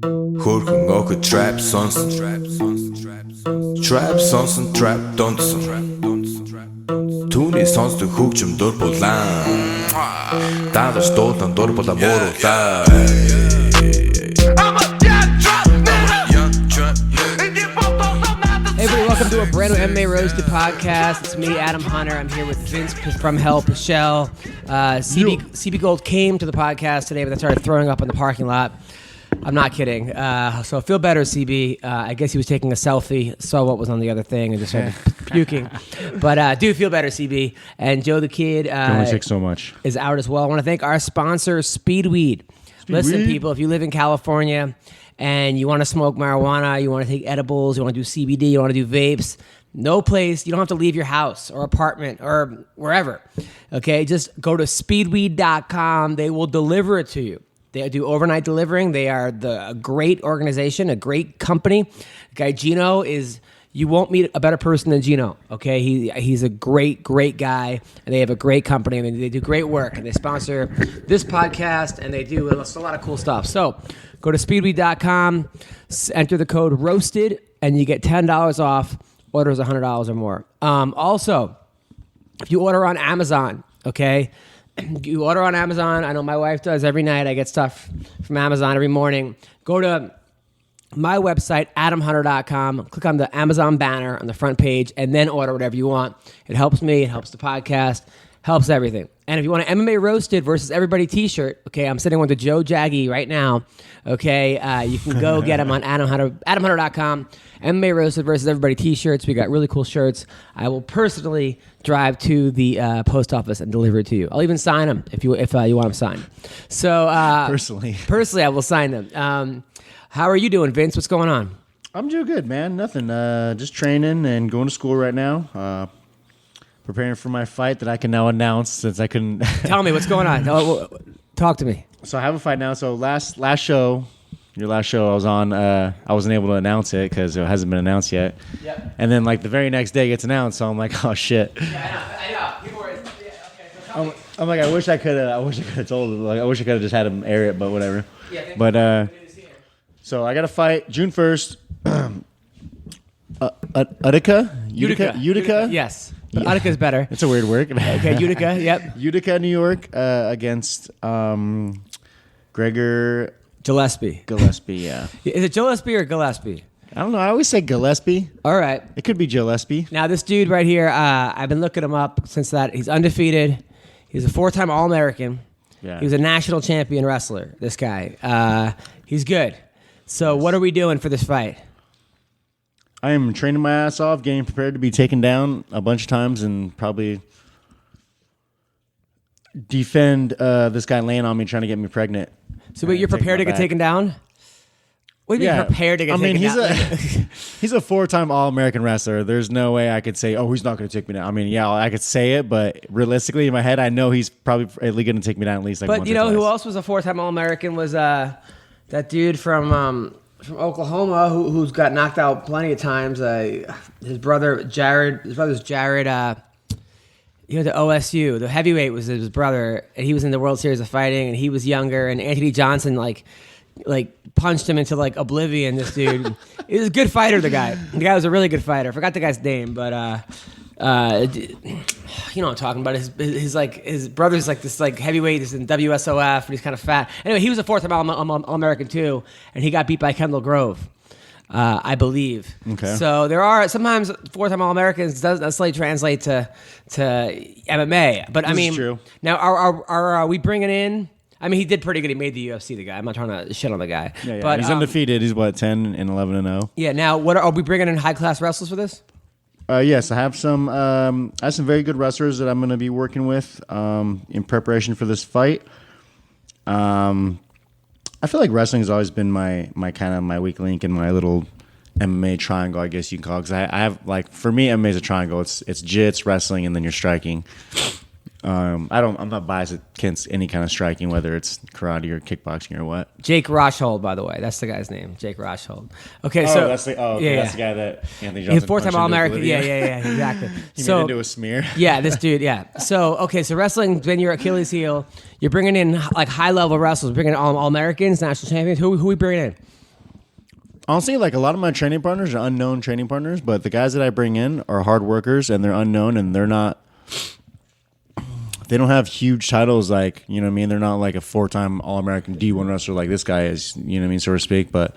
Хөрхөн охид trap сонсон Trap сонсон trap донсон Түүний сонсдог хөгжим дур булаан Дагаж дуулан дур булаа мууруулаа Hey everybody, welcome to a brand new MMA Roasted podcast. It's me, Adam Hunter. I'm here with Vinc from Pichel. CB Gold came to the podcast today, but then started throwing up in the parking lot. I'm not kidding. So feel better, CB. I guess he was taking a selfie, saw what was on the other thing, and just started puking. But do feel better, CB. And Joe the Kid so much. is out as well. I want to thank our sponsor, Speedweed. Listen, people, if you live in California and you want to smoke marijuana, you want to take edibles, you want to do CBD, you want to do vapes, no place, you don't have to leave your house or apartment or wherever. Okay, just go to speedweed.com. They will deliver it to you. They do overnight delivering. They are a great organization, a great company. Guy Gino is, you won't meet a better person than Gino, okay? He's a great, great guy, and they have a great company, and they do great work, and they sponsor this podcast, and they do a lot of cool stuff. So go to speedweed.com, enter the code ROASTED, and you get $10 off, orders $100 or more. Also, if you order on Amazon, okay, you order on Amazon. I know my wife does every night. I get stuff from Amazon every morning. Go to my website, adamhunter.com. Click on the Amazon banner on the front page and then order whatever you want. It helps me. It helps the podcast. Helps everything. And if you want an MMA Roasted versus Everybody t-shirt, okay, I'm sitting with the Joe Jaggy right now, okay, you can go get them on adamhunter.com. MMA Roasted versus Everybody t-shirts. We got really cool shirts. I will personally drive to the post office and deliver it to you. I'll even sign them if you want them signed. So personally, I will sign them. How are you doing, Vince? What's going on? I'm doing good, man. Nothing. Just training and going to school right now. Preparing for my fight that I can now announce since I couldn't. Tell me what's going on. Talk to me. So I have a fight now. So last show, your last show I was on, I wasn't able to announce it because it hasn't been announced yet. Yep. And then like the very next day it gets announced, so I'm like, oh shit. Yeah, I know. People were, okay, so tell me. I'm like, I wish I could have told him. Like, I wish I could have just had him air it, but whatever. Yeah. But so I got a fight June 1st. Utica. Yes. But Utica's better. It's a weird word. Okay, Utica, yep. Utica, New York, against Gregor Gillespie, yeah. Is it Gillespie or Gillespie? I don't know. I always say Gillespie. All right. It could be Gillespie. Now, this dude right here, I've been looking him up since that. He's undefeated. He's a 4-time All-American. Yeah. He was a national champion wrestler, this guy. He's good. So what are we doing for this fight? I am training my ass off, getting prepared to be taken down a bunch of times and probably defend this guy laying on me trying to get me pregnant. So wait, you're prepared to get taken down? What do you mean prepared to get taken down? He's a 4-time All-American wrestler. There's no way I could say, oh, he's not going to take me down. I mean, yeah, I could say it, but realistically in my head, I know he's probably at least going to take me down at least like once or twice. But you know who else was a 4-time All-American was that dude from Oklahoma who's got knocked out plenty of times. His brother's Jared. He went to OSU. The heavyweight was his brother, and he was in the World Series of Fighting, and he was younger. And Anthony Johnson like punched him into like oblivion. This dude, he was a good fighter. The guy was a really good fighter. I forgot the guy's name, but you know what I'm talking about. His brother's like this like heavyweight. He's in WSOF, and he's kind of fat. Anyway, he was a 4-time All-American too, and he got beat by Kendall Grove, I believe. Okay. So there are sometimes 4-time All-Americans does slightly translate to MMA, but I mean, true. Now are we bringing in? I mean, he did pretty good. He made the UFC. The guy. I'm not trying to shit on the guy. Yeah. But he's undefeated. He's what 10-11-0. Yeah. Now, what are we bringing in high-class wrestlers for this? Yes, I have some very good wrestlers that I'm going to be working with in preparation for this fight. I feel like wrestling has always been my kind of my weak link in my little MMA triangle, I guess you can call it. Because I have like for me, MMA is a triangle. It's jits, wrestling, and then you're striking. I'm not biased against any kind of striking, whether it's karate or kickboxing or what. Jake Rochhold, by the way, that's the guy's name. Jake Rochhold. Okay, that's the guy that Anthony Johnson. He's 4-time All-American. Yeah, exactly. He made into a smear. Yeah, this dude. Yeah. So wrestling's been your Achilles heel. You're bringing in like high-level wrestlers, bringing in All-Americans, national champions. Who we bringing in? Honestly, like a lot of my training partners are unknown training partners, but the guys that I bring in are hard workers and they're unknown and they don't have huge titles like, you know what I mean? They're not like a 4-time All-American D1 wrestler like this guy is, you know what I mean, so to speak, but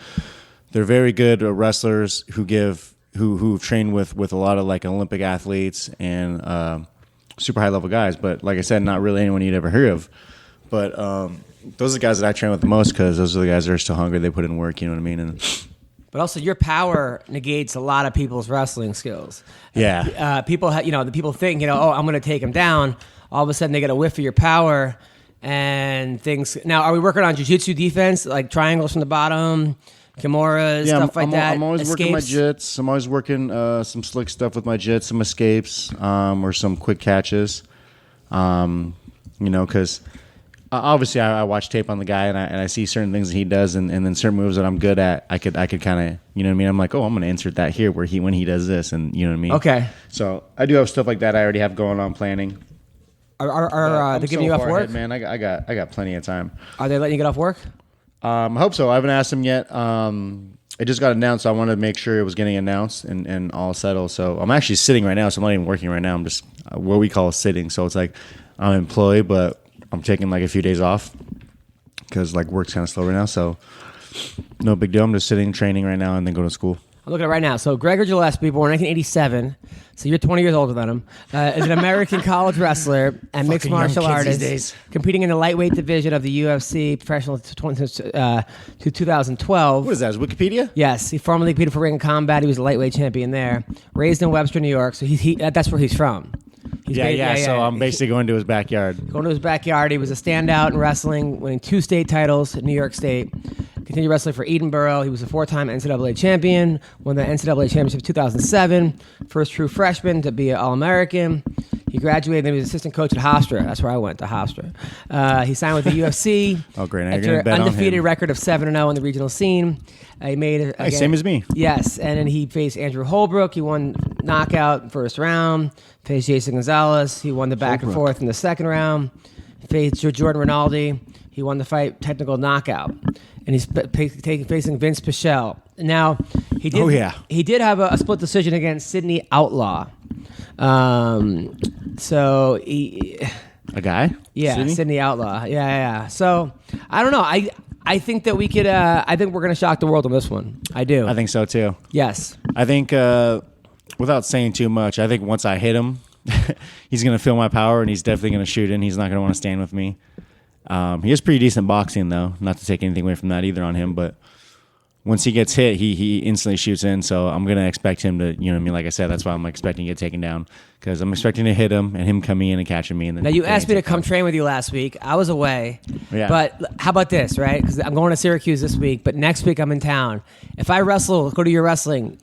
they're very good wrestlers who've trained with a lot of like Olympic athletes and super high level guys, but like I said, not really anyone you'd ever hear of. But those are the guys that I train with the most because those are the guys that are still hungry. They put in work, you know what I mean? But also, your power negates a lot of people's wrestling skills. Yeah. People, the people think, oh, I'm going to take him down. All of a sudden, they get a whiff of your power and things. Now, are we working on jiu-jitsu defense, like triangles from the bottom, kimuras, stuff like that? I'm always escapes? working my jits. I'm always working some slick stuff with my jits, some escapes, or some quick catches. Because obviously I watch tape on the guy and I see certain things that he does and then certain moves that I'm good at. I could kind of, you know what I mean? I'm like, oh, I'm going to insert that here when he does this, and you know what I mean? Okay. So I do have stuff like that I already have going on planning. Are they giving you off work? Ahead, man. I got plenty of time. Are they letting you get off work? I hope so. I haven't asked him yet. It just got announced. So I wanted to make sure it was getting announced and all settled. So I'm actually sitting right now. So I'm not even working right now. I'm just what we call sitting. So it's like I'm employed, but I'm taking like a few days off because like work's kind of slow right now. So no big deal. I'm just sitting, training right now, and then go to school. I'm looking at it right now. So Gregor Gillespie, born 1987. So you're 20 years older than him. Is an American college wrestler and mixed martial artist, competing in the lightweight division of the UFC professional to 2012. What is that? Is Wikipedia? Yes, he formerly competed for Ring of Combat. He was a lightweight champion there. Raised in Webster, New York. So that's where he's from. So I'm basically going to his backyard. Going to his backyard. He was a standout in wrestling, winning 2 state titles at New York State. Continued wrestling for Edinburgh. He was a 4-time NCAA champion. Won the NCAA championship in 2007. First true freshman to be an All-American. He graduated and he was assistant coach at Hofstra. That's where I went, to Hofstra. He signed with the UFC. Oh, great. Now After you're going to bet on him. undefeated record of 7-0 in the regional scene. He made Hey, same as me. Yes, and then he faced Andrew Holbrook. He won knockout in first round. Faced Jason Gonzalez. He won the back and forth in the second round. Faced Jordan Rinaldi. He won the fight technical knockout. And he's facing Vinc Pichel. Now, he did have a split decision against Sidney Outlaw. So he... A guy? Yeah, Sidney Outlaw. Yeah. So, I don't know. I think that we could... I think we're going to shock the world on this one. I do. I think so, too. Yes. I think, without saying too much, I think once I hit him, he's going to feel my power, and he's definitely going to shoot in. He's not going to want to stand with me. He has pretty decent boxing, though. Not to take anything away from that either on him, but once he gets hit, he instantly shoots in. So I'm going to expect him to, you know what I mean? Like I said, that's why I'm expecting to get taken down, because I'm expecting to hit him and him coming in and catching me. And then now, you asked me to come train with you last week. I was away. Yeah. But how about this, right? Because I'm going to Syracuse this week, but next week I'm in town. If I go to your wrestling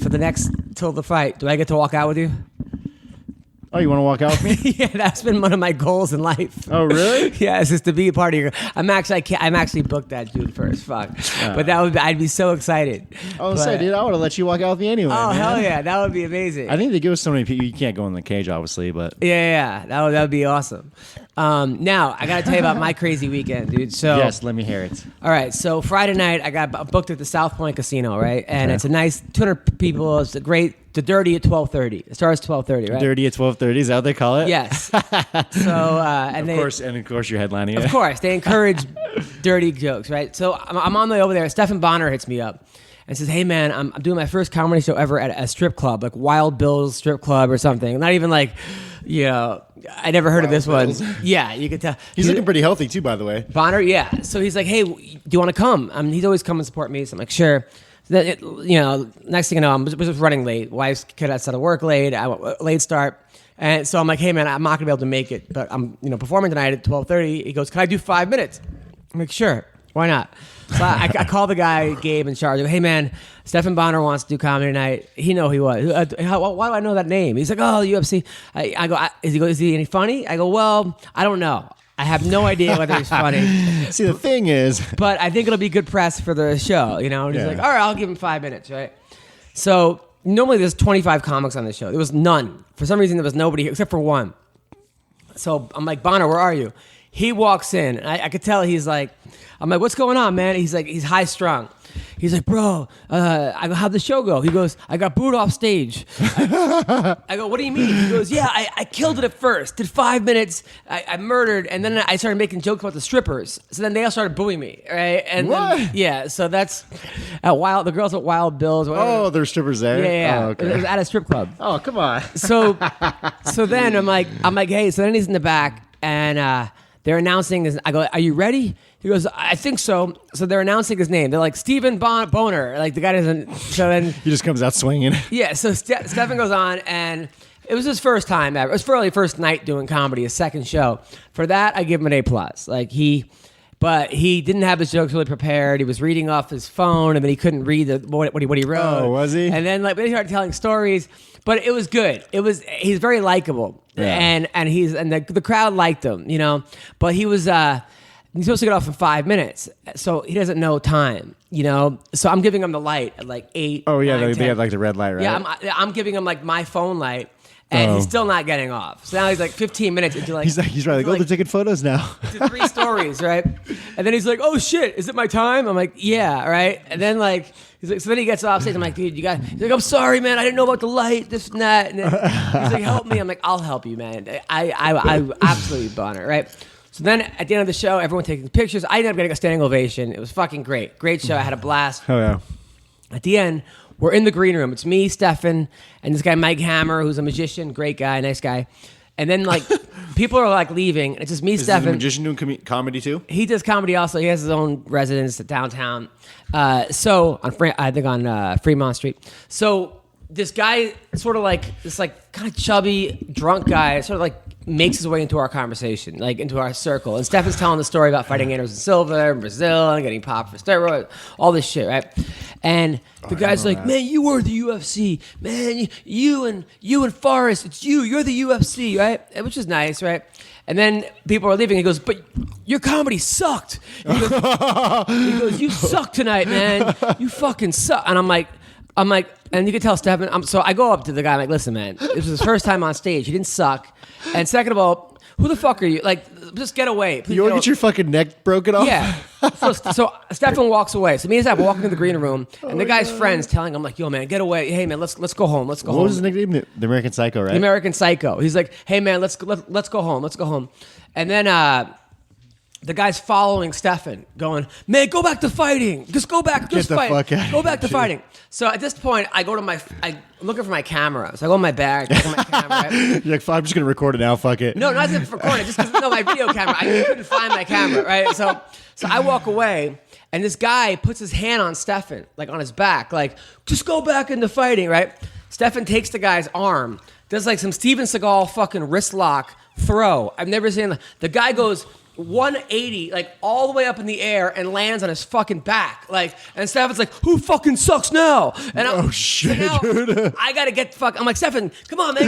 for the next till the fight, do I get to walk out with you? Oh, you want to walk out with me? Yeah, that's been one of my goals in life. Oh, really? Yeah, it's just to be a part of your. I'm actually booked that June 1st. Fuck, but I'd be so excited. Oh, say, dude, I would have let you walk out with me anyway. Oh, man. hell yeah, that would be amazing. I think they give us so many people. You can't go in the cage, obviously, but yeah, that would be awesome. Now I gotta tell you about my crazy weekend, dude. So yes, let me hear it. All right, so Friday night I got booked at the South Point Casino, right? And It's a nice 200 people. It's a great. The Dirty at 12:30. It starts 12:30, right? Dirty at 12:30. Is that what they call it? Yes. So of course, you're headlining it. Of course, they encourage dirty jokes, right? So I'm on the way over there. Stephen Bonner hits me up and says, "Hey man, I'm doing my first comedy show ever at a strip club, like Wild Bill's strip club or something. Not even like, I never heard of this one. Yeah, you could tell. He's looking pretty healthy too, by the way. Bonner, yeah. So he's like, "Hey, do you want to come?" He's always come and support me. So I'm like, "Sure." Next thing you know, I'm just running late. Wife's kid outside of work late. Late start. And so I'm like, hey, man, I'm not going to be able to make it. But I'm performing tonight at 12:30. He goes, can I do 5 minutes? I'm like, sure. Why not? So I call the guy, Gabe, in charge. I go, hey, man, Stephen Bonner wants to do comedy tonight. He know he was. Why do I know that name? He's like, oh, UFC. I go, is he any funny? I go, well, I don't know. I have no idea whether he's funny. See, the thing is... But I think it'll be good press for the show, And he's like, all right, I'll give him 5 minutes, right? So normally there's 25 comics on the show. There was none. For some reason, there was nobody except for one. So I'm like, Bonner, where are you? He walks in. And I could tell he's like... I'm like, what's going on, man? He's like, he's high strung. he's like, bro, I go, how'd the show go? He goes, I got booed off stage. I go, what do you mean? He goes, yeah, I killed it at first. Did 5 minutes. I murdered, and then I started making jokes about the strippers. So then they all started booing me, right? And what? Then, yeah, so that's at the girls at Wild Bill's. Oh, there's strippers there. Yeah. Oh, okay. It was at a strip club. Oh, come on. So then I'm like, hey. So then he's in the back, and they're announcing his. I go, are you ready? He goes, I think so. So they're announcing his name. They're like, Stephen Boner. Like the guy doesn't. So then he just comes out swinging. Yeah. So Stephen goes on, and it was his first time ever. It was probably first night doing comedy, his second show. For that, I give him an A+. Like but he didn't have his jokes really prepared. He was reading off his phone, and then he couldn't read what he wrote. Oh, was he? And then then he started telling stories. But it was good. He's very likable, yeah. and the crowd liked him, you know. But he was he's supposed to get off in 5 minutes, so he doesn't know time, you know. So I'm giving him the light at like 8. Oh yeah, 9, they had like the red light, right? Yeah, I'm giving him like my phone light. And he's still not getting off. So now he's like 15 minutes into like... He's right, like, they're taking photos now. To 3 stories, right? And then he's like, oh shit, is it my time? I'm like, yeah, right? And then like, he's like, so then he gets off stage. I'm like, dude, he's like, I'm sorry, man. I didn't know about the light, this and that. And then he's like, help me. I'm like, I'll help you, man. I absolutely boner, right? So then at the end of the show, everyone taking pictures. I ended up getting a standing ovation. It was fucking great. Great show. I had a blast. Oh yeah. At the end, we're in the green room. It's me, Stefan, and this guy Mike Hammer, who's a magician, great guy, nice guy. And then like people are like leaving, and it's just me, Stefan. Is the magician doing comedy too? He does comedy also. He has his own residence downtown. So on Fremont Street. So this guy, sort of like this like kind of chubby drunk guy, sort of like makes his way into our conversation, like into our circle. And Stefan's telling the story about fighting Anderson Silva in Brazil and getting popped for steroids, all this shit, right? And the guy's like, man, you were the UFC. Man, you and Forrest, it's you. You're the UFC, right? Which is nice, right? And then people are leaving. He goes, but your comedy sucked. He goes, you suck tonight, man. You fucking suck. And I'm like, and you can tell Stefan. So I go up to the guy. I'm like, listen, man, this was his first time on stage. He didn't suck. And second of all, who the fuck are you? Like, just get away. Please, you want to get your fucking neck broken off? Yeah. So Stefan walks away. So me and Stefan walking in the green room, and the guy's friends telling him like, yo, man, get away. Hey, man, let's go home. Let's go home. What was his nickname? The American Psycho, right? The American Psycho. He's like, hey, man, let's go home. Let's go home. And then the guy's following Stefan, going, man, go back to fighting. Just go back. Just fight. Fuck out go back to fighting. So at this point, I go to I'm looking for my camera. So I go in my bag, look at my camera. Right? You're like, I'm just going to record it now. Fuck it. No, not to record it. Just because, my video camera. I couldn't find my camera, right? So I walk away, and this guy puts his hand on Stefan, like on his back, like, just go back into fighting, right? Stefan takes the guy's arm, does like some Steven Seagal fucking wrist lock throw. I've never seen the guy goes 180, like all the way up in the air, and lands on his fucking back. Like, and Stefan's like, who fucking sucks now? And oh shit, dude. I gotta get I'm like, Stefan, come on, man,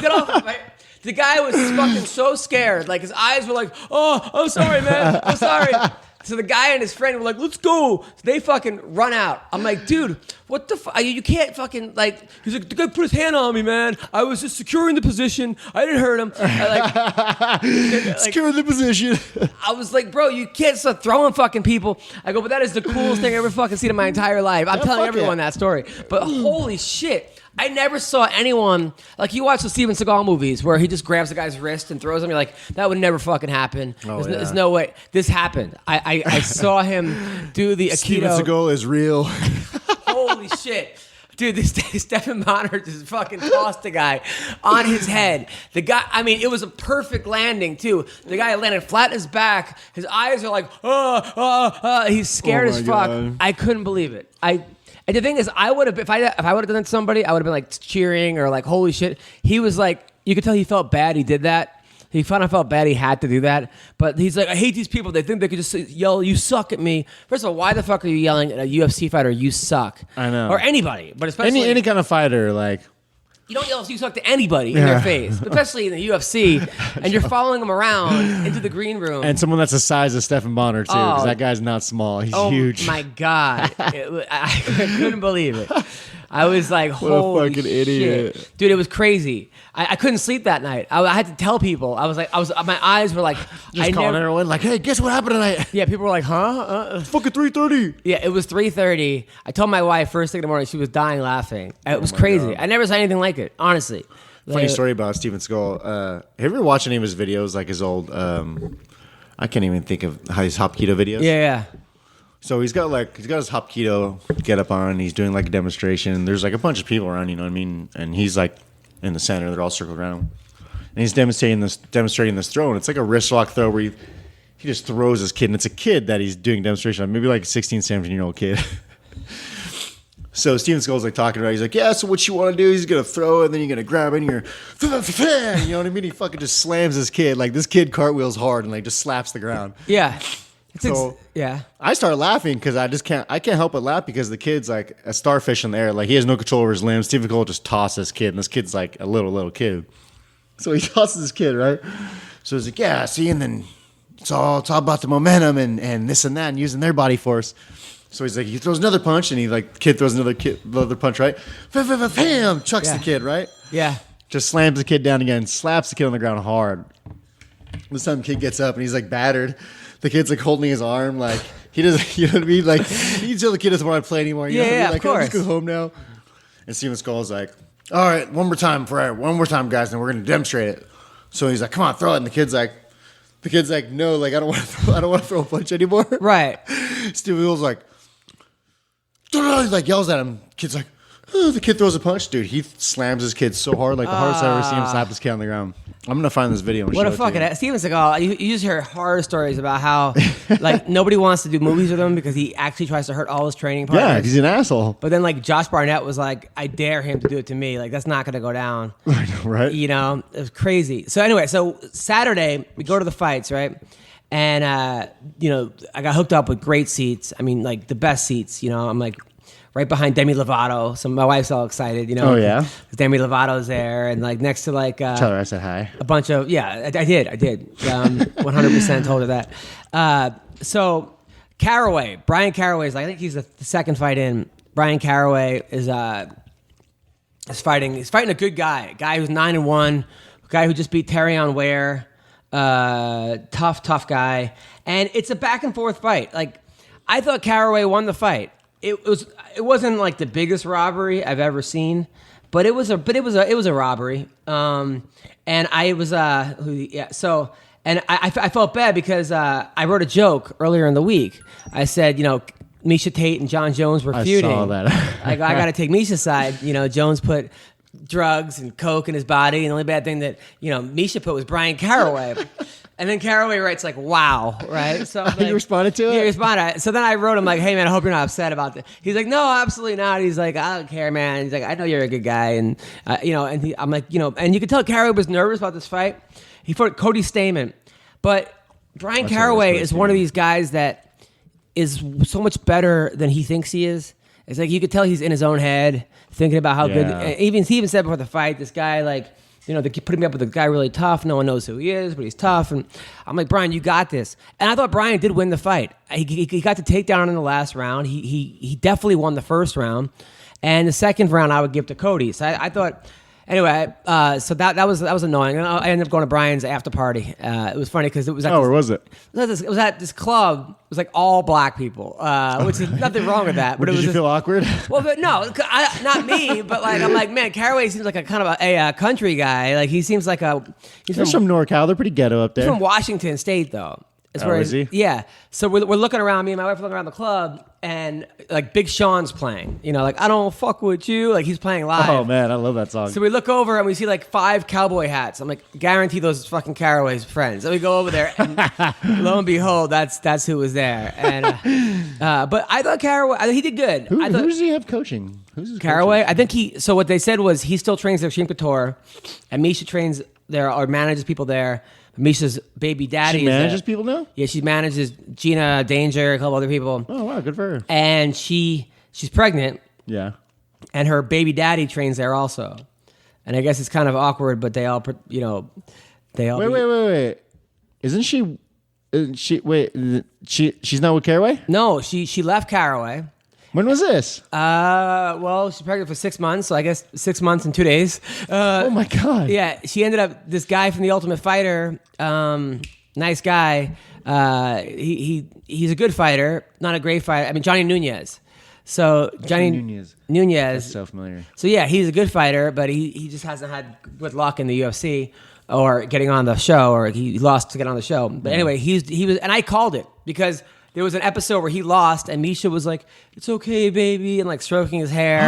get off him. Right? The guy was fucking so scared. Like, his eyes were like, oh, I'm sorry, man. I'm sorry. So the guy and his friend were like, let's go. So they fucking run out. I'm like, dude, what the fuck? You can't fucking, like, he's like, the guy put his hand on me, man. I was just securing the position. I didn't hurt him. Securing the position. I was like, bro, you can't start throwing fucking people. I go, but that is the coolest thing I ever fucking seen in my entire life. I'm telling everyone that story. But holy shit. I never saw anyone, like, you watch the Steven Seagal movies where he just grabs the guy's wrist and throws him. You're like, that would never fucking happen. There's no way. This happened. I saw him do the Aikido. Steven Seagal is real. Holy shit. Dude, this Stefan Bonner just fucking tossed the guy on his head. The guy, I mean, it was a perfect landing, too. The guy landed flat in his back. His eyes are like, he's scared as fuck. God. I couldn't believe it. And the thing is, I would have, if I would have done that to somebody, I would have been like cheering or like, holy shit. He was like, you could tell he felt bad he did that. He kind of felt bad he had to do that. But he's like, I hate these people. They think they could just yell, you suck at me. First of all, why the fuck are you yelling at a UFC fighter, you suck? I know. Or anybody, but especially any kind of fighter, like. You don't yell you suck to anybody in their face, especially in the UFC, and you're following them around into the green room. And someone that's the size of Stefan Bonner, too, because that guy's not small. He's huge. Oh, my God. I couldn't believe it. I was like, a holy fucking shit. idiot. Dude, it was crazy. I couldn't sleep that night. I had to tell people. My eyes were like, Just calling everyone like, hey, guess what happened tonight? Yeah, people were like, huh? Fucking 3:30. Yeah, it was 3:30. I told my wife first thing in the morning. She was dying laughing. It was crazy. God. I never saw anything like it, honestly. Funny story about Steven Skull. Have you ever watched any of his videos, like his old, I can't even think of how his Hop Keto videos? Yeah. So he's got his Hop Keto get up on. He's doing like a demonstration. There's like a bunch of people around, you know what I mean? And he's like in the center. They're all circled around him. And he's demonstrating this throw. And it's like a wrist lock throw where he just throws his kid. And it's a kid that he's doing demonstration on. Maybe like a 16, 17-year-old kid. So Steven Skull's like talking about it. He's like, yeah, so what you want to do is you're going to throw it, and then you're going to grab it, and you're, you know what I mean? He fucking just slams his kid. Like, this kid cartwheels hard and like just slaps the ground. Yeah. Yeah. I start laughing because I can't help but laugh because the kid's like a starfish in the air. Like, he has no control over his limbs. Steven Skull just tosses this kid, and this kid's like a little kid. So he tosses this kid, right? So he's like, yeah, see, and then it's all about the momentum and this and that and using their body force. So he's like, he throws another punch, and the kid throws another punch, right? Bam! Chucks the kid, right? Yeah. Just slams the kid down again, slaps the kid on the ground hard. This time the kid gets up, and he's like battered. The kid's like holding his arm, like he doesn't, you know what I mean? Like, you tell the kid doesn't want to play anymore. You know what I mean? Like, of course. Just go home now. And Steven Skull's like, all right, one more time, guys, and we're gonna demonstrate it. So he's like, come on, throw it. And the kid's like, no, like I don't want to throw a punch anymore. Right. Steven Skull's like, he like yells at him. Kid's like, oh, the kid throws a punch, dude. He slams his kid so hard, like the hardest I've ever seen him slap his kid on the ground. I'm gonna find this video. And What show a it fucking to you. Steven Seagal. You just hear horror stories about how like nobody wants to do movies with him because he actually tries to hurt all his training partners. Yeah, he's an asshole. But then like Josh Barnett was like, I dare him to do it to me. Like, that's not gonna go down. I know, right? You know, it was crazy. So anyway, so Saturday we go to the fights, right? And you know, I got hooked up with great seats. I mean, like the best seats. You know, I'm like right behind Demi Lovato. So my wife's all excited, you know. Oh, yeah? Demi Lovato's there, and like next to like Tell her I said hi. a bunch of I did 100% told her that. So Brian Caraway is like, I think he's the second fight in. Brian Caraway is fighting. He's fighting a good guy, who's 9-1, guy who just beat Terrion Ware. Tough guy, and it's a back and forth fight. Like, I thought Caraway won the fight. It wasn't like the biggest robbery I've ever seen, but it was a robbery. And I was so. And I felt bad because I wrote a joke earlier in the week. I said, you know, Miesha Tate and John Jones were feuding. I saw that. I got to take Miesha's side. You know, Jones put drugs and coke in his body, and the only bad thing that, you know, Miesha put was Brian Caraway. And then Caraway writes like, wow, right? So like, You responded to it? Yeah, he responded. So then I wrote him like, hey man, I hope you're not upset about this. He's like, no, absolutely not. He's like, I don't care, man. He's like, I know you're a good guy, and you know, and I'm like, you know, and you could tell Caraway was nervous about this fight. He fought Cody Stamen, but Brian Caraway is one of these guys that is so much better than he thinks he is. It's like you could tell he's in his own head, thinking about how good. He even said before the fight, this guy like, you know, they keep putting me up with a guy really tough. No one knows who he is, but he's tough. And I'm like, Brian, you got this. And I thought Brian did win the fight. He got the takedown in the last round. He definitely won the first round. And the second round I would give to Cody. So I thought, anyway, so that was annoying. And I ended up going to Brian's after party. It was funny because it was at where was it? It was at this club. It was like all black people, which is nothing wrong with that. But Did you feel awkward? Well, but no, not me. But like, I'm like, man, Caraway seems like a kind of a country guy. Like, he seems like He's from NorCal. They're pretty ghetto up there. He's from Washington State, though. Is he? Yeah. So we're looking around. Me and my wife are looking around the club, and like Big Sean's playing. You know, like, I don't fuck with you. Like, he's playing live. Oh man, I love that song. So we look over and we see like 5 cowboy hats. I'm like, guarantee those fucking Caraway's friends. So we go over there, and lo and behold, that's who was there. And but I thought Caraway, he did good. Who does he have coaching? Who's his Caraway? coaching? I think so what they said was he still trains their Extreme Couture, and Miesha trains there or manages people there. Misha's baby daddy She manages people now? Yeah, she manages Gina Danger, a couple other people. Oh wow, good for her. And she's pregnant. Yeah. And her baby daddy trains there also. And I guess it's kind of awkward, but they all, you know, Wait. Isn't she? She's not with Caraway? No, she left Caraway. When was this? Well, she's pregnant for 6 months, so I guess 6 months and 2 days. Oh my God. Yeah, she ended up, this guy from The Ultimate Fighter, nice guy. He's a good fighter, not a great fighter. I mean, Johnny Nunez. So Johnny Nunez. That's so familiar. So yeah, he's a good fighter, but he just hasn't had good luck in the UFC or getting on the show, or he lost to get on the show. But anyway, he was, and I called it because there was an episode where he lost, and Misha was like, "It's okay, baby," and like stroking his hair,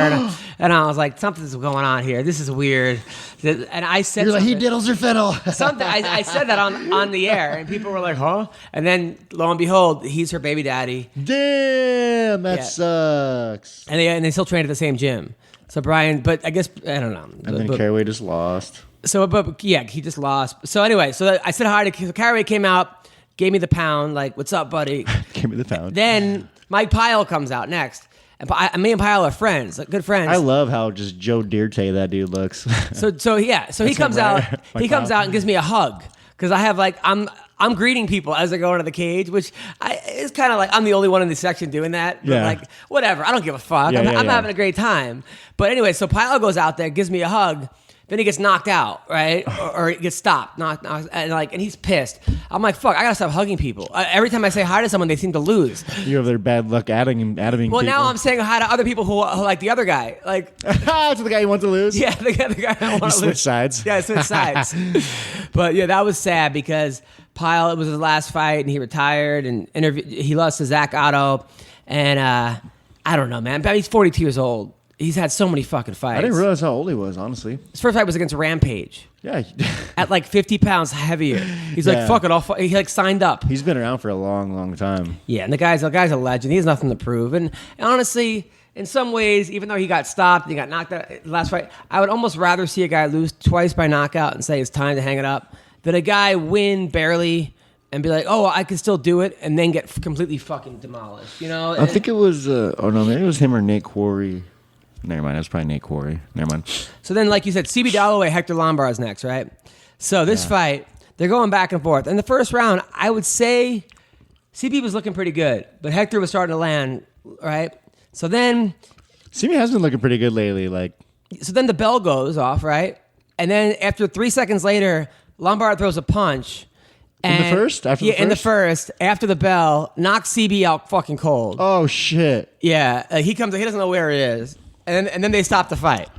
and I was like, "Something's going on here. This is weird." And I said, "You're like, he diddles your fiddle." Something I said that on the air, and people were like, "Huh?" And then lo and behold, he's her baby daddy. Damn, that sucks. And they still train at the same gym. So Brian, but I guess I don't know. And then Caraway just lost. So, but yeah, he just lost. So anyway, so I said hi to Caraway. Came out, gave me the pound. Like, "What's up, buddy?" Give me the pound. Then Mike Pichel comes out next. And me and Pichel are friends, like good friends. I love how just Joe Dirte that dude looks. So he comes out. He comes out and gives me a hug because I have like I'm greeting people as I go into the cage, which it's kind of like I'm the only one in the section doing that. But like whatever, I don't give a fuck. I'm having a great time. But anyway, so Pichel goes out there, gives me a hug. Then he gets knocked out, right? Or he gets stopped, and he's pissed. I'm like, fuck, I gotta stop hugging people. Every time I say hi to someone, they seem to lose. You have their bad luck adding well, people. now I'm saying hi to other people who like the other guy. Like, to the guy you want to lose? Yeah, the guy I want to lose. Switch sides. Yeah, switch sides. But yeah, that was sad because Pichel, it was his last fight, and he retired, and he lost to Zach Otto, and I don't know, man. But he's 42 years old. He's had so many fucking fights. I didn't realize how old he was, honestly. His first fight was against Rampage. Yeah. At like 50 pounds heavier. He's like, fuck it, he like signed up. He's been around for a long, long time. Yeah, and the guy's a legend. He has nothing to prove. And honestly, in some ways, even though he got stopped, he got knocked out last fight, I would almost rather see a guy lose twice by knockout and say it's time to hang it up than a guy win barely and be like, oh, I can still do it, and then get completely fucking demolished. You know? I think it was, maybe it was him or Nate Quarry. Never mind, it was probably Nate Quarry. Never mind. So then, like you said, CB Dalloway, Hector Lombard is next, right? So this fight, they're going back and forth. In the first round, I would say CB was looking pretty good, but Hector was starting to land, right? So then... CB has been looking pretty good lately. So then the bell goes off, right? And then after 3 seconds later, Lombard throws a punch. In the first? In the first, after the bell, knocks CB out fucking cold. Oh, shit. Yeah, he comes, he doesn't know where it is. And then they stop the fight.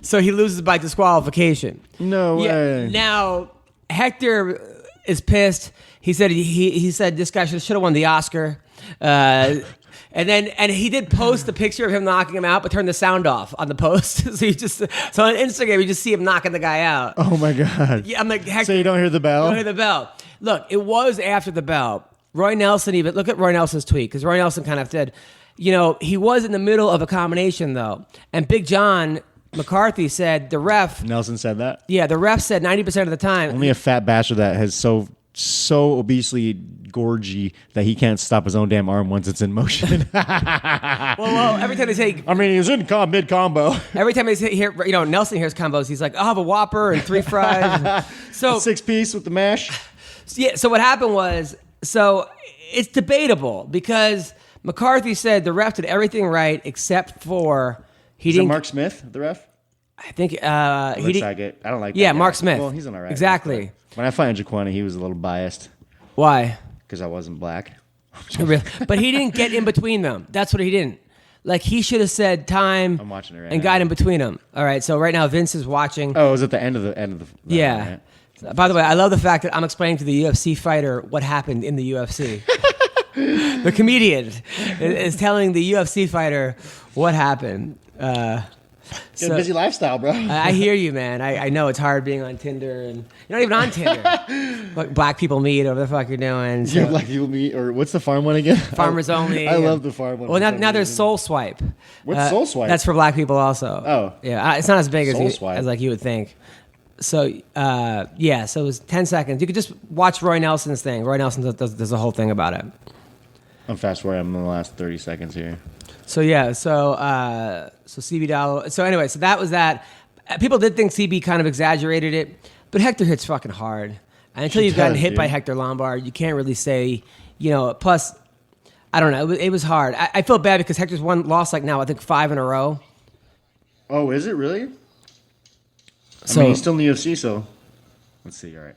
So he loses by disqualification. No way. Now, Hector is pissed. He said he said this guy should have won the Oscar. And he did post the picture of him knocking him out, but turned the sound off on the post. So on Instagram, you just see him knocking the guy out. Oh my God. Yeah, I'm like, Hector, so you don't hear the bell? Don't hear the bell. Look, it was after the bell. Roy Nelson even, look at Roy Nelson's tweet, because Roy Nelson kind of did, he was in the middle of a combination though. And Big John McCarthy said the ref. Nelson said that? Yeah, the ref said 90% of the time. Only a fat bastard that has so obesely gorgy that he can't stop his own damn arm once it's in motion. well, every time they say... I mean, he was in mid-combo. Every time they hear, Nelson hears combos, he's like, I'll have a Whopper and 3 fries. So a 6-piece with the mash. Yeah, so what happened was, it's debatable because McCarthy said the ref did everything right except for... Is it Mark Smith, the ref? I think looks like it. I don't like that. Yeah, guy. Mark Smith. Well, he's an all right. Exactly. When I fight Jaquana, he was a little biased. Why? Because I wasn't black. But he didn't get in between them. That's what he didn't. Like, he should have said time. I'm watching it right and now. got in between them. All right, so right now Vince is watching. Oh, it was at the end of the yeah. Right? By the way, I love the fact that I'm explaining to the UFC fighter what happened in the UFC. The comedian is telling the UFC fighter what happened. It's a busy lifestyle, bro. I hear you, man. I know it's hard being on Tinder, and you're not even on Tinder. Like black people meet, or whatever the fuck you're doing. So. Yeah, black people meet, or what's the farm one again? Farmers Only. I love the farm one. Well, now there's Soul Swipe. What's Soul Swipe? That's for black people also. Oh. Yeah, it's not as big as like you would think. So, so it was 10 seconds. You could just watch Roy Nelson's thing. Roy Nelson does a whole thing about it. I'm fast forwarding. I'm in the last 30 seconds here. So CB Dalloway. So anyway, so that was that. People did think CB kind of exaggerated it, but Hector hits fucking hard. And until you've gotten hit by Hector Lombard, you can't really say, plus I don't know. It was hard. I feel bad because Hector's lost like now, I think 5 in a row. Oh, is it really? So, I mean, he's still in the UFC, so let's see. All right.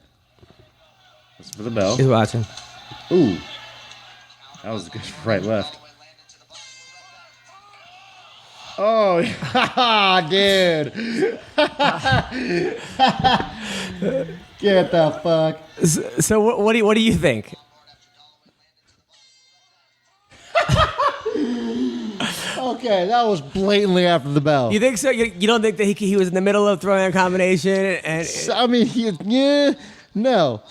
Listen for the bell. He's watching. Ooh. That was good. Right, left. Oh, dude. Get the fuck. So what do you think? Okay, that was blatantly after the bell. You think so? You don't think that he was in the middle of throwing a combination? And I mean, no.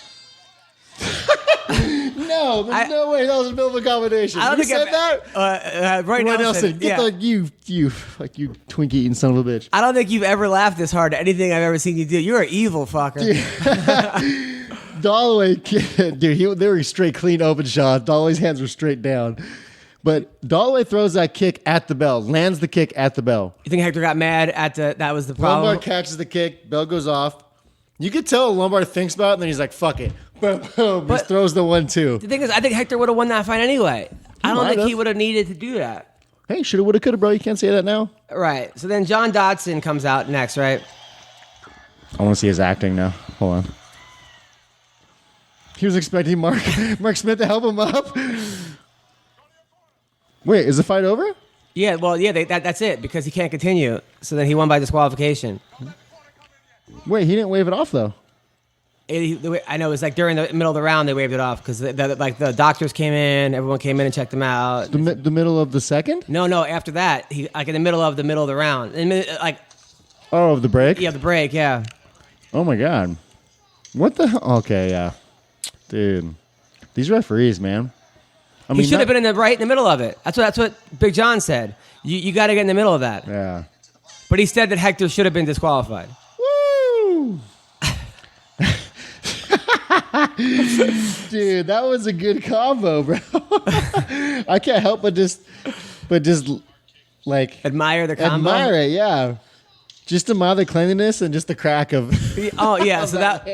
No, there's no way that was in the middle of a combination. I don't you think said that? Roy Nelson. Get you twinkie eating son of a bitch. I don't think you've ever laughed this hard at anything I've ever seen you do. You're an evil fucker. Dalloway, dude, they were straight clean open shots. Dalloway's hands were straight down. But Dalloway throws that kick at the bell, lands the kick at the bell. You think Hector got mad at that was the problem? Lombard catches the kick, bell goes off. You could tell Lombard thinks about it, and then he's like, fuck it. Boom, boom. He throws the 1-2. The thing is, I think Hector would have won that fight anyway. I don't think he would have needed to do that. Hey, shoulda, woulda, coulda, bro. You can't say that now. Right. So then John Dodson comes out next, right? I want to see his acting now. Hold on. He was expecting Mark Smith to help him up. Wait, is the fight over? Yeah, well, yeah, that's it, because he can't continue. So then he won by disqualification. Wait, he didn't wave it off, though. I know, it was like during the middle of the round they waved it off, because the doctors came in, everyone came in and checked him out. The middle of the second? No, after that, he like in the middle of the round. Oh, of the break? Yeah, the break, yeah. Oh, my God. What the hell? Okay, yeah. Dude, these referees, man. I mean, he should have been in the middle of it. That's what Big John said. You got to get in the middle of that. Yeah. But he said that Hector should have been disqualified. Woo! Dude, that was a good combo, bro. I can't help but just like admire the combo. Admire it, yeah. Just admire the cleanliness and just the crack of. Oh yeah, so that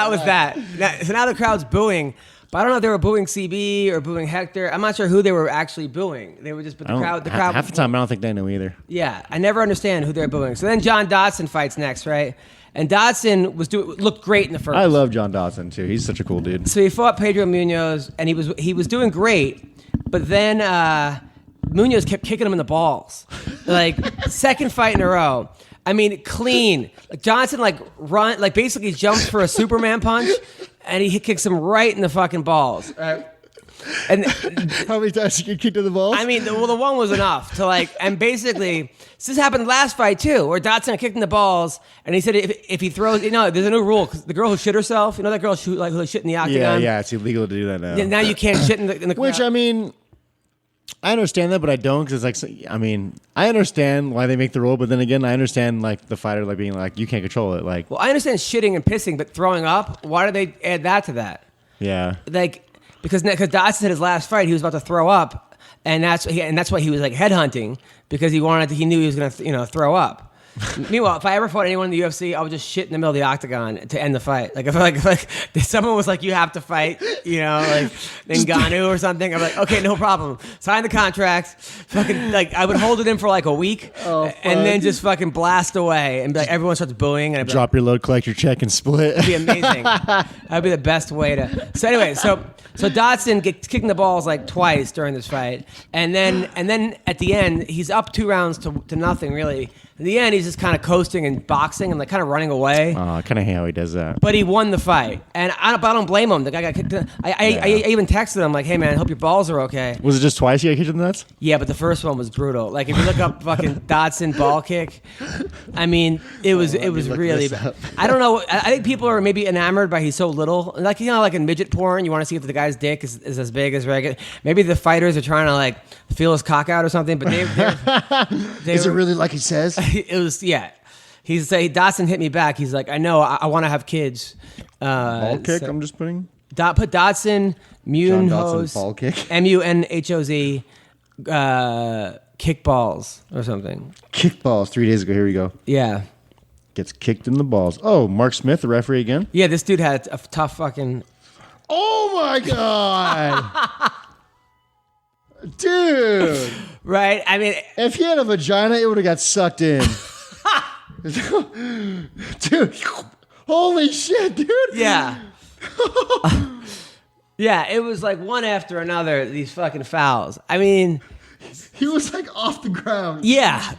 was that. So now the crowd's booing. But I don't know if they were booing CB or booing Hector. I'm not sure who they were actually booing. They were just, but the crowd. Half the time, I don't think they know either. Yeah, I never understand who they're booing. So then John Dodson fights next, right? And Dodson looked great in the first. I love John Dodson too. He's such a cool dude. So he fought Pedro Munoz, and he was doing great. But then Munoz kept kicking him in the balls, like second fight in a row. I mean, clean. Like Johnson, basically jumps for a Superman punch. And he kicks him right in the fucking balls. And how many times did you get kicked in the balls? I mean, the one was enough to and basically, this happened last fight too, where Dodson kicked in the balls, and he said if he throws, there's a new rule, because the girl who shit herself, that girl who shit in the octagon? Yeah, it's illegal to do that now. Now you can't shit in the Which, I mean, I understand that, but I don't, because it's like, I mean, I understand why they make the rule, but then again, I understand the fighter being you can't control it. Well, I understand shitting and pissing, but throwing up, why do they add that to that? Yeah. Because Dodson said his last fight, he was about to throw up, and that's why he was headhunting, because he knew he was going to throw up. Meanwhile, if I ever fought anyone in the UFC, I would just shit in the middle of the octagon to end the fight. If someone was you have to fight, Ngannou or something, I'm like, okay, no problem. Sign the contract. Fucking I would hold it in for a week, and then just fucking blast away, and everyone starts booing, and I'd drop your load, collect your check, and split. It'd be amazing. That'd be the best way to. So anyway, so Dodson gets kicking the balls twice during this fight, and then at the end he's up 2 rounds to nothing really. In the end, he's just kind of coasting and boxing and kind of running away. Oh, I kind of hate how he does that. But he won the fight, and I don't blame him. The guy got kicked. I even texted him hey man, I hope your balls are okay. Was it just twice he got kicked in the nuts? Yeah, but the first one was brutal. If you look up fucking Dodson ball kick, I mean it was really bad. I don't know. I think people are maybe enamored by he's so little. Like in midget porn, you want to see if the guy's dick is as big as regular. Maybe the fighters are trying to feel his cock out or something. But they is it really like he says? It was, yeah. He's Dodson hit me back. He's like, I know, I want to have kids. Ball kick. I'm just putting. Put Dodson Munoz ball kick. MUNHOZ kick balls or something. Kick balls 3 days ago. Here we go. Yeah. Gets kicked in the balls. Oh, Mark Smith, the referee again. Yeah, this dude had a tough fucking. Oh my god. Dude. Right? I mean, If he had a vagina, it would have got sucked in. Dude. Holy shit, dude. yeah. Yeah, it was like one after another, these fucking fouls. I mean, He was like off the ground. yeah.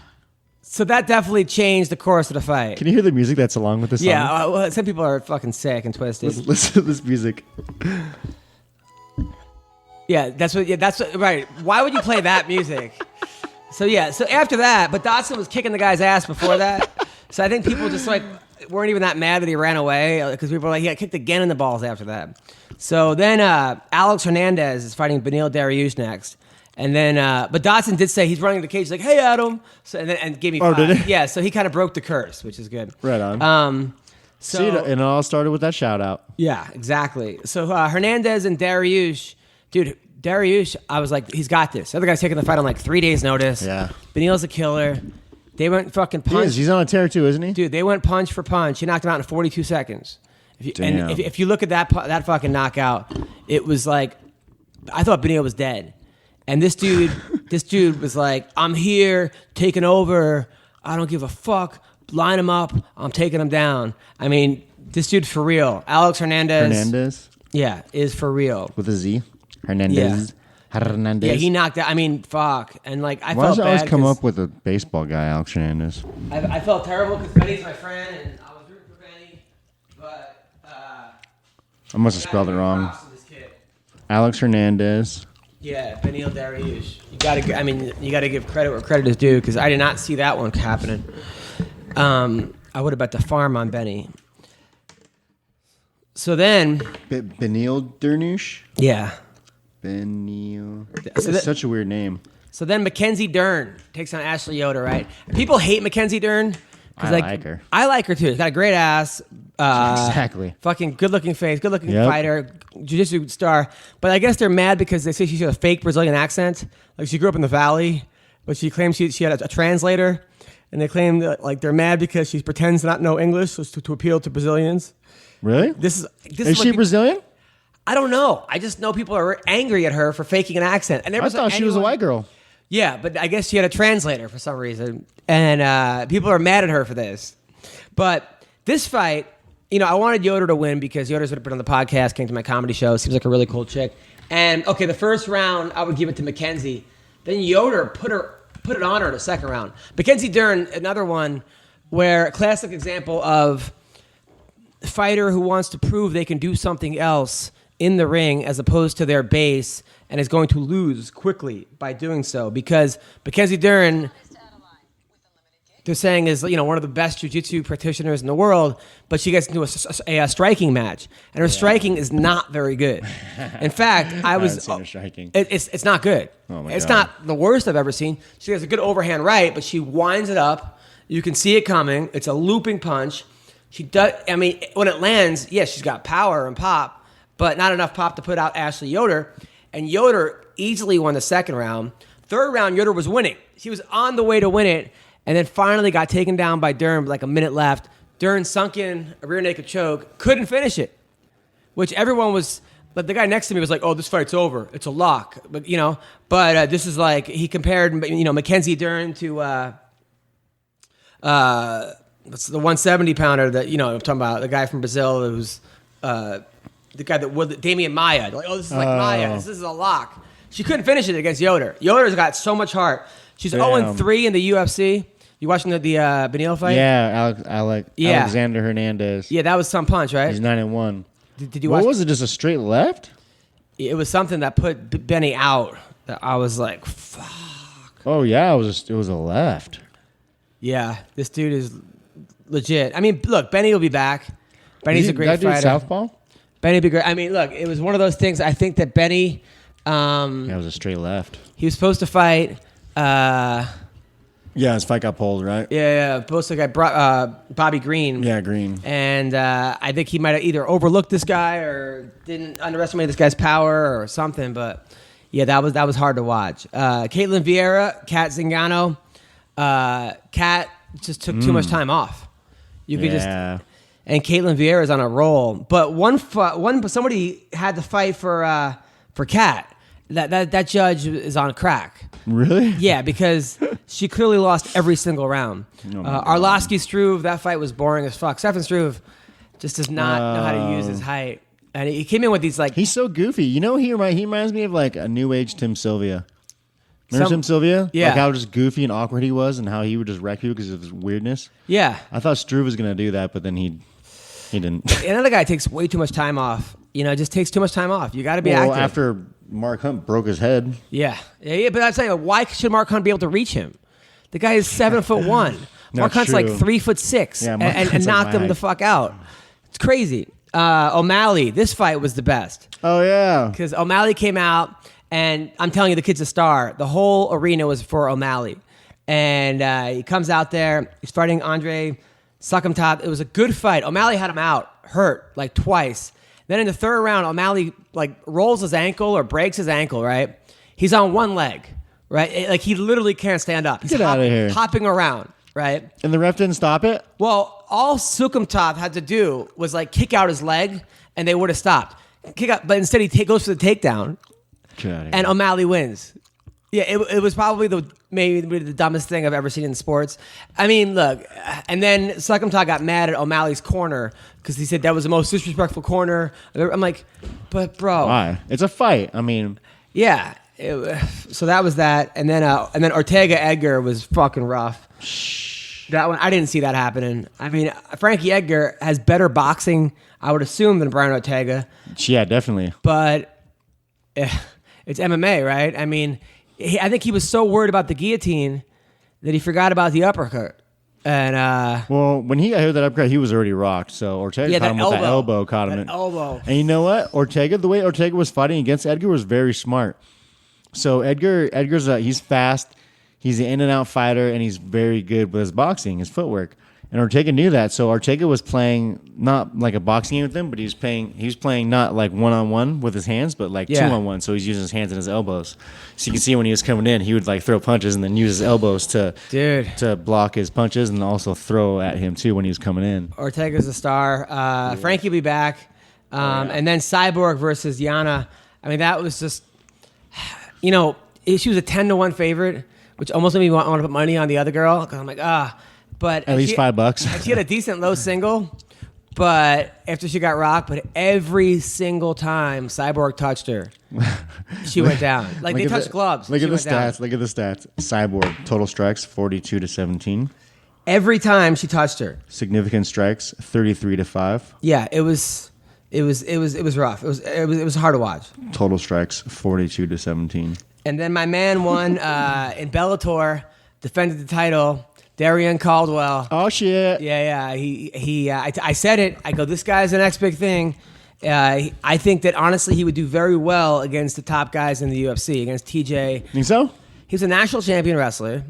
So that definitely changed the course of the fight. Can you hear the music that's along with this song? Yeah, well, some people are fucking sick and twisted. Listen to this music. Yeah, that's what, right. Why would you play that music? So after that, but Dotson was kicking the guy's ass before that. So I think people just like weren't even that mad that he ran away because people were like, he got kicked again in the balls after that. So then Alex Hernandez is fighting Beneil Dariush next. And then, but Dotson did say he's running the cage. He's like, "Hey, Adam," so and gave me. Oh, five. did he? Yeah, so he kind of broke the curse, which is good. Right on. So See, and it all started with that shout out. yeah, exactly. So Hernandez and Dariush, dude, Dariush, I was like, he's got this. The other guy's taking the fight on like 3 days' notice. Yeah. Beneil's a killer. They went fucking punch. He's on a tear too, isn't he? Dude, they went punch for punch. He knocked him out in 42 seconds. Damn. If you look at that fucking knockout, it was like, I thought Beneil was dead. And this dude was like, I'm here, taking over. I don't give a fuck. Line him up. I'm taking him down. I mean, this dude's for real. Alex Hernandez. Yeah, is for real. With a Z. Hernandez. Hernandez. Yeah, he knocked out. I mean, fuck. And like, I Why felt does it bad. always come 'cause up with a baseball guy, Alex Hernandez? I felt terrible because Benny's my friend, and I was rooting for Benny. But I must have spelled it wrong. props to this kid. Alex Hernandez. Yeah, Beneil Dariush. You gotta give credit where credit is due because I did not see that one happening. I would have bet the farm on Benny. So then, Beneil Dariush? yeah. Beneil. So That's such a weird name. So then Mackenzie Dern takes on Ashley Yoder, right? People hate Mackenzie Dern. I like her. I like her too. She's got a great ass. Exactly. Fucking good-looking face, good-looking Yep. fighter, jiu-jitsu star. But I guess they're mad because they say she has a fake Brazilian accent. Like she grew up in the Valley, but she claims she had a translator. And they claim that like they're mad because she pretends to not know English so to appeal to Brazilians. Really? This Is what she Brazilian? I don't know. I just know people are angry at her for faking an accent. And I thought she was a white girl. Yeah, but I guess she had a translator for some reason. And people are mad at her for this. But this fight, I wanted Yoder to win because Yoder's been on the podcast, came to my comedy show, seems like a really cool chick. And, okay, the first round, I would give it to Mackenzie. Then Yoder put it on her in the second round. Mackenzie Dern, another one where classic example of fighter who wants to prove they can do something else in the ring as opposed to their base and is going to lose quickly by doing so because Mackenzie Dern, they're saying is one of the best jiu-jitsu practitioners in the world, but she gets into a striking match and her striking is not very good. In fact, I haven't seen her striking. It's not good. Oh my it's God. not the worst I've ever seen. She has a good overhand right, but she winds it up. You can see it coming. It's a looping punch. She does. I mean, when it lands, yes, she's got power and pop, but not enough pop to put out Ashley Yoder. And Yoder easily won the second round. Third round, Yoder was winning. She was on the way to win it, and then finally got taken down by Dern with like a minute left. Dern sunk in a rear naked choke, couldn't finish it, which everyone was. But the guy next to me was like, "Oh, this fight's over. It's a lock." But But this is like he compared Mackenzie Dern to that's the 170 pounder that I'm talking about, the guy from Brazil who's the guy that would Damian Maia. They're like, oh, this is like Maia. This is a lock. She couldn't finish it against Yoder. Yoder's got so much heart. She's 0-3 in the UFC. You watching the Beneil fight? Yeah, Alexander Hernandez. Yeah, that was some punch, right? He's 9-1. Did you watch? What was it? Just a straight left? It was something that put Benny out. That I was like, fuck. Oh yeah, it was a left. Yeah, this dude is legit. I mean, look, Benny will be back. Benny's a great fighter. Southpaw? Benny will be great. I mean, look, it was one of those things. I think that Benny. It was a straight left. He was supposed to fight. Yeah, his fight got pulled, right? Yeah. Supposed to get Bobby Green. Yeah, Green. And I think he might have either overlooked this guy or didn't underestimate this guy's power or something. But yeah, that was hard to watch. Caitlin Vieira, Kat Zingano. Kat just took too much time off. You could just. And Caitlin Vieira is on a roll. But somebody had to fight for Kat. That judge is on crack. Really? Yeah, because she clearly lost every single round. Arlovsky Struve, that fight was boring as fuck. Stefan Struve just does not know how to use his height. And he came in with these like... He's so goofy. You know, he reminds me of like a new age Tim Sylvia. Remember Tim Sylvia? Yeah. Like how just goofy and awkward he was and how he would just wreck you because of his weirdness. Yeah. I thought Struve was going to do that, but then he didn't. Another guy takes way too much time off. Just takes too much time off. You got to be active. After Mark Hunt broke his head. Yeah. But I'm saying, why should Mark Hunt be able to reach him? The guy is 7'1". Mark Hunt's true. like 3'6", Yeah, Mark and Hunt's like knocked my him the height. fuck out. It's crazy. O'Malley, this fight was the best. Oh, yeah. Because O'Malley came out, and I'm telling you, the kid's a star. The whole arena was for O'Malley. And he comes out there. He's fighting Andre Suckumtop. It was a good fight. O'Malley had him out, hurt, like twice. Then in the third round, O'Malley like rolls his ankle or breaks his ankle, right? He's on one leg, right? Like he literally can't stand up. He's Get out of here. Hopping around, right? And the ref didn't stop it? Well, all Sukumtov had to do was like kick out his leg, and they would have stopped. Kick out, but instead he goes for the takedown, Get out of here. and O'Malley wins. Yeah, it was probably maybe the dumbest thing I've ever seen in sports. I mean, look, and then Sukumtov got mad at O'Malley's corner because he said that was the most disrespectful corner. I'm like, but bro, Why? It's a fight. I mean, yeah. So that was that, and then Ortega Edgar was fucking rough. That one I didn't see that happening. I mean, Frankie Edgar has better boxing, I would assume, than Brian Ortega, yeah, definitely. but it's MMA, right? I mean, I think he was so worried about the guillotine that he forgot about the uppercut. And Well, when he got hit with that uppercut, he was already rocked. So Ortega Yeah, caught him that with that elbow. elbow, caught him That in. elbow. And you know what? The way Ortega was fighting against Edgar was very smart. So Edgar's he's fast, he's an in and out fighter, and he's very good with his boxing, his footwork. And Ortega knew that. So Ortega was playing not like a boxing game with him, but he was playing not like 1-on-1 with his hands, but like 2-on-1. So he's using his hands and his elbows. So you can see when he was coming in, he would like throw punches and then use his elbows to block his punches and also throw at him too when he was coming in. Ortega's a star. Frankie will be back. And then Cyborg versus Yana. I mean, that was just, she was a 10-1 favorite, which almost made me want to put money on the other girl. Because I'm like, But At least $5. And she had a decent low single, but after she got rocked, but every single time Cyborg touched her, she went down. Like they touched gloves. Look she at the went down. stats. Look at the stats. Cyborg total strikes 42-17. Every time she touched her. Significant strikes 33-5. Yeah, it was rough. It was hard to watch. Total strikes 42-17. And then my man won in Bellator, defended the title. Darian Caldwell. Oh shit! Yeah. I said it. I go, this guy's the next big thing. I think that honestly, he would do very well against the top guys in the UFC, against TJ. Think so? He's a national champion wrestler.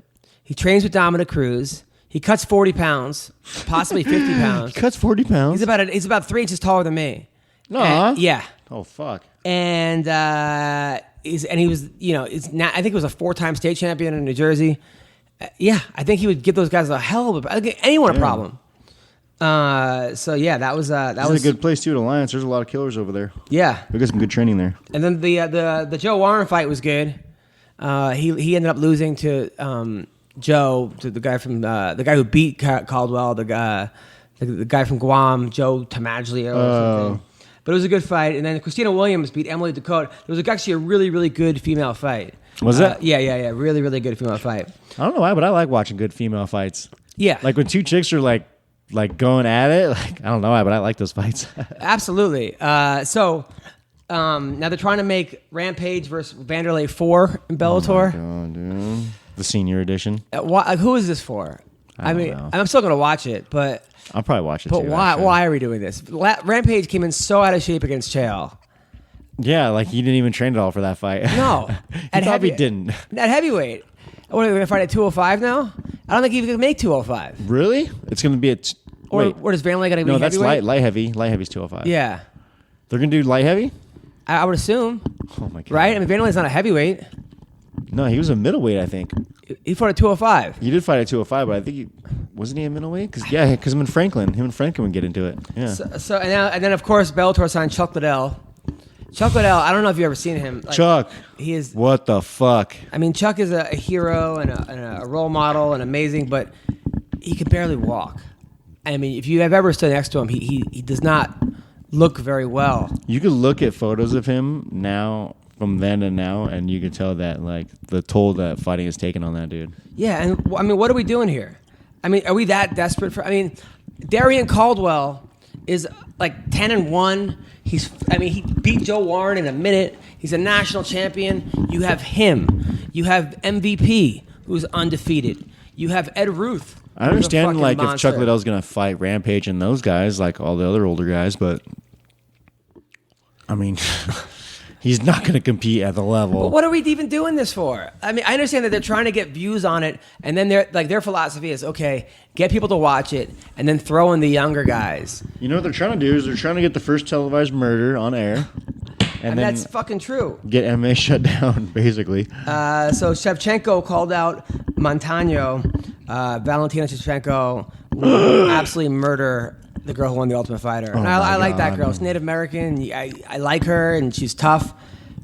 He trains with Dominic Cruz. He cuts 40 pounds, possibly 50 pounds. He cuts 40 pounds. He's about 3 inches taller than me. No. Yeah. Oh fuck. And he was, I think he was a 4-time state champion in New Jersey. Yeah, I think he would give those guys a hell of anyone a problem. So yeah, that was This is a good place too at Alliance. There's a lot of killers over there. Yeah, We got some good training there. and then the Joe Warren fight was good. He ended up losing to Joe, to the guy who beat Caldwell, the guy from Guam, Joe Tamaglio or something. But it was a good fight. And then Christina Williams beat Emily Dakota. There was actually a really, really good female fight. Was it? Yeah. Really, really good female fight. I don't know why, but I like watching good female fights. Yeah. Like when two chicks are like going at it. Like I don't know why, but I like those fights. Absolutely. So now they're trying to make Rampage versus Vanderlei 4 in Bellator. Oh, dude. The senior edition. Who is this for? I don't know. I'm still going to watch it, but I'll probably watch it but too. why? actually. Why are we doing this? Rampage came in so out of shape against Chael. Yeah, like he didn't even train at all for that fight. No, he probably didn't. At heavyweight. What are we going to fight at 205 now? I don't think he can make 205. Really? It's going to be at. Wait. Or does Vanderlei got to be No, that's heavyweight? light heavy. Light heavy's 205. Yeah, They're going to do light heavy? I would assume. Oh my god. Right? I mean, Vanderlei's not a heavyweight. No, he was a middleweight, I think. He fought at 205. He did fight at 205, but I think wasn't he a middleweight? Because him and Franklin would get into it. Yeah. So and then of course Bellator signed Chuck Liddell, Chuck Liddell, I don't know if you've ever seen him. Like, Chuck. He is. What the fuck? I mean, Chuck is a hero and a role model and amazing, but he can barely walk. I mean, if you have ever stood next to him, he does not look very well. You could look at photos of him now, from then to now, and you can tell that like the toll that fighting has taken on that dude. Yeah, and I mean, what are we doing here? I mean, are we that desperate for? I mean, Darian Caldwell is like 10-1. He beat Joe Warren in a minute. He's a national champion. You have him. You have MVP, who's undefeated. You have Ed Ruth. I understand, like, monster. if Chuck Liddell's going to fight Rampage and those guys, like all the other older guys, but, I mean, he's not going to compete at the level. But what are we even doing this for? I mean, I understand that they're trying to get views on it, and then their philosophy is, okay, get people to watch it, and then throw in the younger guys. You know what they're trying to do is they're trying to get the first televised murder on air. And then that's fucking true. Get MMA shut down, basically. So Shevchenko called out Montano. Valentina Shevchenko will absolutely murder the girl who won the Ultimate Fighter. And I like that girl. She's Native American. I like her, and she's tough,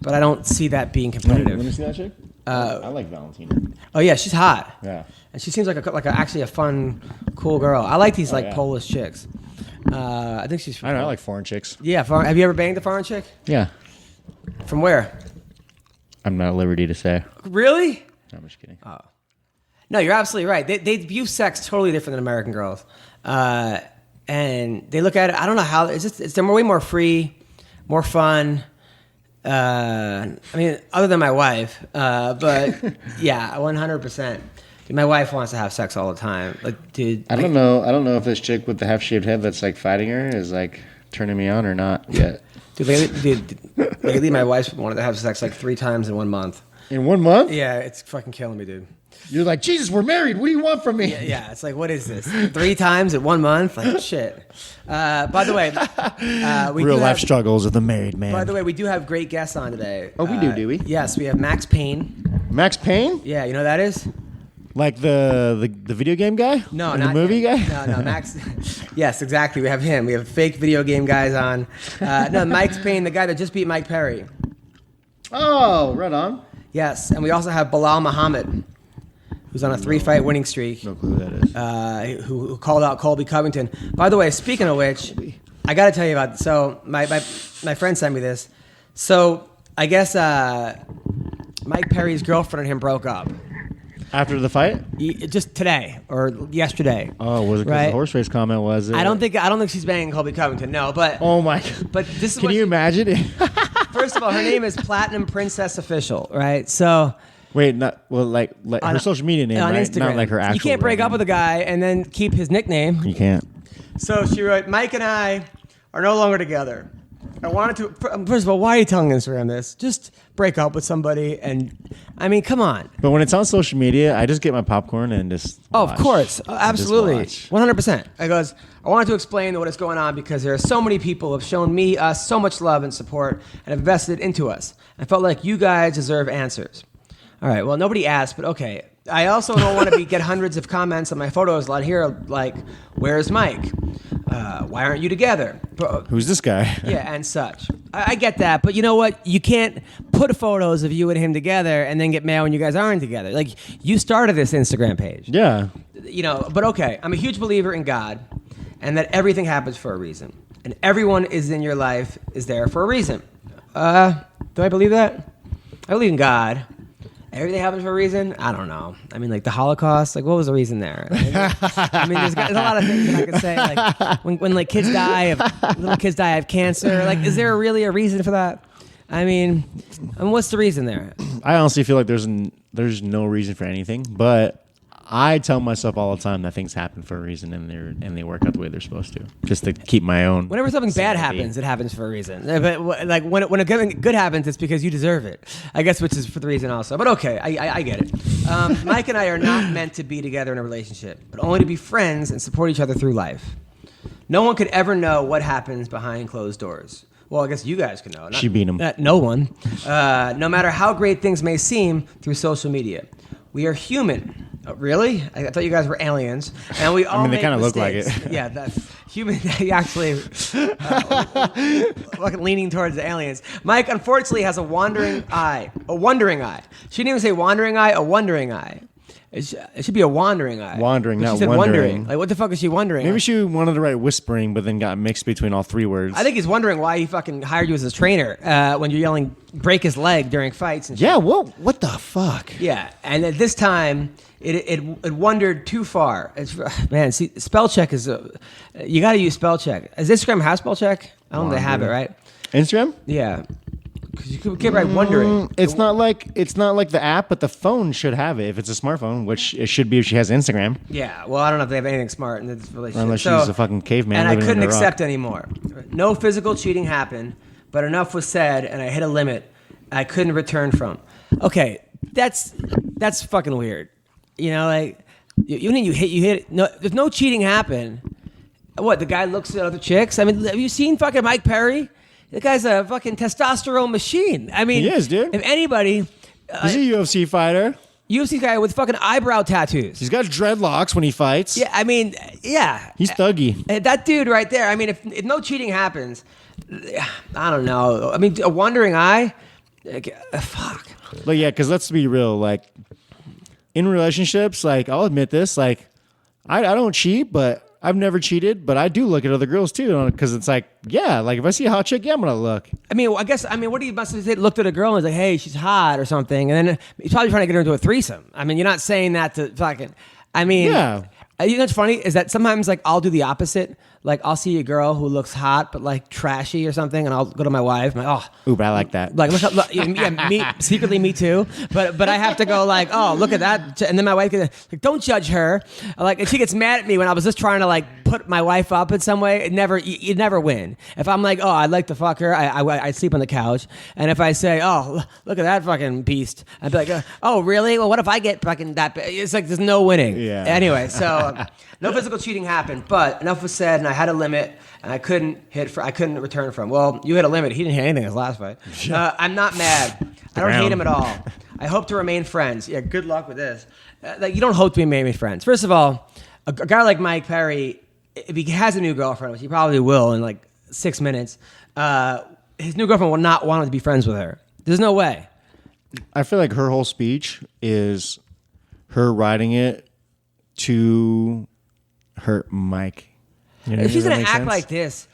but I don't see that being competitive. Let me see that chick. I like Valentina. Oh yeah, she's hot. Yeah. And she seems like actually a fun, cool girl. I like these Polish chicks. I think she's. I like foreign chicks. Yeah, have you ever banged a foreign chick? Yeah. From where? I'm not at liberty to say. Really? No, I'm just kidding. Oh. No, you're absolutely right. They view sex totally different than American girls, and they look at it. I don't know how. They're way more free, more fun. I mean, other than my wife, but yeah, 100%. My wife wants to have sex all the time. Like, dude. I don't know if this chick with the half-shaved head that's like fighting her is like turning me on or not yet. Lately, my wife wanted to have sex like 3 times in 1 month. In 1 month? Yeah, it's fucking killing me, dude. You're like, Jesus, we're married. What do you want from me? Yeah, it's like, what is this? 3 times in 1 month? Like, shit. By the way, real life struggles of the married man. By the way, we do have great guests on today. Oh, we do we? Yes, we have Max Payne. Max Payne? Yeah, you know who that is? Like the video game guy? No, and not the movie guy? No, Max. Yes, exactly. We have him. We have fake video game guys on. No, Mike's Payne, the guy that just beat Mike Perry. Oh, right on. Yes, and we also have Belal Muhammad, who's on a 3-fight winning streak. No clue who that is. Who called out Colby Covington. By the way, speaking of which, I got to tell you about. So my friend sent me this. So I guess Mike Perry's girlfriend and him broke up. After the fight? Just today or yesterday. Oh, was it because the horse race comment was it? I don't think she's banging Colby Covington. No, but oh my God. But this is Can you imagine it? First of all, her name is Platinum Princess Official, right? So wait, like her social media name, on right? Instagram. Not like her actual. You can't break up with a guy and then keep his nickname. You can't. So she wrote, Mike and I are no longer together. I wanted to. First of all, why are you telling Instagram this? Just break up with somebody, and I mean, come on. But when it's on social media, I just get my popcorn and just. Oh, watch. of course, absolutely, 100%. I goes. I wanted to explain what is going on because there are so many people who have shown us so much love and support and have invested into us. I felt like you guys deserve answers. All right. Well, nobody asked, but okay. I also don't want to get hundreds of comments on my photos out here like, "Where's Mike? Why aren't you together? Who's this guy?" Yeah, and such. I get that, but you know what? You can't put photos of you and him together and then get mad when you guys aren't together. Like, you started this Instagram page. Yeah. You know, but okay. I'm a huge believer in God and that everything happens for a reason. And everyone is in your life is there for a reason. Do I believe that? I believe in God. Everything happens for a reason? I don't know. I mean, like the Holocaust, like what was the reason there? I mean, there's a lot of things that I could say. Like when like little kids die of cancer. Like, is there really a reason for that? I mean, what's the reason there? I honestly feel like there's no reason for anything, but I tell myself all the time that things happen for a reason and they work out the way they're supposed to, just to keep my own. Whenever something bad happens, it happens for a reason. But like when a good happens, it's because you deserve it. I guess, which is for the reason also. But okay, I get it. Mike and I are not meant to be together in a relationship, but only to be friends and support each other through life. No one could ever know what happens behind closed doors. Well, I guess you guys can know. She beat him. No one. No matter how great things may seem through social media. We are human. Really? I thought you guys were aliens, and we all. mean, they make kinda look like mistakes. it. Yeah, that human actually fucking leaning towards the aliens. Mike unfortunately has a wandering eye. A wandering eye. She didn't even say wandering eye. A wandering eye. It should be a wandering eye. Wandering, But not she said wondering. Like, what the fuck is she wondering? Maybe she wanted to write whispering, but then got mixed between all three words. I think he's wondering why he fucking hired you as his trainer when you're yelling break his leg during fights and shit. Yeah, what the fuck? Yeah, and at this time, it wandered too far. Man, see, spell check is you got to use spell check. Does Instagram have spell check? I don't know if they have it, right? Instagram? Yeah, because you could write wondering. It's not like the app, but the phone should have it if it's a smartphone, which it should be if she has Instagram. Yeah, well, I don't know if they have anything smart in this relationship. Unless she's a fucking caveman. And I living couldn't under a rock. accept anymore. No physical cheating happened, but enough was said, and I hit a limit I couldn't return from. Okay, that's fucking weird. You know, like you hit. No, there's no cheating happen. What, the guy looks at other chicks? I mean, have you seen fucking Mike Perry? The guy's a fucking testosterone machine. I mean, He is, dude. If anybody, He's a UFC fighter. UFC guy with fucking eyebrow tattoos. He's got dreadlocks when he fights. Yeah, I mean, yeah. He's thuggy. That dude right there. I mean, if no cheating happens, I don't know. I mean, a wandering eye. Fuck. But yeah, because let's be real. Like in relationships, like I'll admit this. Like I don't cheat, but I've never cheated. But I do look at other girls too, because it's like, yeah, like if I see a hot chick, yeah, I'm gonna look. I mean, what do you must have said? Looked at a girl and was like, "Hey, she's hot" or something, and then he's probably trying to get her into a threesome. I mean, you're not saying that to fucking. I mean, Yeah. You know what's funny is that sometimes like I'll do the opposite. Like I'll see a girl who looks hot but like trashy or something, and I'll go to my wife. I'm like, Ooh, but I like that. Like look, yeah, me secretly, me too. But I have to go like, oh, look at that, and then my wife goes, like, don't judge her. Like, and she gets mad at me when I was just trying to like put my wife up in some way. You never win. If I'm like, oh, I'd like to fuck her, I sleep on the couch, and if I say, oh, look at that fucking beast, I'd be like, oh, really? Well, what if I get fucking that? It's like there's no winning. Yeah. Anyway, so no physical cheating happened, but enough was said, and I had a limit, and I couldn't return from. Well, you hit a limit. He didn't hit anything his last fight. I'm not mad. I don't hate him at all. I hope to remain friends. Yeah, good luck with this. Like, you don't hope to remain friends. First of all, a guy like Mike Perry, if he has a new girlfriend, which he probably will in like 6 minutes, his new girlfriend will not want him to be friends with her. There's no way. I feel like her whole speech is her writing it to her Mike. You know, If she's does that gonna make act sense? like this,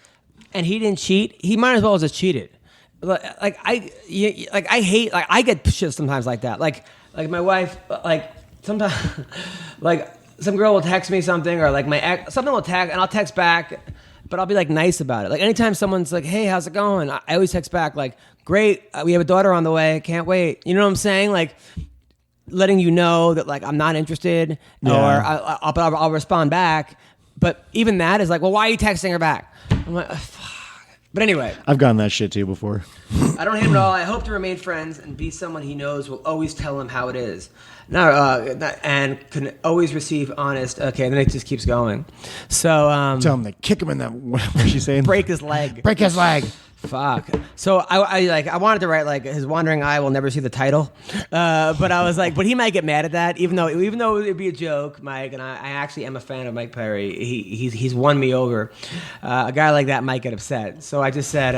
and he didn't cheat, he might as well have just cheated. Like I hate, like I get shit sometimes like that. Like my wife, like sometimes, like some girl will text me something, or like my ex, something will text, and I'll text back, but I'll be like nice about it. Like anytime someone's like, "Hey, how's it going?" I always text back like, "Great, we have a daughter on the way, can't wait." You know what I'm saying? Like, letting you know that like I'm not interested, Yeah. or I'll respond back. But even that is like, well, why are you texting her back? I'm like, fuck. But anyway, I've gotten that shit too before. I don't hate him at all. I hope to remain friends and be someone he knows will always tell him how it is. And can always receive honest. Okay, then it just keeps going. So Tell him to kick him in that. What's she saying? break his leg. Break his leg. Fuck. So I wanted to write like his wandering eye will never see the title, but I was like, but he might get mad at that, even though it'd be a joke, Mike. And I actually am a fan of Mike Perry. He's won me over. A guy like that might get upset. So I just said,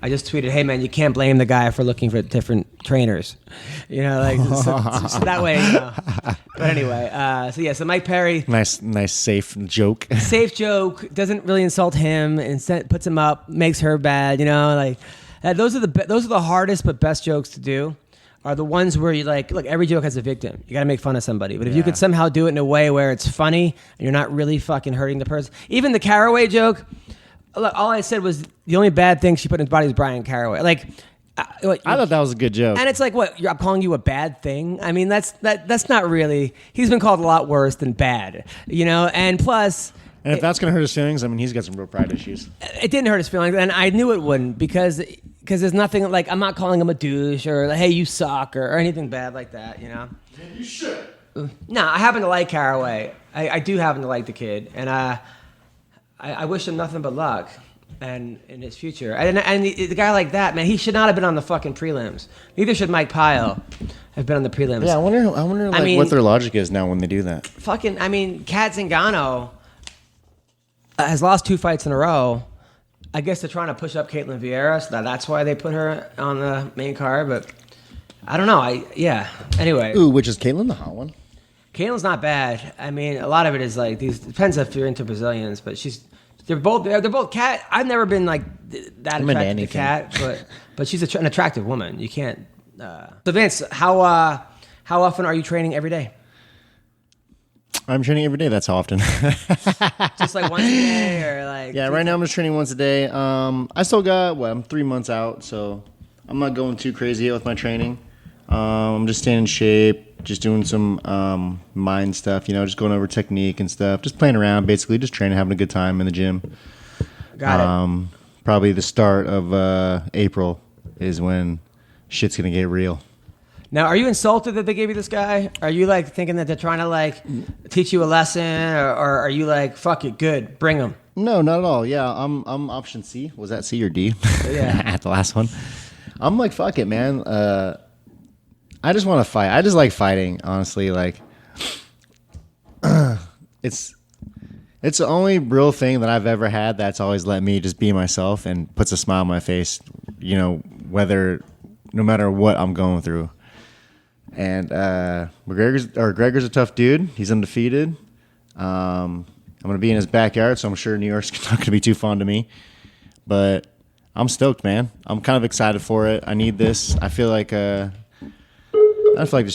I just tweeted, hey man, you can't blame the guy for looking for different trainers, you know, like so that way. You know. But anyway, so Mike Perry. Nice, safe joke. Safe joke, doesn't really insult him, and puts him up, makes her bad, you know, like those are the hardest but best jokes to do, are the ones where you like, look, every joke has a victim. You got to make fun of somebody, but if you could somehow do it in a way where it's funny and you're not really fucking hurting the person. Even the Caraway joke, look, all I said was the only bad thing she put in his body was Brian Caraway. Like, I thought that was a good joke. and it's like, what? I'm calling you a bad thing? I mean, that's not really. He's been called a lot worse than bad, you know. And plus, and if that's gonna hurt his feelings, I mean, he's got some real pride issues. it didn't hurt his feelings, and I knew it wouldn't because there's nothing like, I'm not calling him a douche or like, hey, you suck or anything bad like that, you know. You should. No, I happen to like Caraway. I do happen to like the kid, and I wish him nothing but luck. and in his future. And the guy like that, man, he should not have been on the fucking prelims. Neither should Mike Pichel have been on the prelims. Yeah, I wonder like, what their logic is now when they do that. Kat Zingano has lost 2 fights in a row. I guess they're trying to push up Caitlin Vieira, so that's why they put her on the main card. But I don't know. Anyway. Ooh, which is Caitlin the hot one? Caitlin's not bad. I mean, a lot of it is like these. Depends if you're into Brazilians, but they're both Kat. I've never been like that attracted to Kat, but she's an attractive woman. You can't. So Vince, how often are you training every day? I'm training every day. That's how often. Just like once a day, or like. Yeah, right now I'm just training once a day. I still got I'm 3 months out, so I'm not going too crazy with my training. I'm just staying in shape, just doing some mind stuff, just going over technique and stuff, just playing around, basically, just training, having a good time in the gym. Got it. Probably the start of April is when shit's gonna get real. Now, are you insulted that they gave you this guy? Are you like thinking that they're trying to like teach you a lesson, or are you like, fuck it, good, bring him? No, not at all. Yeah, I'm option C. Was that C or D? Yeah. At the last one. I'm like, fuck it, man. I just want to fight. I just like fighting, honestly. Like, it's the only real thing that I've ever had that's always let me just be myself and puts a smile on my face, no matter what I'm going through. And Gregor's a tough dude. He's undefeated. I'm going to be in his backyard, so I'm sure New York's not going to be too fond of me. But I'm stoked, man. I'm kind of excited for it. I need this. I feel like there's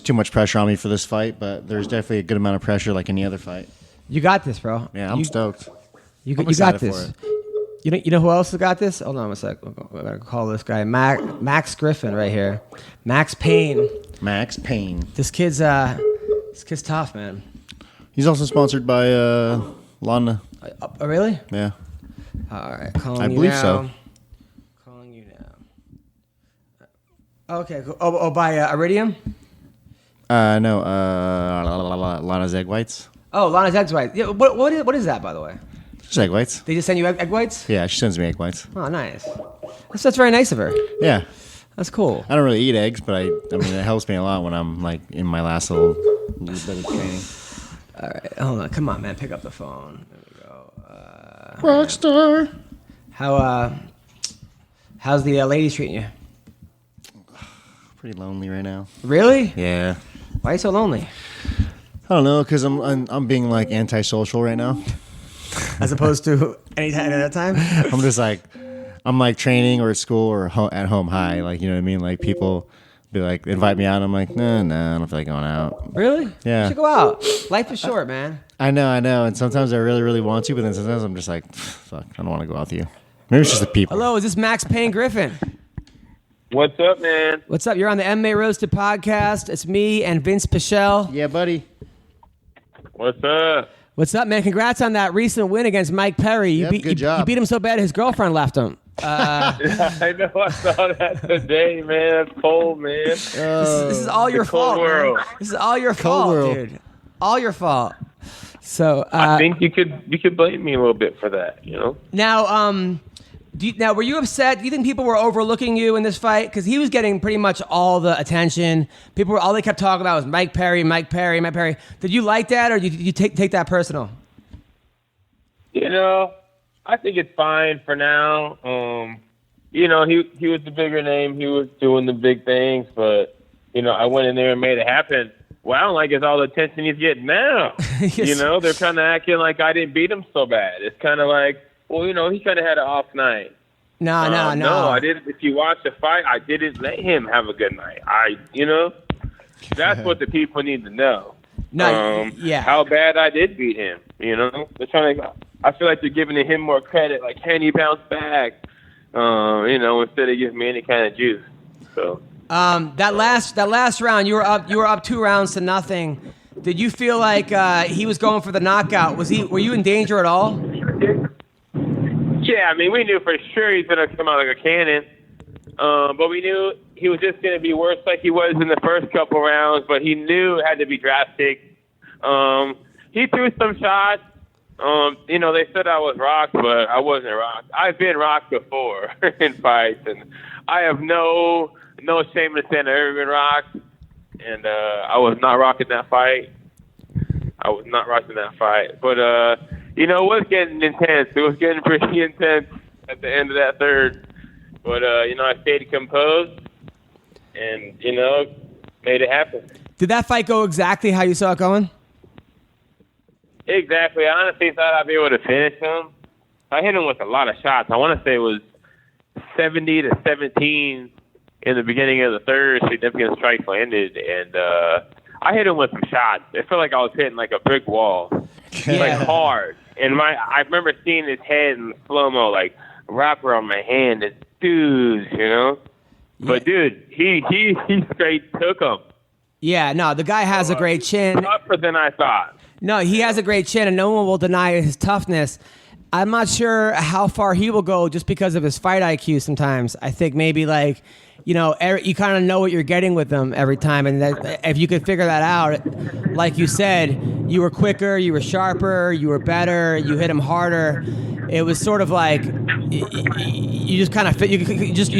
too much pressure on me for this fight, but there's definitely a good amount of pressure like any other fight. You got this, bro. Yeah, I'm stoked. You got this. You know who else has got this? Hold on a sec. I gotta call this guy Max Griffin right here. Max Payne. This kid's tough, man. He's also sponsored by Lana. Oh, really? Yeah. All right, calling I you believe now. so. Calling you now. Okay, cool. Oh, by Iridium? No. Lana's egg whites. Oh, Lana's egg whites. Yeah. What is that, by the way? Just egg whites. They just send you egg whites? Yeah, she sends me egg whites. Oh, nice. That's very nice of her. Yeah. That's cool. I don't really eat eggs, but I mean, it helps me a lot when I'm like in my last little bit of training. All right, hold on. Come on, man. Pick up the phone. There we go. Rockstar. How's the ladies treating you? Pretty lonely right now. Really? Yeah. Why are you so lonely? I don't know, because I'm being like antisocial right now. As opposed to any time at that time? I'm just like, I'm like training or at school or at home high. Like, you know what I mean? Like people be like, invite me out. I'm like, no, I don't feel like going out. Really? Yeah. You should go out. Life is short, man. I know. And sometimes I really, really want to, but then sometimes I'm just like, fuck, I don't want to go out with you. Maybe it's just the people. Hello, is this Max Payne Griffin? What's up, man? What's up? You're on the MMA Roasted podcast. It's me and Vinc Pichel. Yeah, buddy. What's up? What's up, man? Congrats on that recent win against Mike Perry. Good job. You beat him so bad his girlfriend left him. I know. I saw that today, man. That's cold, man. This is all your fault, man. This is all your fault, world. dude. All your fault. So I think you could blame me a little bit for that, Now, now, were you upset? Do you think people were overlooking you in this fight? Because he was getting pretty much all the attention. All they kept talking about was Mike Perry. Did you like that, or did you take that personal? I think it's fine for now. He was the bigger name. He was doing the big things, but, I went in there and made it happen. What I don't like is all the attention he's getting now. Yes. They're kind of acting like I didn't beat him so bad. It's kind of like, well, he kind of had an off night. No. No, I didn't. If you watch the fight, I didn't let him have a good night. That's what the people need to know. No, yeah. How bad I did beat him. They're trying to. I feel like they're giving him more credit. Like, can he bounce back? Instead of giving me any kind of juice. So. That last round, you were up 2-0. Did you feel like he was going for the knockout? Were you in danger at all? Yeah, we knew for sure he's going to come out like a cannon. But we knew he was just going to be worse like he was in the first couple rounds, but he knew it had to be drastic. He threw some shots, They said I was rocked, but I wasn't rocked. I've been rocked before in fights, and I have no shame in saying I've ever been rocked. And I was not rocking that fight. But it was getting intense. It was getting pretty intense at the end of that third. But I stayed composed, and made it happen. Did that fight go exactly how you saw it going? Exactly. I honestly thought I'd be able to finish him. I hit him with a lot of shots. I want to say it was 70-17 in the beginning of the third. Significant strikes landed, and I hit him with some shots. It felt like I was hitting like a brick wall, like hard. And I remember seeing his head in slow mo, like wrap around my hand. And dude, But dude, he straight took him. Yeah, no, the guy has a great chin. Tougher than I thought. No, he has a great chin, and no one will deny his toughness. I'm not sure how far he will go just because of his fight IQ sometimes. I think maybe you kind of know what you're getting with him every time. And that, if you could figure that out, like you said, you were quicker, you were sharper, you were better, you hit him harder. It was sort of like you just kind of fit. You just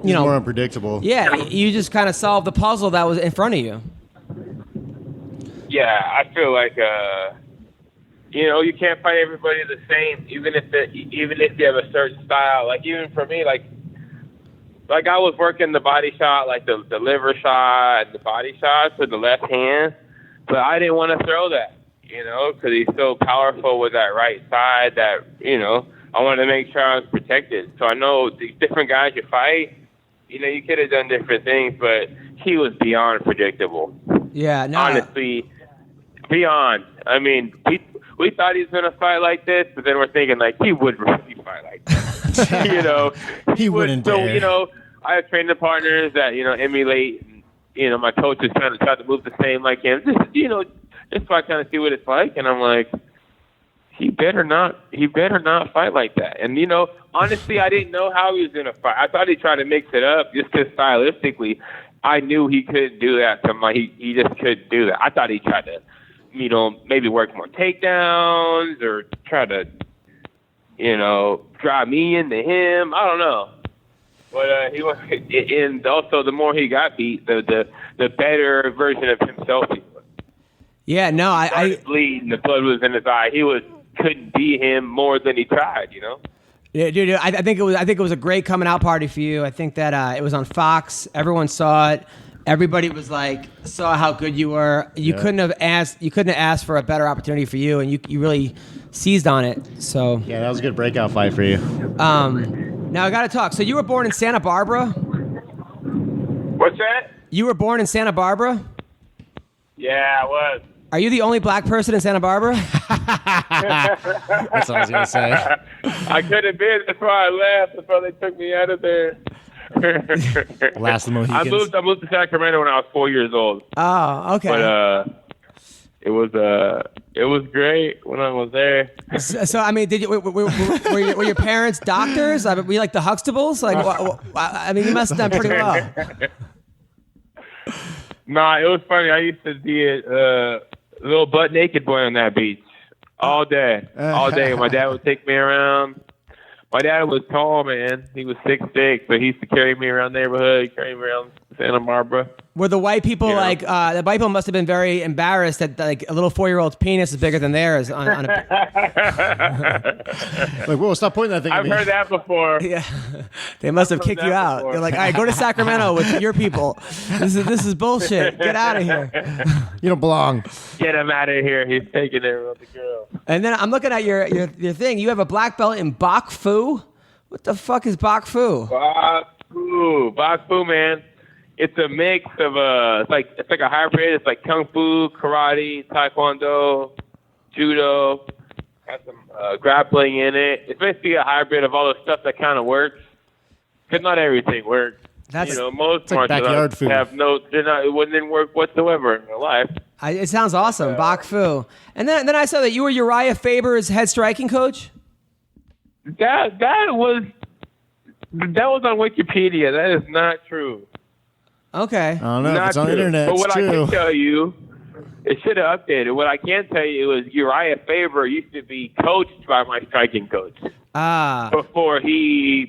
more unpredictable. Yeah, you just kind of solved the puzzle that was in front of you. Yeah, I feel like you can't fight everybody the same, even if you have a certain style. Like even for me, like I was working the body shot, like the liver shot and the body shots with the left hand, but I didn't want to throw that, because he's so powerful with that right side that I wanted to make sure I was protected. So I know the different guys you fight, you could have done different things, but he was beyond predictable. Yeah, no. Honestly, beyond. I mean, we thought he was going to fight like this, but then we're thinking, like, he would really fight like that. He wouldn't dare. So, I have training partners that, emulate, and, my coach is trying to move the same like him. Just so I kind of see what it's like, and I'm like, he better not fight like that. And, honestly, I didn't know how he was going to fight. I thought he tried to mix it up just because stylistically, I knew he couldn't do that. So he just couldn't do that. I thought he tried to, maybe work more takedowns or try to, drive me into him. I don't know. But he was, and also the more he got beat, the better version of himself he was. Yeah, no, I bleeding. The blood was in his eye. Couldn't beat him more than he tried. Yeah, dude, I think it was a great coming out party for you. I think that it was on Fox. Everyone saw it. Everybody was saw how good you were. You couldn't have asked for a better opportunity for you, and you really seized on it. So yeah, that was a good breakout fight for you. Now I got to talk. So you were born in Santa Barbara? What's that? You were born in Santa Barbara? Yeah, I was. Are you the only black person in Santa Barbara? That's what I was gonna say. I could have been. That's why I left. That's why they took me out of there. Last of the Mohicans. I moved to Sacramento when I was 4 years old. Oh, okay. But it was great when I was there. So I mean, were your parents doctors? Were you like the Huxtables? I mean, you must have done pretty well. Nah, it was funny. I used to be a little butt naked boy on that beach all day. My dad would take me around. My dad was tall, man. He was 6'6", so he used to carry me around the neighborhood, carry me around Santa Barbara. Were the white people the white people must have been very embarrassed that a little 4-year-old's penis is bigger than theirs on a whoa, stop pointing that thing at me. I've heard that before. Yeah. They must have kicked you out. Before. They're like, all right, go to Sacramento with your people. This is bullshit. Get out of here. You don't belong. Get him out of here. He's taking it with the girl. And then I'm looking at your thing. You have a black belt in Bok Fu. What the fuck is Bok Fu? Bok Fu, man. It's a mix of it's like a hybrid. It's like kung fu, karate, taekwondo, judo. Got some grappling in it. It's basically a hybrid of all the stuff that kind of works. Because not everything works. Most martial arts have it wouldn't work whatsoever in real life. It sounds awesome, Bok Fu. And then I saw that you were Uriah Faber's head striking coach. That was on Wikipedia. That is not true. Okay. I don't know. If it's on the internet. But what it's true. I can tell you It should have updated. What I can tell you is Uriah Faber used to be coached by my striking coach. Before he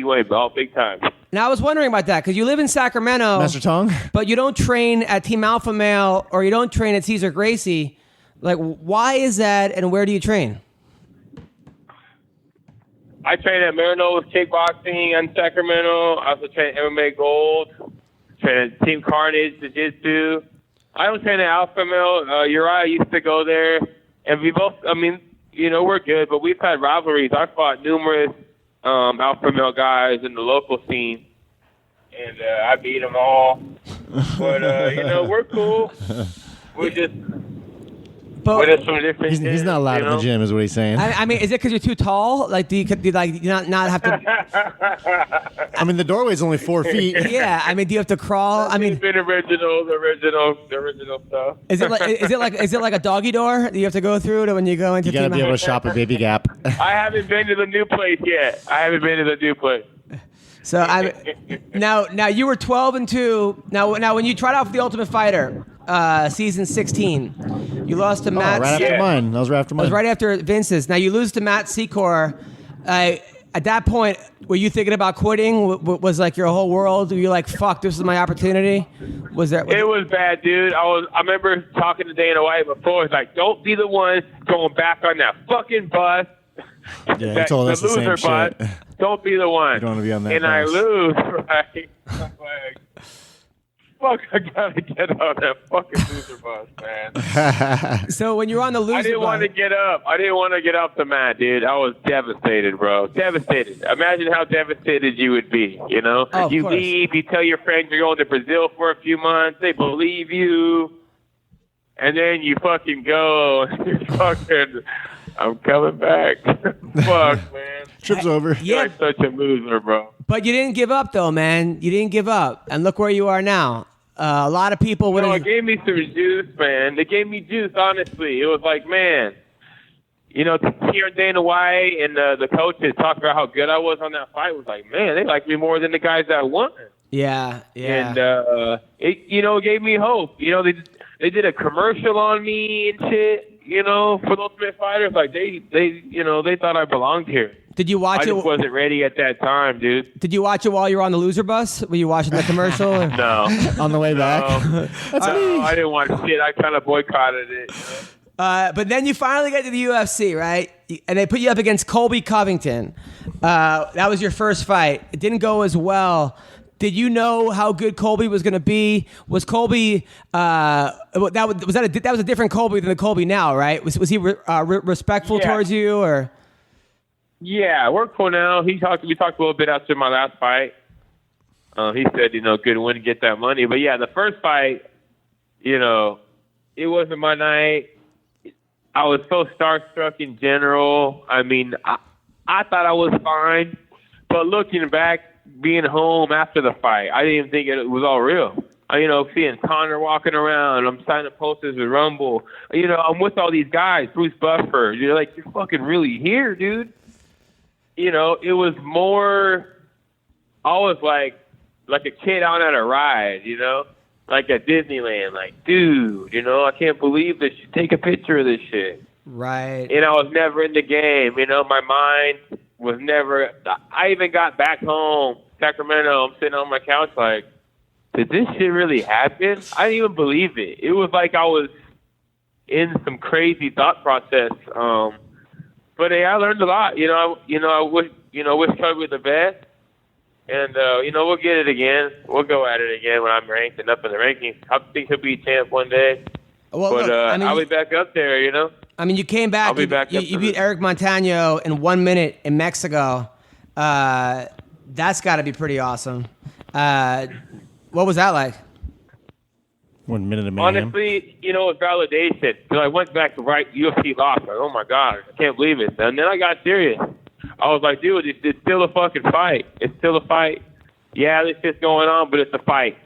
went all big time. Now I was wondering about that because you live in Sacramento, Master Tong, but you don't train at Team Alpha Male or you don't train at Cesar Gracie. Like, why is that, and where do you train? I train at Marino's Kickboxing in Sacramento. I also train at MMA Gold. Train at Team Carnage Jiu-Jitsu. I don't train at Alpha Male. Uriah used to go there, and we both. I mean, we're good, but we've had rivalries. I fought numerous Alpha Male guys in the local scene, and I beat them all. But we're cool. We're just. But from different he's not allowed in the gym, is what he's saying. I mean, is it because you're too tall? Like, do you not have to? I mean, the doorway's only 4 feet. Yeah, I mean, do you have to crawl? I mean, it's been original stuff. Is it like a doggy door that you have to go through to when you go into? You gotta be able to shop at Baby Gap. I haven't been to the new place yet. So now you were 12-2. Now when you tried out for the Ultimate Fighter, season 16, you lost to Matt. Right after mine. That was right after mine. It was right after Vince's. Now you lose to Matt Secor. At that point, were you thinking about quitting? Was like your whole world? Were you like, "Fuck, this is my opportunity"? It was bad, dude. I remember talking to Dana White before. It's like, don't be the one going back on that fucking bus. Yeah, he told us the same shit. Don't be the one. You don't want to be on that and bus. I lose, right? I'm like, fuck, I gotta get on that fucking loser bus, man. So when you were on the loser bus... I didn't want to get up. I didn't want to get off the mat, dude. I was devastated, bro. Devastated. Imagine how devastated you would be, Oh, you leave, you tell your friends you're going to Brazil for a few months, they believe you, and then you fucking go, I'm coming back. Fuck, man. Trip's over. You're such a loser, bro. But you didn't give up, though, man. You didn't give up. And look where you are now. A lot of people would have... It gave me some juice, man. It gave me juice, honestly. It was like, man, hearing Dana White and the coaches talk about how good I was on that fight was like, man, they like me more than the guys that won. Yeah. And, it gave me hope. They did a commercial on me and shit. For those Ultimate Fighters, like they thought I belonged here. Did you watch it? I just wasn't ready at that time, dude. Did you watch it while you were on the loser bus? Were you watching the commercial? Or? No. On the way back? I didn't watch shit. I kind of boycotted it. But then you finally get to the UFC, right? And they put you up against Colby Covington. That was your first fight. It didn't go as well. Did you know how good Colby was going to be? Was Colby that was a different Colby than the Colby now, right? Was he respectful towards you, or? Yeah, we're cool now. We talked a little bit after my last fight. He said, good win to get that money. But yeah, the first fight, it wasn't my night. I was so starstruck in general. I mean, I thought I was fine, but looking back, being home after the fight, I didn't even think it was all real. Seeing Connor walking around, I'm signing posters with Rumble. I'm with all these guys, Bruce Buffer. You're like, you're fucking really here, dude. It was more, I was like a kid out at a ride, like at Disneyland. Like, dude, I can't believe this. Take a picture of this shit. Right. And I was never in the game. My mind was never. I even got back home, Sacramento. I'm sitting on my couch like, did this shit really happen? I didn't even believe it. It was like I was in some crazy thought process. But hey, I learned a lot. I wish Kobe the best. And we'll get it again. We'll go at it again when I'm ranked and up in the rankings. I think he'll be champ one day. Well, but look, I'll be back up there, I mean, you came back. I'll be back up You beat Eric Montano in 1 minute in Mexico. That's got to be pretty awesome. What was that like? 1 minute of mayhem. Honestly, it's validation. Because I went back to UFC lost. Like, oh my God, I can't believe it. And then I got serious. I was like, dude, it's still a fucking fight. It's still a fight. Yeah, this shit's going on, but it's a fight.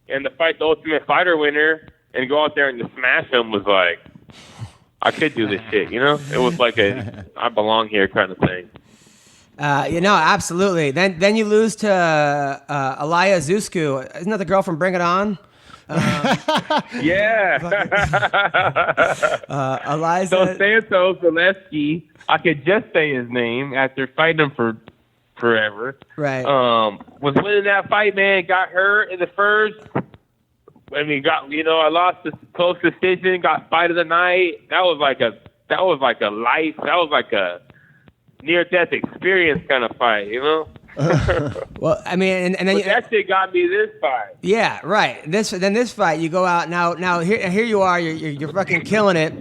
And to fight the Ultimate Fighter winner and go out there and just smash him was like, I could do this shit, It was like I belong here kind of thing. Absolutely. Then you lose to Alaya Zusku. Isn't that the girl from Bring It On? Yeah. Eliza. So Santos Zaleski, I could just say his name after fighting him for forever. Right. Was winning that fight, man. Got hurt in the first. I mean, I lost the close decision. Got fight of the night. That was like a near-death experience kind of fight, you know. Well, I mean, and then but that shit got me this fight. Yeah, right. This fight, you go out now. Here you are. You're fucking killing it.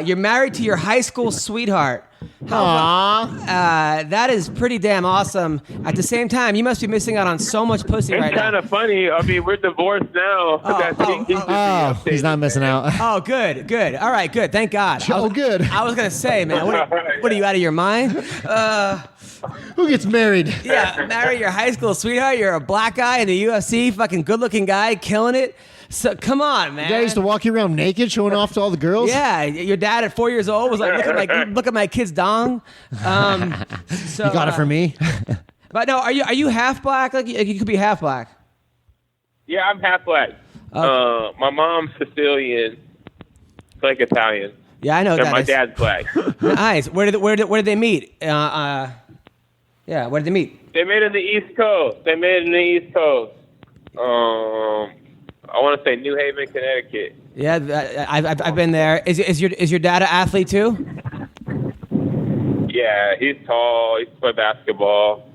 You're married to your high school sweetheart. That is pretty damn awesome. At the same time, you must be missing out on so much pussy right now. It's kind of funny. I mean, we're divorced now. He's not missing out. Oh, good. All right, good. Thank God. Good. I was gonna say, man, what are you out of your mind? Who gets married? Yeah, marry your high school sweetheart. You're a black guy in the UFC, fucking good-looking guy, killing it. So come on, man. You guys used to walk you around naked, showing off to all the girls. Yeah, your dad at 4 years old was like, look at my kid's dong. So, you got it for me. But no, are you half black? Like you could be half black. Yeah, I'm half black. My mom's Sicilian, like Italian. Yeah, I know and that. My dad's black. Nice. Where did they meet? Yeah, where did they meet? They met in the East Coast. I want to say New Haven, Connecticut. Yeah, I've been there. Is your dad an athlete too? Yeah, he's tall. He plays basketball.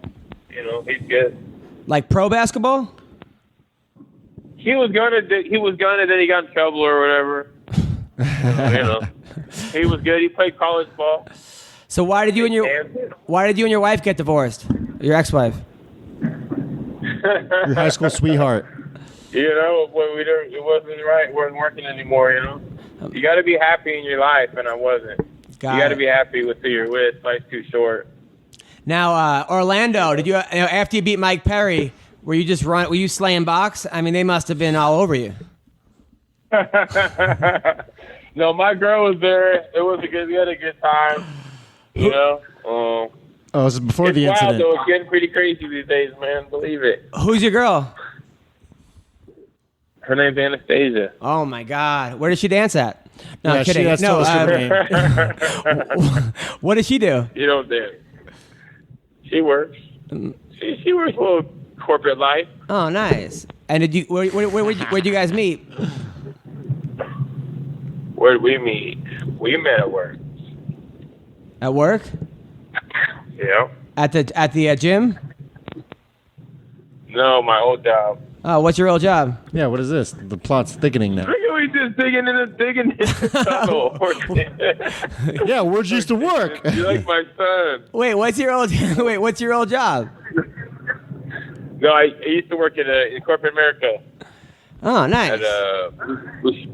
You know, he's good. Like pro basketball? He was gonna, then he got in trouble or whatever. You know, he was good. He played college ball. So why did you and your wife get divorced? Your ex-wife? Your high school sweetheart. You know, when it wasn't right. It wasn't working anymore. You know, you got to be happy in your life, and I wasn't. You got to be happy with who you're with. Life's too short. Now, Orlando, did you after you beat Mike Perry, were you slaying box? I mean, they must have been all over you. No, my girl was there. We had a good time. You know. This is before the wild, incident. Though. It's getting pretty crazy these days, man. Believe it. Who's your girl? Her name's Anastasia. Oh my God! Where does she dance at? No, yeah, kidding. That's no, name. What does she do? You don't dance. She works. She works a little corporate life. Oh, nice. And did you? Where'd you guys meet? Where'd we meet? We met at work. At work? Yeah. At the gym? No, my old job. Oh, what's your old job? Yeah, what is this? The plot's thickening now. Look at me just digging in the tunnel. Yeah, where'd you used to work? You're like my son. Wait, what's your old job? No, I used to work in corporate America. Oh, nice. At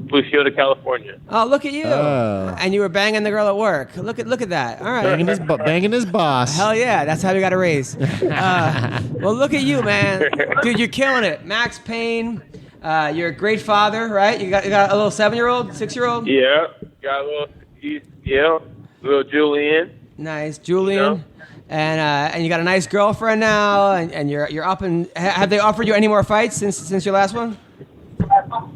Blue Shield of California. Oh, look at you. Oh. And you were banging the girl at work. Look at that. All right. Banging his boss. Hell yeah, that's how we got a raise. Well, look at you, man. Dude, you're killing it. Max Payne, you're a great father, right? You got a little 7-year-old, 6-year-old? Yeah, got a little Julian. Nice, Julian. You know? And you got a nice girlfriend now, and you're up and have they offered you any more fights since your last one?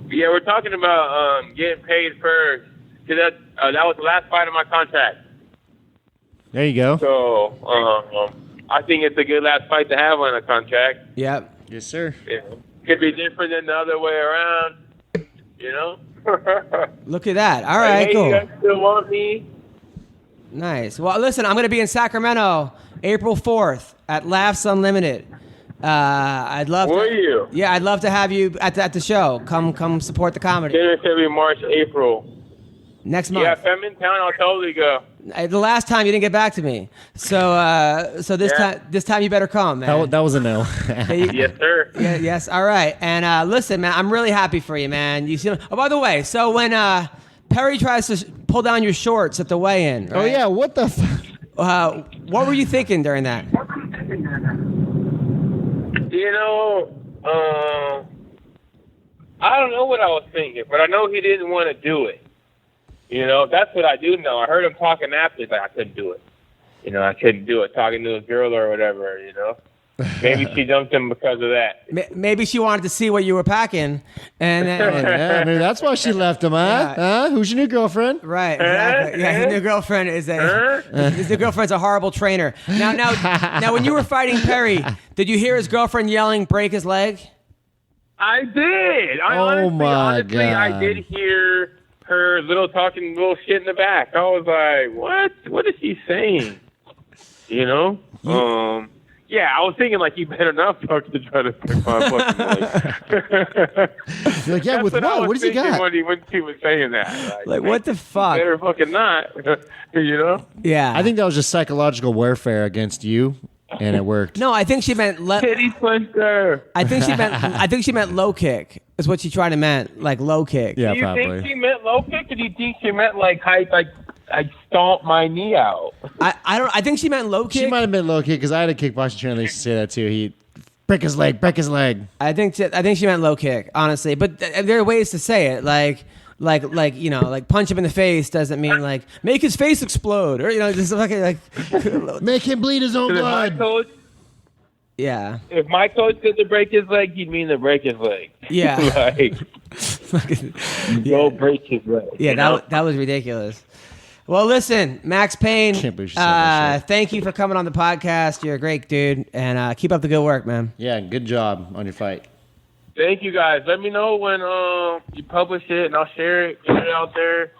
Yeah, we're talking about getting paid first, because that was the last fight of my contract. There you go. So I think it's a good last fight to have on a contract. Yep. Yes, sir. It could be different than the other way around, you know? Look at that. All right, hey, cool. You guys still want me? Nice. Well, listen, I'm going to be in Sacramento April 4th at Laughs Unlimited. I'd love Were you? Yeah, I'd love to have you at the show. Come support the comedy. January, February, March, April. Next month. Yeah, if I'm in town, I'll totally go. The last time you didn't get back to me, so this time you better come, man. That was a no. Yes, sir. Yeah, yes. All right. And listen, man, I'm really happy for you, man. You see? Oh, by the way, so when Perry tries to pull down your shorts at the weigh-in, right? Oh yeah, what the? What were you thinking during that? You know, I don't know what I was thinking, but I know he didn't want to do it. You know, that's what I do know. I heard him talking after, like I couldn't do it. You know, I couldn't do it, talking to a girl or whatever, you know. Maybe she dumped him because of that. Maybe she wanted to see what you were packing, and then, Yeah, maybe that's why she left him, huh? Yeah. Huh? Who's your new girlfriend? right, exactly. Yeah, his new girlfriend is his new girlfriend's a horrible trainer. Now, when you were fighting Perry, did you hear his girlfriend yelling, "Break his leg"? I did. Honestly, I did hear her talking little shit in the back. I was like, what? What is she saying? You know? Yeah, I was thinking like you better not fucking try to pick my fucking leg. You're like, yeah, with what? What does he got? When she was saying that, Like, what the fuck? Better fucking not. You know? Yeah. I think that was just psychological warfare against you, and it worked. No, I think she meant Titty punched her. I think she meant low kick. Is what she tried to meant, like low kick. Yeah, Do you probably. think she meant low kick, or do you think she meant like I stomped my knee out? I think she meant low kick. She might have been low kick because I had a kickboxing trainer that used to say that too. He break his leg. I think she meant low kick, honestly. But there are ways to say it, like you know, like punch him in the face doesn't mean like make his face explode, or you know, just fucking like Make him bleed his own blood. yeah. If my coach said to break his leg, he'd mean to break his leg. Yeah. Like, go break his leg. Yeah, you know? that was ridiculous. Well, listen, Max Payne, Can't believe she said that shit. thank you for coming on the podcast. You're a great dude, and keep up the good work, man. Yeah, good job on your fight. Thank you guys. Let me know when you publish it, and I'll share it, get it out there.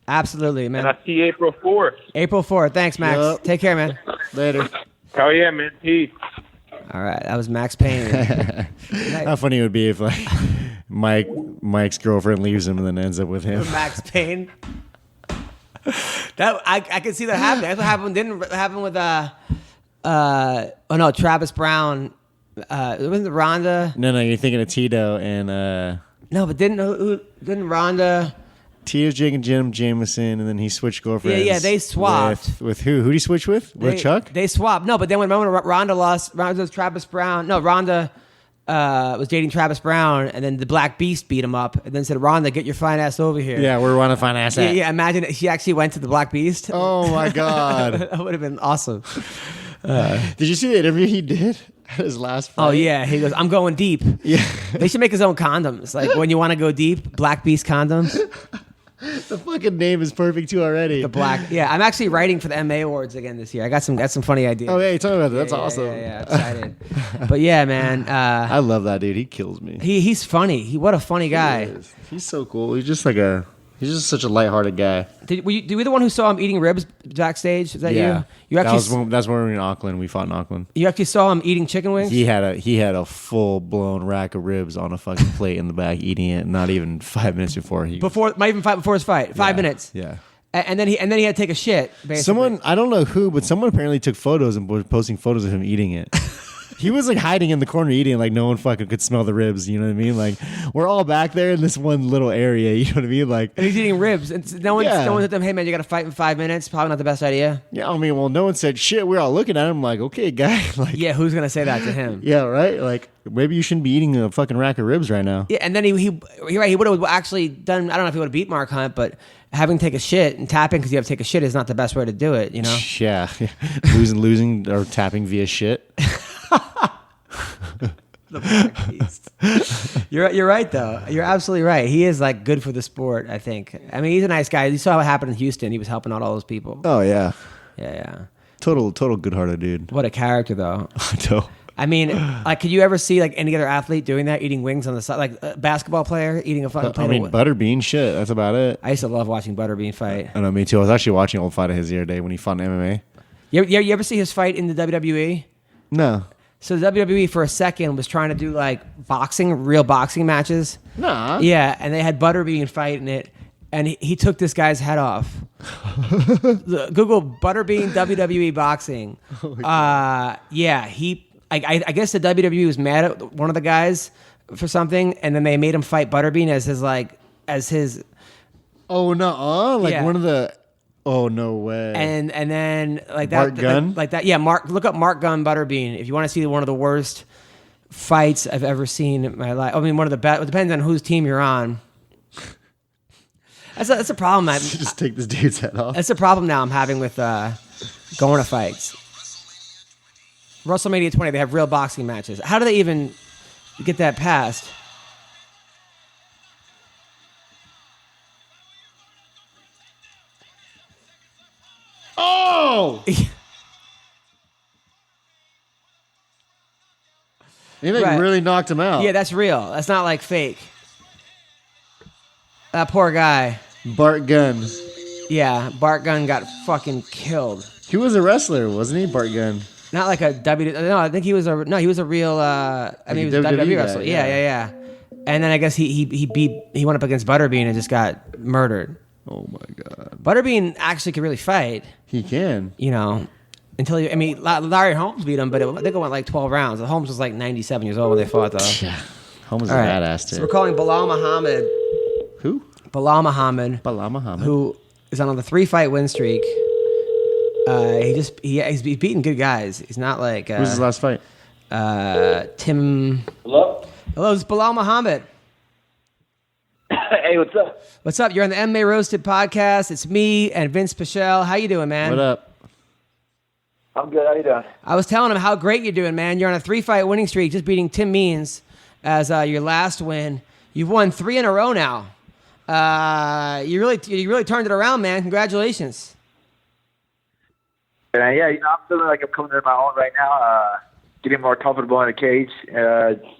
Absolutely, man. And I'll see you April 4th. April 4th. Thanks, Max. Yep. Take care, man. Later. Oh, yeah, man. Peace. All right, that was Max Payne. How funny it would be if like Mike's girlfriend leaves him and then ends up with him. Max Payne. That I can see that happening. That's what happened. Didn't happen with Travis Brown. Wasn't it Rhonda? No, you're thinking of Tito and No, but didn't Rhonda? Tito's Jake Jim Jameson, and then he switched girlfriends. Yeah, they swapped. With who? Who did he switch with? With Chuck? They swapped. No, but then when Rhonda lost, Rhonda was Travis Brown. No, Rhonda was dating Travis Brown, and then the Black Beast beat him up, and then said, "Rhonda, get your fine ass over here." Yeah, we're on a fine ass. Yeah. Imagine if she actually went to the Black Beast. Oh my god, That would have been awesome. did you see the interview he did at his last fight? Oh yeah, he goes, "I'm going deep." Yeah. They should make his own condoms. Like when you want to go deep, Black Beast condoms. The fucking name is perfect too already. The black. Yeah, I'm actually writing for the MMA Awards again this year. I got some funny ideas. Oh yeah, tell me about that. That's Yeah, awesome. Yeah, excited. But yeah, man. I love that dude. He kills me. He's funny. What a funny guy. He's so cool. He's just such a lighthearted guy. Were you the one who saw him eating ribs backstage? Is that you? You actually that's when we were in Auckland. We fought in Auckland. you actually saw him eating chicken wings? He had a full blown rack of ribs on a fucking plate in the back, eating it. Not even 5 minutes before he Might even fight before his fight. 5 minutes. Yeah. And then he had to take a shit. Basically. Someone, I don't know who, but someone apparently took photos and was posting photos of him eating it. He was like hiding in the corner eating it, like no one fucking could smell the ribs. You know what I mean? Like we're all back there in this one little area. You know what I mean? Like, And he's eating ribs. And no one said to him, "Hey man, you got to fight in 5 minutes." Probably not the best idea. yeah, I mean, well, no one said shit. We're all looking at him like, okay, guy, like, Yeah, who's gonna say that to him? yeah, right. Like maybe you shouldn't be eating a fucking rack of ribs right now. Yeah, and then he would have actually done. I don't know if he would have beat Mark Hunt, but having to take a shit and tapping because you have to take a shit is not the best way to do it. You know? Yeah, losing or tapping via shit. The Black Beast. You're right though. You're absolutely right. He is like good for the sport. I think. I mean, he's a nice guy. You saw what happened in Houston. He was helping out all those people. Oh yeah, Yeah. total good-hearted dude. What a character though. No. I mean, like, could you ever see like any other athlete doing that, eating wings on the side, like a basketball player eating a fucking plate I mean, of Butterbean shit. That's about it. I used to love watching Butterbean fight. I know, me too. I was actually watching an old fight of his the other day when he fought in MMA. You ever see his fight in the WWE? No. So the WWE for a second was trying to do like real boxing matches. Nah. Yeah, and they had Butterbean fighting it, and he took this guy's head off. Google Butterbean WWE boxing. Yeah, I guess the WWE was mad at one of the guys for something, and then they made him fight Butterbean as his. Oh no! Like Yeah. one of the. Oh no way! And then like that, Mark Gunn? like that. Yeah, look up Mark Gunn Butterbean if you want to see one of the worst fights I've ever seen in my life. I mean, one of the best. It depends on whose team you're on. That's a problem. just take this dude's head off. That's a problem now I'm having with going to fights. WrestleMania 20, they have real boxing matches. How do they even get that passed? Oh! He Right. really knocked him out. Yeah, that's real. That's not like fake. That poor guy. Bart Gunn. Yeah, Bart Gunn got fucking killed. He was a wrestler, wasn't he, Bart Gunn? Not like a No, I think he was a real. He was a WWE guy, wrestler. Yeah. And then I guess he went up against Butterbean and just got murdered. Oh my God. Butterbean actually could really fight. He can. Until Larry Holmes beat him, but I think it went like 12 rounds. Holmes was like 97 years old when they fought, though. Yeah. Holmes is a All right. badass, too. So we're calling Belal Muhammad. Who? Belal Muhammad. Belal Muhammad. Who is on a 3-fight win streak. He's beating good guys. He's not like... Who's his last fight? Tim... Hello? Hello, it's Belal Muhammad. Hey, what's up? What's up? You're on the MMA Roasted podcast. It's me and Vinc Pichel. How you doing, man? What up? I'm good. How you doing? I was telling him how great you're doing, man. You're on a 3-fight winning streak, just beating Tim Means as your last win. You've won 3 in a row now. You really turned it around, man. Congratulations. Yeah, I'm feeling like I'm coming to my own right now. Getting more comfortable in the cage.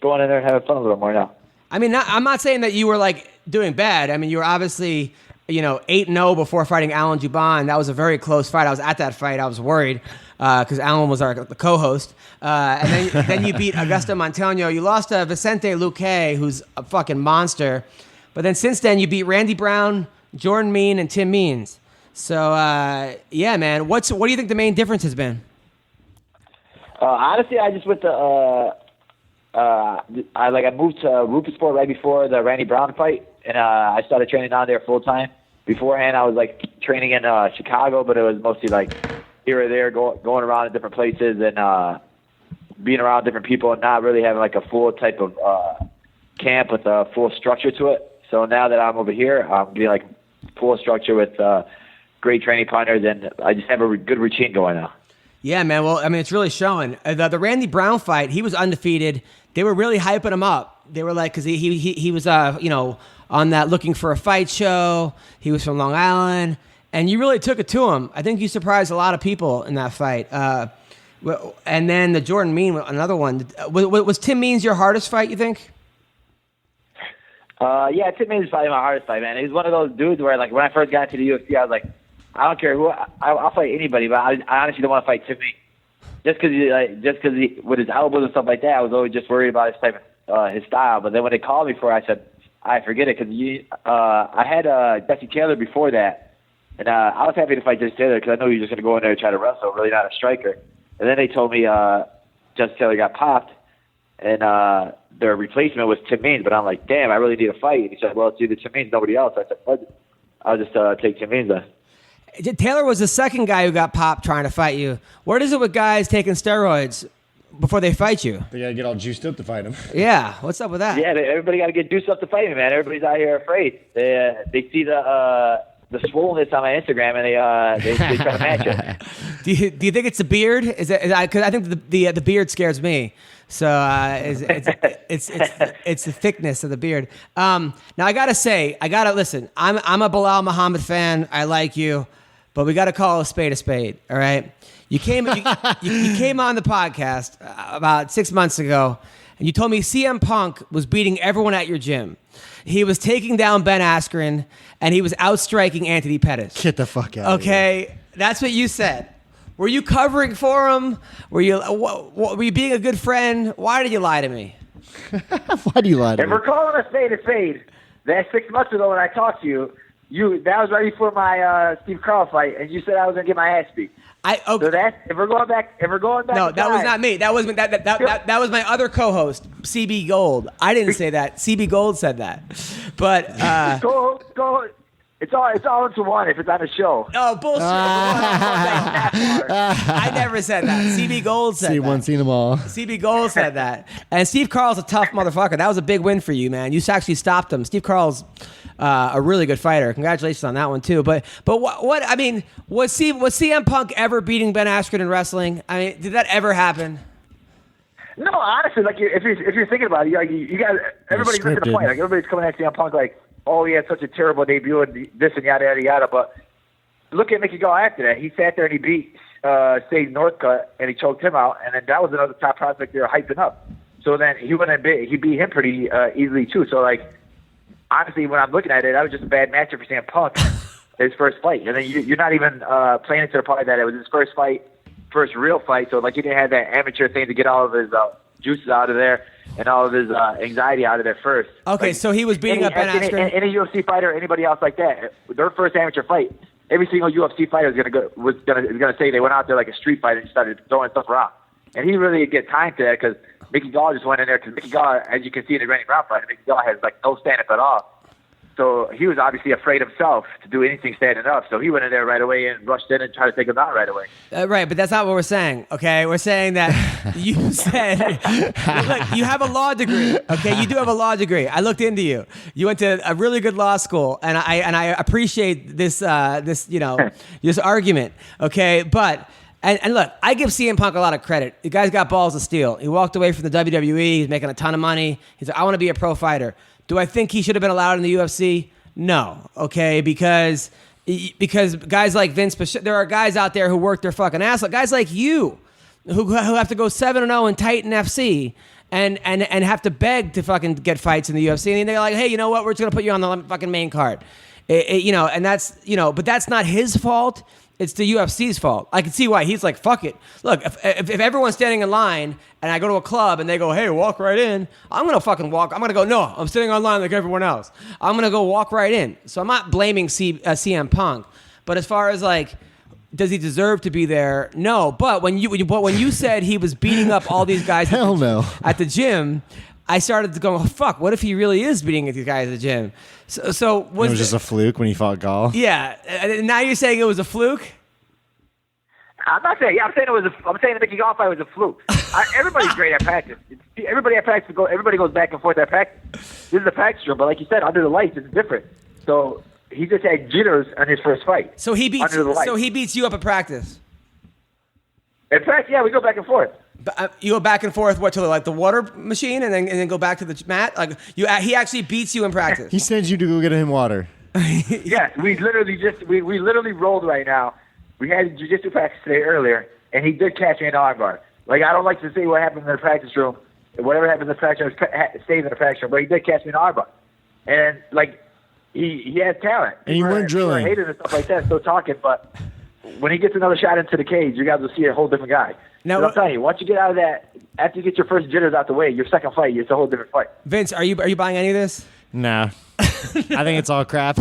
Going in there and having fun a little more now. I mean, I'm not saying that you were like doing bad. I mean, you were obviously 8-0 before fighting Alan Juban. That was a very close fight. I was at that fight. I was worried because Alan was the co-host. And then you beat Augusto Montaño. You lost to Vicente Luque, who's a fucking monster. But then since then, you beat Randy Brown, Jordan Mean, and Tim Means. So yeah, man. What do you think the main difference has been? Honestly, I just went to I moved to Rufus Sport right before the Randy Brown fight, and I started training down there full time. Beforehand, I was like training in Chicago, but it was mostly like here or there, going around in different places and being around different people, and not really having like a full type of camp with a full structure to it. So now that I'm over here, I'm getting like full structure with great training partners, and I just have a good routine going now. Yeah, man. Well, I mean, it's really showing. The Randy Brown fight, he was undefeated. They were really hyping him up. They were like, because he was on that Looking for a Fight show. He was from Long Island, and you really took it to him. I think you surprised a lot of people in that fight. And then the Jordan Mean, another one. Was Tim Means your hardest fight, you think? Yeah, Tim Means is probably my hardest fight, man. He's one of those dudes where, like, when I first got into the UFC, I was like, I don't care who, I'll fight anybody, but I honestly don't want to fight Tim Means. Just because he, with his elbows and stuff like that, I was always just worried about his type of, his style. But then when they called me for it, I said, I forget it, because I had Jesse Taylor before that, and I was happy to fight Jesse Taylor because I know he was just going to go in there and try to wrestle, really not a striker. And then they told me Jesse Taylor got popped, and their replacement was Tim Means. But I'm like, damn, I really need a fight. And he said, well, it's either Tim Means, nobody else. I said, well, I'll just take Tim Means then. Taylor was the second guy who got popped trying to fight you. What is it with guys taking steroids before they fight you? They gotta get all juiced up to fight him. Yeah, what's up with that? Yeah, everybody got to get juiced up to fight me, man. Everybody's out here afraid. They see the swollenness on my Instagram, and they try to match it. Do you think it's the beard? Because I think the beard scares me. So it's the thickness of the beard. Now I gotta listen. I'm a Belal Muhammad fan. I like you, but we gotta call a spade a spade. All right. You came on the podcast about 6 months ago, and you told me CM Punk was beating everyone at your gym. He was taking down Ben Askren, and he was outstriking Anthony Pettis. Get the fuck out. Okay, that's what you said. Were you covering for him? Were you being a good friend? Why did you lie to me? Why do you lie to If me? we're calling a spade, that 6 months ago when I talked to you, that was right before my Steve Carl fight, and you said I was gonna get my ass beat. So that if we're going back. No, that was not me. That was that was my other co-host, CB Gold. I didn't say that. CB Gold said that. But go. It's all into one if it's on a show. Oh, bullshit. I never said that. CB Gold said See that. one, seen them all. CB Gold said that. And Steve Carl's a tough motherfucker. That was a big win for you, man. You actually stopped him. Steve Carl's a really good fighter. Congratulations on that one too. But what I mean, was CM Punk ever beating Ben Askren in wrestling? I mean, did that ever happen? No, honestly, like if you're thinking about it, like you got everybody's missing the point. Like everybody's coming at CM Punk like, oh, he had such a terrible debut and this and yada yada yada. But look at Mickey Gall after that. He sat there and he beat Sage Northcutt and he choked him out, and then that was another top prospect they were hyping up. So then he went and he beat him pretty easily too. So like, honestly, when I'm looking at it, that was just a bad matchup for CM Punk, his first fight. And then you're not even playing into the part that it was his first fight, first real fight. So like, he didn't have that amateur thing to get all of his juices out of there and all of his anxiety out of there first. Okay, like, so he was beating up Ben Askren. Any UFC fighter or anybody else like that, their first amateur fight, every single UFC fighter is gonna say they went out there like a street fighter and started throwing stuff around. And he really didn't get time to that because Mickey Gall just went in there because Mickey Gall, as you can see in the reigning ground fight, Mickey Gall has like no stand-up at all. So he was obviously afraid himself to do anything standing up. So he went in there right away and rushed in and tried to take him out right away. Right, but that's not what we're saying, okay? We're saying that you said, look, you have a law degree, okay? You do have a law degree. I looked into you. You went to a really good law school, and I appreciate this this argument, okay? But and look, I give CM Punk a lot of credit. The guy's got balls of steel. He walked away from the WWE. He's making a ton of money. He's like, I want to be a pro fighter. Do I think he should have been allowed in the UFC? No, okay, because guys like Vinc Pichel, there are guys out there who work their fucking ass off. Guys like you who have to go 7-0 in Titan FC and have to beg to fucking get fights in the UFC. And they're like, hey, you know what? We're just gonna put you on the fucking main card. And that's but that's not his fault. It's the UFC's fault. I can see why he's like, fuck it. Look, if everyone's standing in line and I go to a club and they go, hey, walk right in, I'm going to fucking walk. I'm going to go, no, I'm sitting on line like everyone else. I'm going to go walk right in. So I'm not blaming CM Punk. But as far as like, does he deserve to be there? No. But when you said he was beating up all these guys Hell no. at the gym, I started to go, oh, fuck, what if he really is beating these guys at the gym? So it was just a fluke when he fought Gall. Yeah. Now you're saying it was a fluke? I'm not saying. Yeah, I'm saying the Mickey Gall fight was a fluke. Everybody's great at practice. Everybody at practice everybody goes back and forth at practice. This is a practice room, but like you said, under the lights, it's different. So he just had jitters on his first fight. So he beats you up at practice. In fact, yeah, we go back and forth. You go back and forth to like the water machine, and then go back to the mat. Like he actually beats you in practice. He sends you to go get him water. Yes, we literally rolled right now. We had jiu-jitsu practice today earlier, and he did catch me in the armbar. Like, I don't like to say what happened in the practice room. Whatever happened in the practice room stayed in the practice room, but he did catch me in the armbar. And like, he has talent. And you weren't drilling. Hated and stuff like that, still talking, but when he gets another shot into the cage, you guys will see a whole different guy. Now, I'm telling you, once you get out of that, after you get your first jitters out the way, your second fight, it's a whole different fight. Vince, are you buying any of this? Nah. I think it's all crap.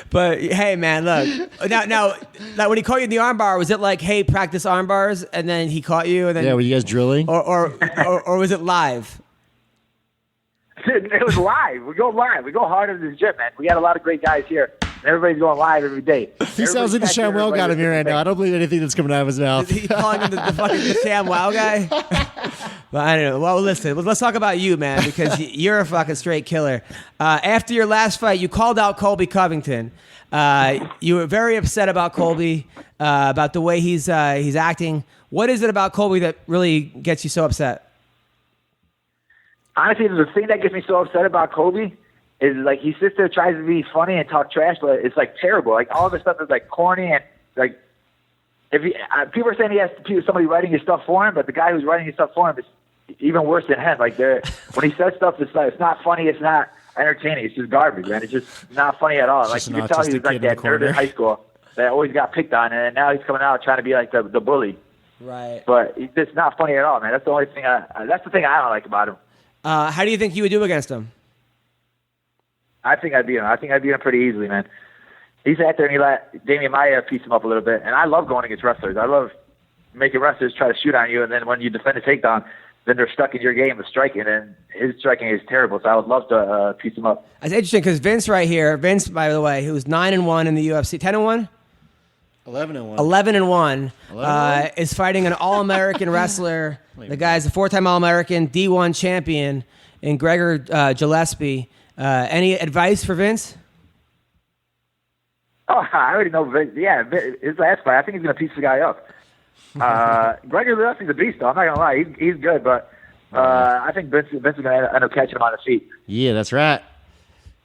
But hey, man, look. Now, when he caught you in the armbar, was it like, hey, practice arm bars, and then he caught you, and then were you guys drilling, or was it live? It was live. We go live. We go hard in this gym, man. We got a lot of great guys here. And everybody's going live every day. He sounds like the ShamWow got him here right now. I don't believe anything that's coming out of his mouth. Is he calling him the fucking ShamWow guy? Well, I don't know. Well, listen, let's talk about you, man, because you're a fucking straight killer. After your last fight, you called out Colby Covington. You were very upset about Colby, about the way he's acting. What is it about Colby that really gets you so upset? Honestly, the thing that gets me so upset about Colby is like he sits there, tries to be funny and talk trash, but it's like terrible. Like all this stuff is like corny and like people are saying he has somebody writing his stuff for him, but the guy who's writing his stuff for him is even worse than him. Like when he says stuff, it's not funny, it's not entertaining, it's just garbage, man. It's just not funny at all. Like you can tell he was like that nerd in high school that always got picked on, and now he's coming out trying to be like the bully. Right. But it's just not funny at all, man. That's the only thing. That's the thing I don't like about him. How do you think you would do against him? I think I'd beat him. I think I'd beat him pretty easily, man. He's out there and he let Damian Maia piece him up a little bit. And I love going against wrestlers. I love making wrestlers try to shoot on you, and then when you defend a takedown, then they're stuck in your game of striking, and his striking is terrible. So I would love to piece him up. That's interesting because Vince right here, by the way, who's 9-1 in the UFC, 10-1? 11-1. 11-1 is fighting an All-American wrestler. The guy's a 4-time All-American, D1 champion, in Gregor Gillespie. Any advice for Vince? Oh, I already know Vince. Yeah, his last fight, I think he's going to piece the guy up. Gregory Wrestling's a beast, though. I'm not gonna lie, he's good, but I think Vince is gonna end up catching him on his feet. Yeah, that's right.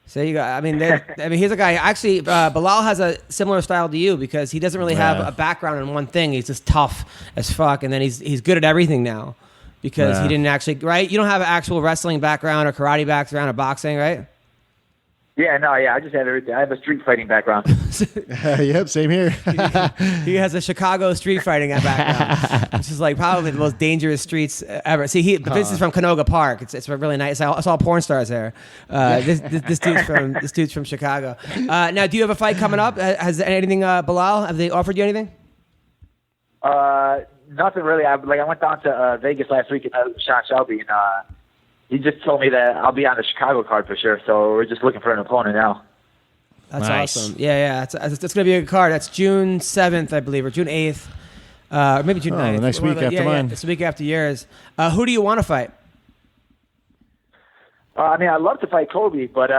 So you got, here's a guy. Actually, Belal has a similar style to you because he doesn't really have a background in one thing. He's just tough as fuck, and then he's good at everything now because he didn't actually, right? You don't have an actual wrestling background or karate background or boxing, right? Yeah, no, I just have everything. I have a street fighting background. Yep, same here. He has a Chicago street fighting background, which is like probably the most dangerous streets ever. See, Vince is from Canoga Park. It's really nice. I saw porn stars there. This dude's from Chicago. Now, do you have a fight coming up? Has anything, Belal? Have they offered you anything? Nothing really. I went down to Vegas last week and Sean Shelby, and he just told me that I'll be on the Chicago card for sure. So we're just looking for an opponent now. That's Nice. awesome. Yeah. It's going to be a good card. That's June 7th, I believe, or June 8th. Maybe June 9th. The next week after mine. It's the week after yours. Who do you want to fight? I'd love to fight Kobe, but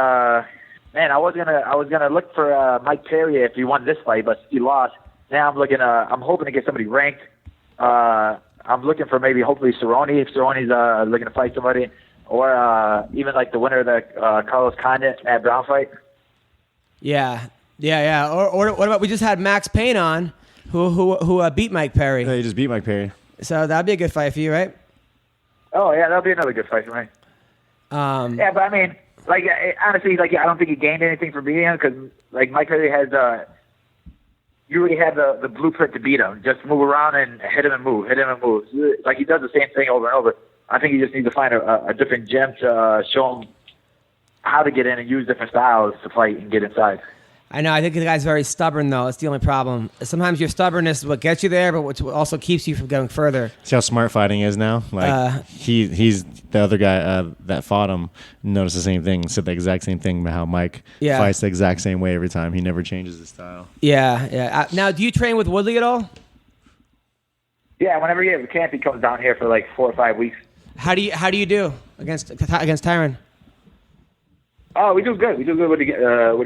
man, I was gonna look for Mike Perry if he won this fight, but he lost. Now I'm hoping to get somebody ranked. I'm looking for hopefully Cerrone if Cerrone's looking to fight somebody, or even like the winner of the Carlos Condit Matt Brown fight. Yeah. Or what about, we just had Max Payne on, who beat Mike Perry. Yeah, he just beat Mike Perry. So that'd be a good fight for you, right? Oh yeah, that'll be another good fight for me. Yeah, but I mean, honestly, I don't think he gained anything from beating him because Mike Perry has you already have the blueprint to beat him. Just move around and hit him and move. Like he does the same thing over and over. I think you just need to find a different gem to show him how to get in and use different styles to fight and get inside. I know. I think the guy's very stubborn, though. That's the only problem. Sometimes your stubbornness is what gets you there, but what also keeps you from going further. See how smart fighting is now? He's the other guy that fought him noticed the same thing, said the exact same thing about how Mike fights the exact same way every time. He never changes his style. Yeah. Now, do you train with Woodley at all? Yeah, whenever he has a camp, he comes down here for 4 or 5 weeks. How do you do against Tyron? Oh, we do good. We do good with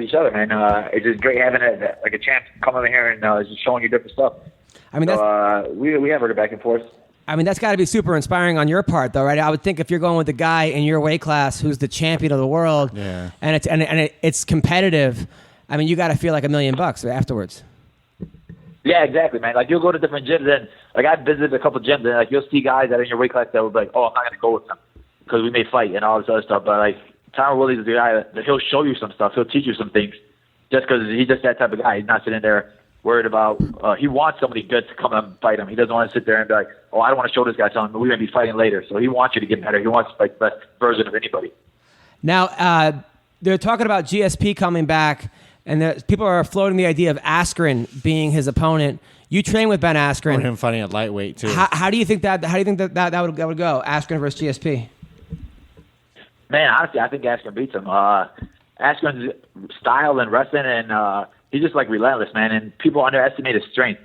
each other, man. It's just great having a champ come over here and just showing you different stuff. I mean, we have heard it back and forth. I mean, that's got to be super inspiring on your part, though, right? I would think if you're going with the guy in your weight class who's the champion of the world, and it's competitive. I mean, you got to feel like $1 million afterwards. Yeah, exactly, man. You'll go to different gyms and I've visited a couple gyms and you'll see guys that are in your weight class that will be like, oh, I'm not gonna go with them because we may fight and all this other stuff. But Tyron Woodley is the guy that he'll show you some stuff. He'll teach you some things just because he's just that type of guy. He's not sitting there worried about. He wants somebody good to come and fight him. He doesn't want to sit there and be like, oh, I don't want to show this guy something. We're gonna be fighting later. So he wants you to get better. He wants to fight the best version of anybody. Now they're talking about GSP coming back. And people are floating the idea of Askren being his opponent. You train with Ben Askren. Or him fighting at lightweight too. How do you think that? How do you think that would go? Askren versus GSP. Man, honestly, I think Askren beats him. Askren's style and wrestling, and he's just relentless, man. And people underestimate his strength.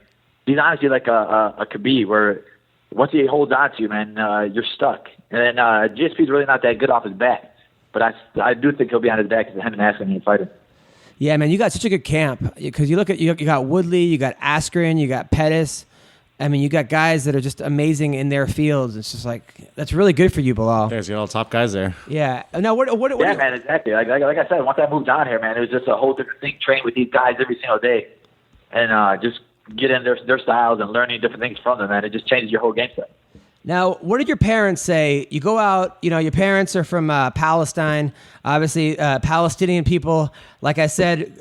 He's honestly like a Khabib, where once he holds on to you, man, you're stuck. And then GSP's really not that good off his back, but I do think he'll be on his back because him and Askren can fight him. Yeah, man, you got such a good camp because you look at you got Woodley, you got Askren, you got Pettis. I mean, you got guys that are just amazing in their fields. It's just that's really good for you, Bilal. There's all top guys there. Yeah. Now, what yeah, man, exactly. Like I said, once I moved on here, man, it was just a whole different thing. Train with these guys every single day, and just get in their styles and learning different things from them, man. It just changes your whole game set. Now, what did your parents say? You go out, your parents are from Palestine. Obviously, Palestinian people, like I said,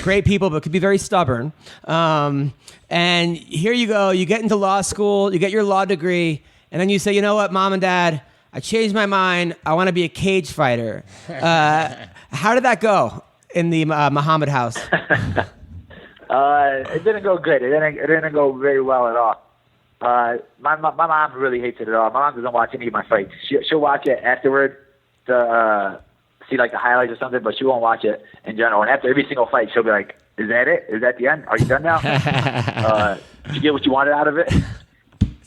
great people, but could be very stubborn. And here you go, you get into law school, you get your law degree, and then you say, you know what, Mom and Dad, I changed my mind. I want to be a cage fighter. How did that go in the Muhammad house? It didn't go good. It didn't go very well at all. My mom really hates it at all. My mom doesn't watch any of my fights. She'll watch it afterward to see the highlights or something, but she won't watch it in general. And after every single fight, she'll be like, "Is that it? Is that the end? Are you done now? Did you get what you wanted out of it?"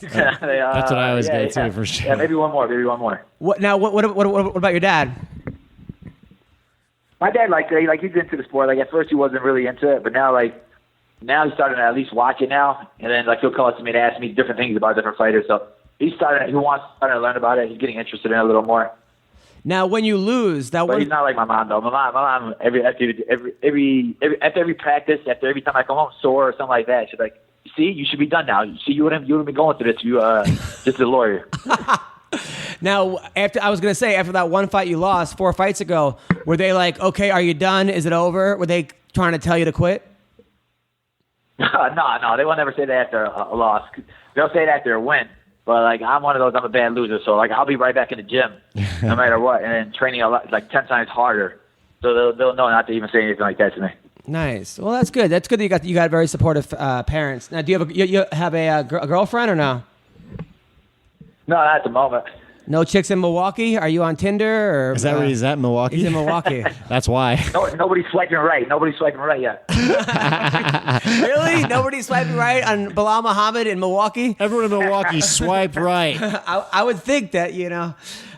That's what I always get too, for sure. Yeah, maybe one more. What about your dad? My dad, he's into the sport. At first he wasn't really into it, but now now he's starting to at least watch it now, and then like he'll come up to me and ask me different things about different fighters. So he wants to learn about it. He's getting interested in it a little more. Now, when you lose, But he's not like my mom though. My mom after every practice, after every time I come home sore or something like that, she's like, "See, you should be done now. See, you wouldn't be going through this. You just a lawyer." Now, after that one fight you lost 4 fights ago, were they like, "Okay, are you done? Is it over?" Were they trying to tell you to quit? No, they will never say that after a loss. They'll say that after a win. But like I'm one of those, I'm a bad loser, so like I'll be right back in the gym, no matter what, and then training a lot, like 10 times harder. So they'll know not to even say anything like that to me. Nice. Well, that's good. That's good that you got very supportive parents. Now, do you have a girlfriend or no? No, not at the moment. No chicks in Milwaukee? Are you on Tinder? Or, Is that where he's at, Milwaukee? He's in Milwaukee. That's why. No, nobody's swiping right. Nobody's swiping right yet. Really? Nobody's swiping right on Belal Muhammad in Milwaukee? Everyone in Milwaukee swipe right. I would think that, you know.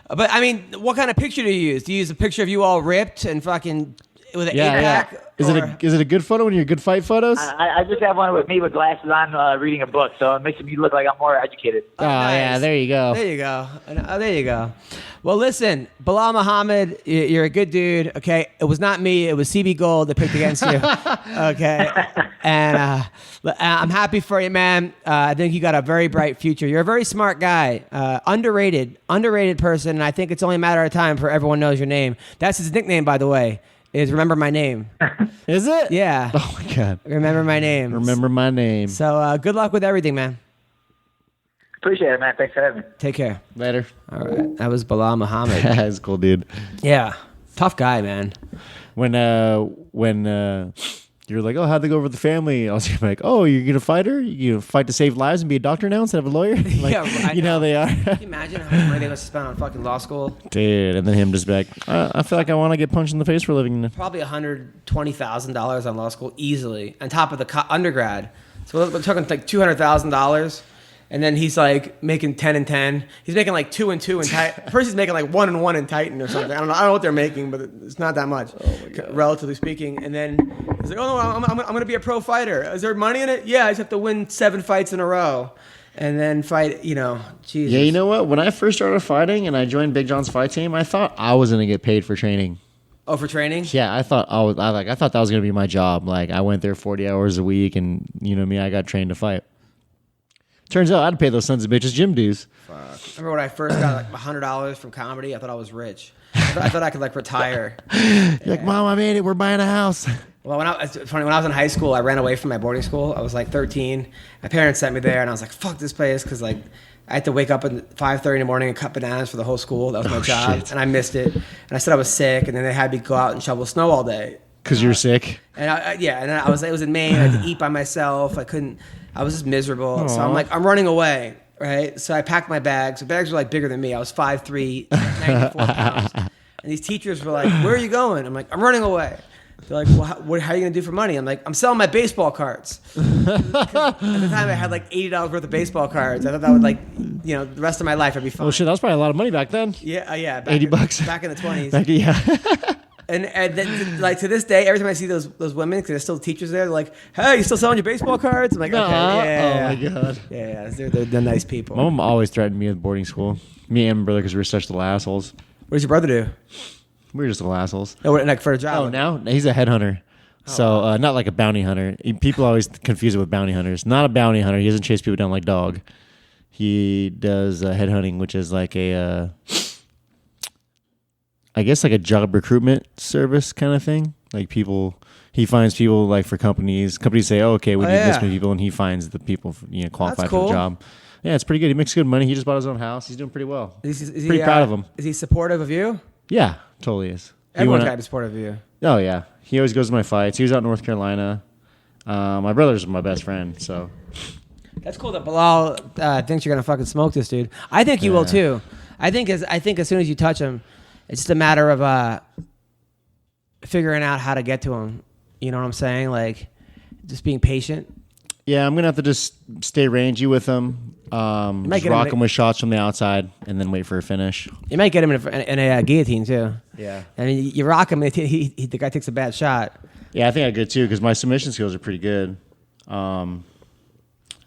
But, I mean, what kind of picture do you use? Do you use a picture of you all ripped and fucking with an eight-pack? Is it a good photo when you're good fight photos? I just have one with me with glasses on, reading a book, so it makes me look like I'm more educated. Oh, yeah, there you go. There you go. Oh, there you go. Well, listen, Belal Muhammad, you're a good dude, okay? It was not me. It was CB Gold that picked against you, okay? And I'm happy for you, man. I think you got a very bright future. You're a very smart guy, underrated person, and I think it's only a matter of time for everyone knows your name. That's his nickname, by the way, is Remember My Name. Is it? Yeah. Oh, my God. Remember My Name. Remember my name. So good luck with everything, man. Appreciate it, man. Thanks for having me. Take care. Later. All right. That was Belal Muhammad. That's cool, dude. Yeah. Tough guy, man. When you're like, oh, how'd they go over with the family? I was like, oh, you're going to fight her? You gonna fight to save lives and be a doctor now instead of a lawyer? Like, Yeah, I you know how they are. Can you imagine how much money they must spend on fucking law school? Dude, and then him just be like, I feel like I want to get punched in the face for a living. Probably $120,000 on law school easily, on top of the undergrad. So we're talking like $200,000. And then he's like making 10 and 10. He's making like 2 and 2 in Titan. First he's making like 1 and 1 in Titan or something. I don't know what they're making, but it's not that much, relatively speaking. And then he's like, oh no, I'm going to be a pro fighter. Is there money in it? Yeah, I just have to win 7 fights in a row. And then fight, Jesus. Yeah, you know what? When I first started fighting and I joined Big John's fight team, I thought I was going to get paid for training. Oh, for training? Yeah, I thought that was going to be my job. Like I went there 40 hours a week and you know me, I got trained to fight. Turns out I had to pay those sons of bitches gym dues. Fuck. Remember when I first got like $100 from comedy? I thought I was rich. I thought I could like retire. You're like, Mom, I made it. We're buying a house. Well, it's funny, when I was in high school, I ran away from my boarding school. I was like 13. My parents sent me there, and I was like, fuck this place, because like I had to wake up at 5:30 in the morning and cut bananas for the whole school. That was my job, shit. and I missed it. And I said I was sick, and then they had me go out and shovel snow all day. Because you're sick. And it was in Maine. I had to eat by myself. I was just miserable. Aww. So I'm like, I'm running away, right? So I packed my bags. The bags were like bigger than me. I was 5'3", 94 pounds. And these teachers were like, where are you going? I'm like, I'm running away. They're like, well, how are you going to do for money? I'm like, I'm selling my baseball cards. At the time, I had like $80 worth of baseball cards. I thought that would the rest of my life I'd be fine. Oh shit, that was probably a lot of money back then. Yeah. $80. Back in the 20s. Yeah. And then, like to this day, every time I see those women, because there's still teachers there, they're like, "Hey, you still selling your baseball cards?" I'm like, "Okay, yeah." Oh my God. Yeah, they're nice people. My mom always threatened me with boarding school. Me and my brother, because we were such little assholes. What does your brother do? We were just little assholes. Oh, like for a job? Oh, now he's a headhunter. So not like a bounty hunter. People always confuse it with bounty hunters. Not a bounty hunter. He doesn't chase people down like dog. He does headhunting, which is like I guess like a job recruitment service kind of thing. Like he finds people like for companies. Companies say, "Oh, okay, we need this many people," and he finds the people qualified for the job. Yeah, it's pretty good. He makes good money. He just bought his own house. He's doing pretty well. Is pretty proud of him. Is he supportive of you? Yeah, totally is. Everyone's got to be supportive of you. Oh yeah, he always goes to my fights. He was out in North Carolina. My brother's my best friend, so that's cool that Belal thinks you're gonna fucking smoke this dude. I think you will too. I think as soon as you touch him, it's just a matter of figuring out how to get to him. You know what I'm saying? Like just being patient. Yeah, I'm gonna have to just stay rangy with him. Just rock him with shots from the outside, and then wait for a finish. You might get him in a guillotine too. Yeah, I mean, you rock him, the guy takes a bad shot. Yeah, I think I could too because my submission skills are pretty good. I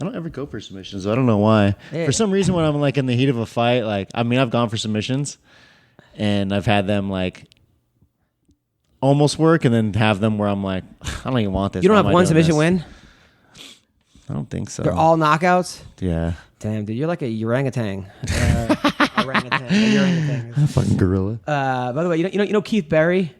don't ever go for submissions. I don't know why. Yeah. For some reason, when I'm like in the heat of a fight, like I've gone for submissions, and I've had them like almost work, and then have them where I'm like, I don't even want this. You don't Why have am I one doing submission this? win? I don't think so. They're all knockouts? Yeah. Damn, dude, you're like a orangutan. Orangutan. Fucking gorilla. By the way, you know Keith Berry?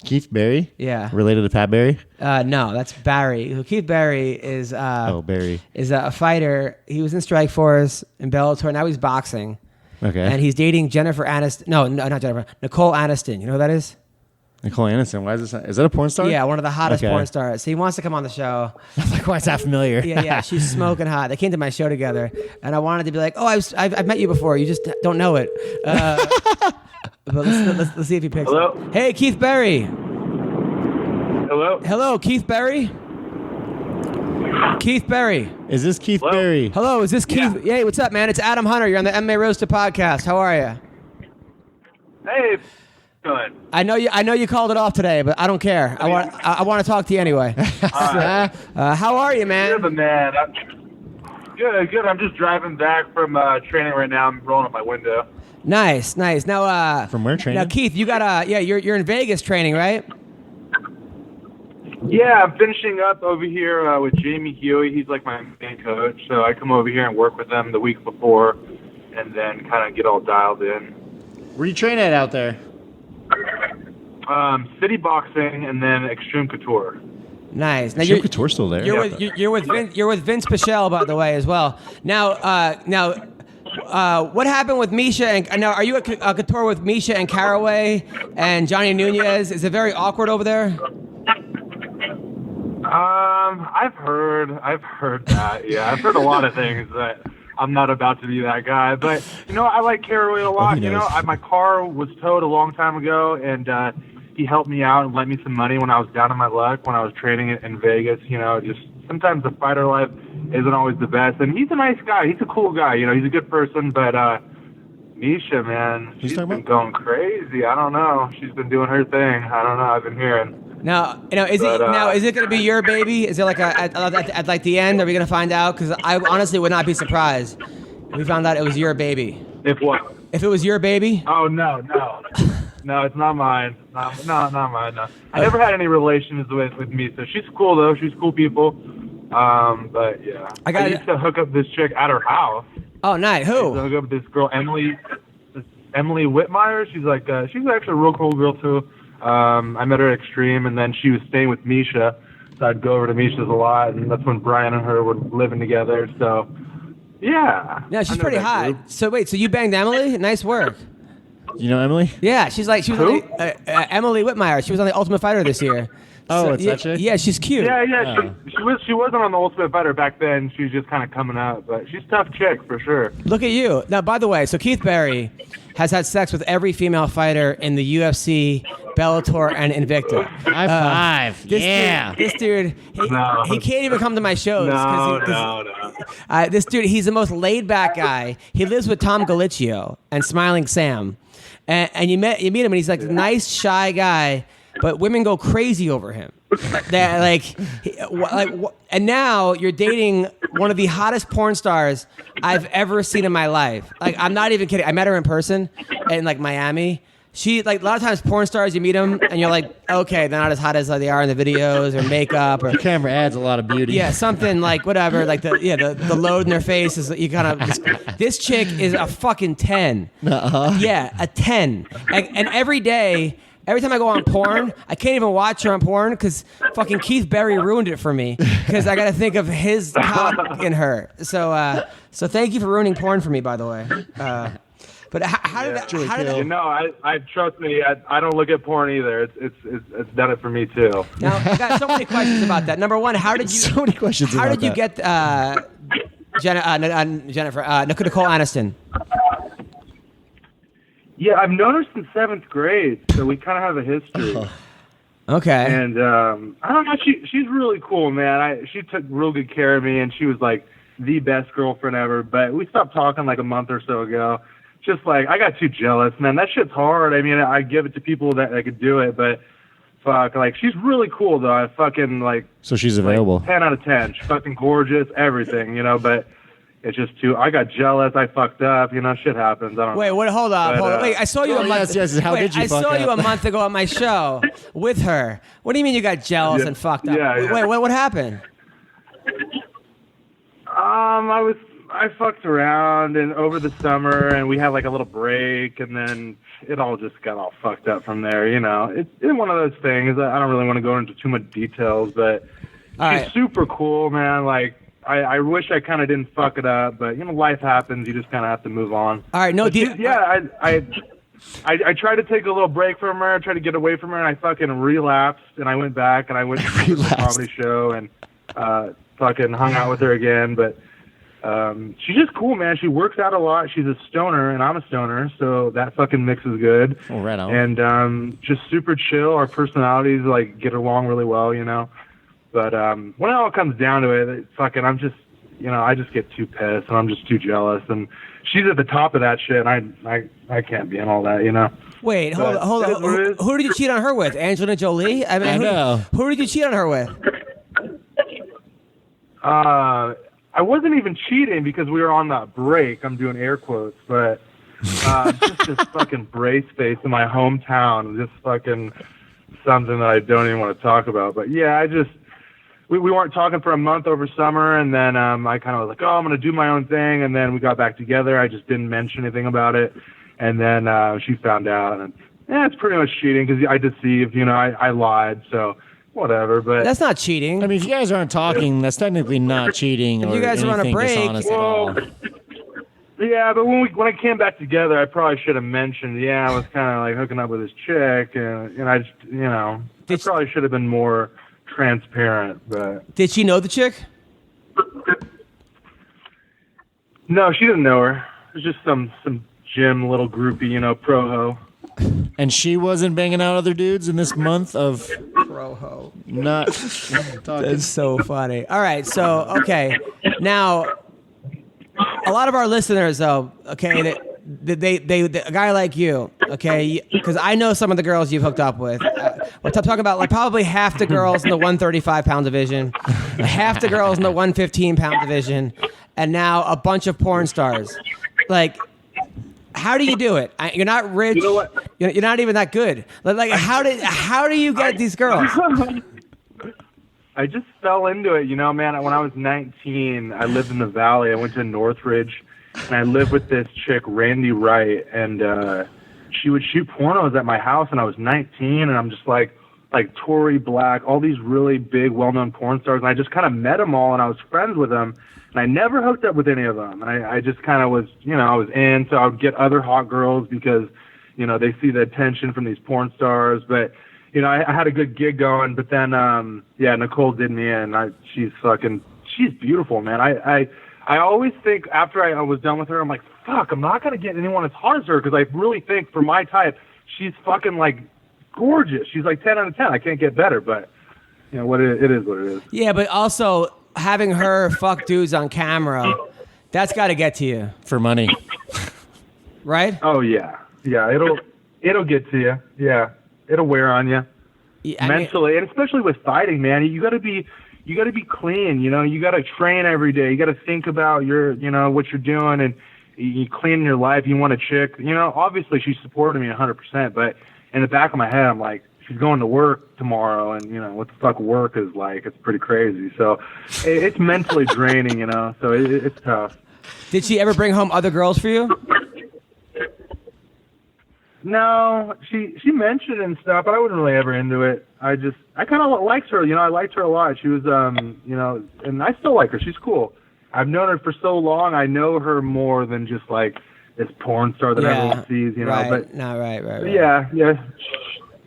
Keith Berry? Yeah. Related to Pat Berry? No, that's Barry. So Keith Berry is Barry. is a fighter. He was in Strikeforce in Bellator. Now he's boxing, Okay. and he's dating Jennifer Aniston. No, not Jennifer. Nicole Aniston. You know who that is? Nicole Aniston. Why is this? Is that a porn star? Yeah, one of the hottest Okay. porn stars. So he wants to come on the show. I'm like, why is that familiar? Yeah, she's smoking hot. They came to my show together, and I wanted to be like, "Oh, I've met you before. You just don't know it." But let's see if he picks. Hello? Up. Hey, Keith Berry. Hello? Hello, Keith Berry. Keith Berry. Is this Keith Hello? Berry? Hello, is this Keith? Yeah. Hey, what's up, man? It's Adam Hunter. You're on the MMA Roasted podcast. How are you? Hey, good. I know you called it off today, but I don't care. I want to talk to you anyway. How are you, You're man? the man. Good. I'm just driving back from training right now. I'm rolling up my window. Nice. Now, From where training? Now, Keith, you got you're in Vegas training, right? Yeah, I'm finishing up over here with Jamie Huey. He's like my main coach, so I come over here and work with them the week before, and then kind of get all dialed in. Where you train at out there? City Boxing and then Extreme Couture. Nice. Now Jim Couture's still there. you're with Vinc Pichel, by the way, as well. Now, what happened with Misha and now? Are you a couture with Misha and Caraway and Johnny Nunez? Is it very awkward over there? I've heard that. Yeah, I've heard a lot of things that I'm not about to be that guy. But I like Caraway a lot. he knows. My car was towed a long time ago, and he helped me out and lent me some money when I was down on my luck when I was training in Vegas. Just sometimes the fighter life isn't always the best. And he's a nice guy. He's a cool guy. He's a good person. But Misha, man, she's been going crazy. I don't know. She's been doing her thing. I don't know. I've been hearing. Now, is it going to be your baby? Is it like at like the end? Are we going to find out? Because I honestly would not be surprised if we found out it was your baby. If what? If it was your baby? Oh no, it's not mine. No, not mine. No, I never had any relations with Misa. She's cool though. She's cool people. But yeah, I used to hook up this chick at her house. Oh, nice. I used to Who? hook up with this girl Emily Whitmire. She's she's actually a real cool girl too. I met her at Extreme, and then she was staying with Misha, so I'd go over to Misha's a lot, and that's when Brian and her were living together. So, yeah. Yeah, she's pretty hot. So wait, so you banged Emily? Nice work. You know Emily? Yeah, she was Who? Emily Whitmire. She was on the Ultimate Fighter this year. Oh, it's that chick? Yeah, she's cute. Yeah. She wasn't on the Ultimate Fighter back then. She was just kind of coming up, but she's a tough chick for sure. Look at you. Now, by the way, so Keith Berry has had sex with every female fighter in the UFC, Bellator, and Invicta. High five. This dude, he can't even come to my shows. No. This dude, he's the most laid-back guy. He lives with Tom Galicchio and Smiling Sam. And you meet him, and he's like a nice, shy guy, but women go crazy over him. And now you're dating one of the hottest porn stars I've ever seen in my life. I'm not even kidding. I met her in person in Miami. She a lot of times porn stars, you meet them and you're like, okay, they're not as hot as they are in the videos or makeup or The camera adds a lot of beauty. yeah, something whatever, the load in their face is you kind of this chick is a fucking 10. Yeah, a 10. And every day, every time I go on porn, I can't even watch her on porn because fucking Keith Berry ruined it for me because I got to think of his cock in her. So thank you for ruining porn for me, by the way. But how did that? I trust me. I don't look at porn either. It's done it for me too. Now I got so many questions about that. Number one, how did you? So many questions. How about did you that. get Jennifer Nicole Aniston? Yeah, I've known her since 7th grade, so we kind of have a history. Okay. And I don't know. She's really cool, man. She took real good care of me, and she was the best girlfriend ever. But we stopped talking a month or so ago. Just I got too jealous, man. That shit's hard. I mean, I give it to people that could do it, but fuck. Like, she's really cool, though. I fucking, like... So she's available. 10 out of 10. She's fucking gorgeous, everything, you know, but it's just too... I got jealous. I fucked up. You know, shit happens. I don't know. Wait, hold up. Wait, I saw you a month... Yes. How did you fuck up? I saw you a month ago on my show with her. What do you mean you got jealous and fucked up? Yeah. Wait, what happened? I fucked around and over the summer, and we had like a little break, and then it all just got all fucked up from there. You know, it's one of those things. I don't really want to go into too much details, but she's super cool, man. Like, I wish I kind of didn't fuck it up, but you know, life happens. You just kind of have to move on. All right, no deal. Yeah, I tried to take a little break from her, tried to get away from her, and I fucking relapsed, and I went back and I went to the comedy show and fucking hung out with her again, but. She's just cool, man. She works out a lot. She's a stoner, and I'm a stoner, so that fucking mix is good. Oh, right on. And just super chill. Our personalities like get along really well, you know. But when it all comes down to it, fucking, I'm just, you know, I just get too pissed, and I'm just too jealous. And she's at the top of that shit, and I can't be in all that, you know. Wait, hold on. Who did you cheat on her with? Angelina Jolie? I mean, who did you cheat on her with? I wasn't even cheating because we were on that break. I'm doing air quotes, but just this fucking brace face in my hometown, just fucking something that I don't even want to talk about. But yeah, we weren't talking for a month over summer, and then I kind of was like, oh, I'm going to do my own thing, and then we got back together. I just didn't mention anything about it, and then she found out, and it's pretty much cheating because I deceived, you know, I lied, so... Whatever, but that's not cheating. I mean, if you guys aren't talking, that's technically not cheating. If you guys are on a break, yeah, but when I came back together, I probably should have mentioned. Yeah, I was kind of like hooking up with this chick, and I just, you know, I probably should have been more transparent. But did she know the chick? No, she didn't know her. It was just some gym little groupie, you know, pro ho. And she wasn't banging out other dudes in this month of pro-ho. Not talking. That's so funny. All right, so, okay. Now, a lot of our listeners, though, okay, a guy like you, okay, because I know some of the girls you've hooked up with. We're talking about like probably half the girls in the 135-pound division, half the girls in the 115-pound division, and now a bunch of porn stars. Like... How do you do it? You're not rich. You know what? You're not even that good. Like, how do you get these girls? I just fell into it, you know, man. When I was 19, I lived in the Valley. I went to Northridge, and I lived with this chick, Randy Wright, and she would shoot pornos at my house, and I was 19, and I'm just like Tory Black, all these really big, well-known porn stars, and I just kind of met them all, and I was friends with them. And I never hooked up with any of them. And I just kind of was, you know, I was in. So I would get other hot girls because, you know, they see the attention from these porn stars. But, you know, I had a good gig going. But then, Nicole did me in. She's beautiful, man. I always think after I was done with her, I'm like, fuck, I'm not going to get anyone as hot as her because I really think for my type, she's fucking, like, gorgeous. She's like 10 out of 10. I can't get better. But, you know, it is what it is. Yeah, but also... having her fuck dudes on camera, that's got to get to you. For money. Right? Oh, yeah. Yeah, it'll get to you. Yeah, it'll wear on you. Yeah, mentally, and especially with fighting, man. You got to be clean, you know. You got to train every day. You got to think about what you're doing, and you clean your life. You want a chick, you know. Obviously, she supported me 100%, but in the back of my head, I'm like, she's going to work tomorrow, and you know what the fuck work is like. It's pretty crazy. So it's mentally draining, you know. So it's tough. Did she ever bring home other girls for you? No, she mentioned it and stuff, but I wasn't really ever into it. I kind of liked her, you know. I liked her a lot. She was, you know, and I still like her. She's cool. I've known her for so long. I know her more than just like this porn star that everyone sees, you know. Right. But no, right.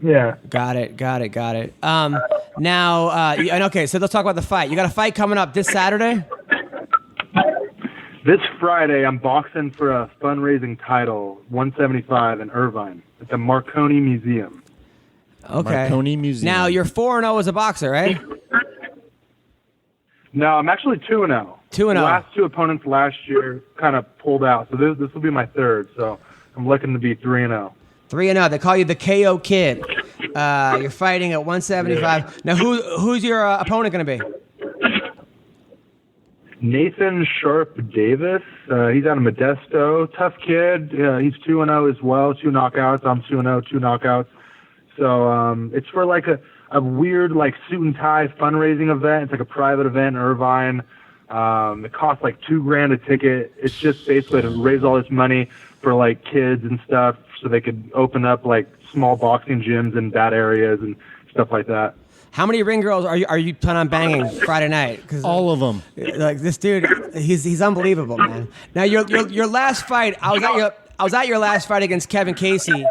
Yeah. Got it. Now, and okay, so let's talk about the fight. You got a fight coming up this Saturday? This Friday, I'm boxing for a fundraising title, 175 in Irvine, at the Marconi Museum. Okay. Marconi Museum. Now, you're 4-0 as a boxer, right? No, I'm actually 2-0. 2-0. The last two opponents last year kind of pulled out, so this will be my third. So I'm looking to be 3-0. 3-0. They call you the KO Kid. You're fighting at 175. Now, who's your opponent going to be? Nathan Sharp Davis. He's out of Modesto. Tough kid. He's 2-0 as well. 2 knockouts. I'm 2-0, 2 knockouts. So it's for like a weird like suit and tie fundraising event. It's like a private event in Irvine. It costs like $2,000 a ticket. It's just basically to raise all this money for like kids and stuff, so they could open up like small boxing gyms in bad areas and stuff like that. How many ring girls are you planning on banging Friday night? 'Cause, All of them. like this dude, he's unbelievable, man. Now your last fight, I was at your last fight against Kevin Casey,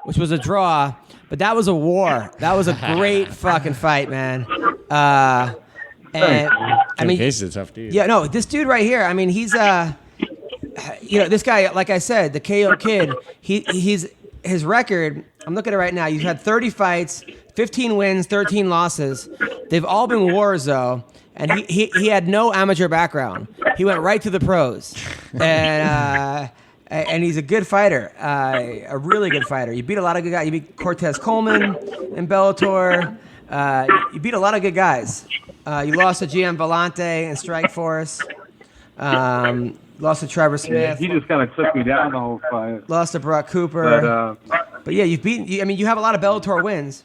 which was a draw, but that was a war. That was a great fucking fight, man. And I mean, Casey's a tough dude. yeah, no, this dude right here. I mean, he's this guy, like I said, the KO kid. He's his record. I'm looking at it right now. He's had 30 fights, 15 wins, 13 losses. They've all been wars though, and he had no amateur background. He went right to the pros, and he's a good fighter, a really good fighter. You beat a lot of good guys. You beat Cortez Coleman in Bellator. You beat a lot of good guys. You lost to GM Vellante in Strikeforce. Lost to Trevor Smith. He just kind of took me down the whole fight. Lost to Brock Cooper. But yeah, you've beaten. I mean, you have a lot of Bellator wins.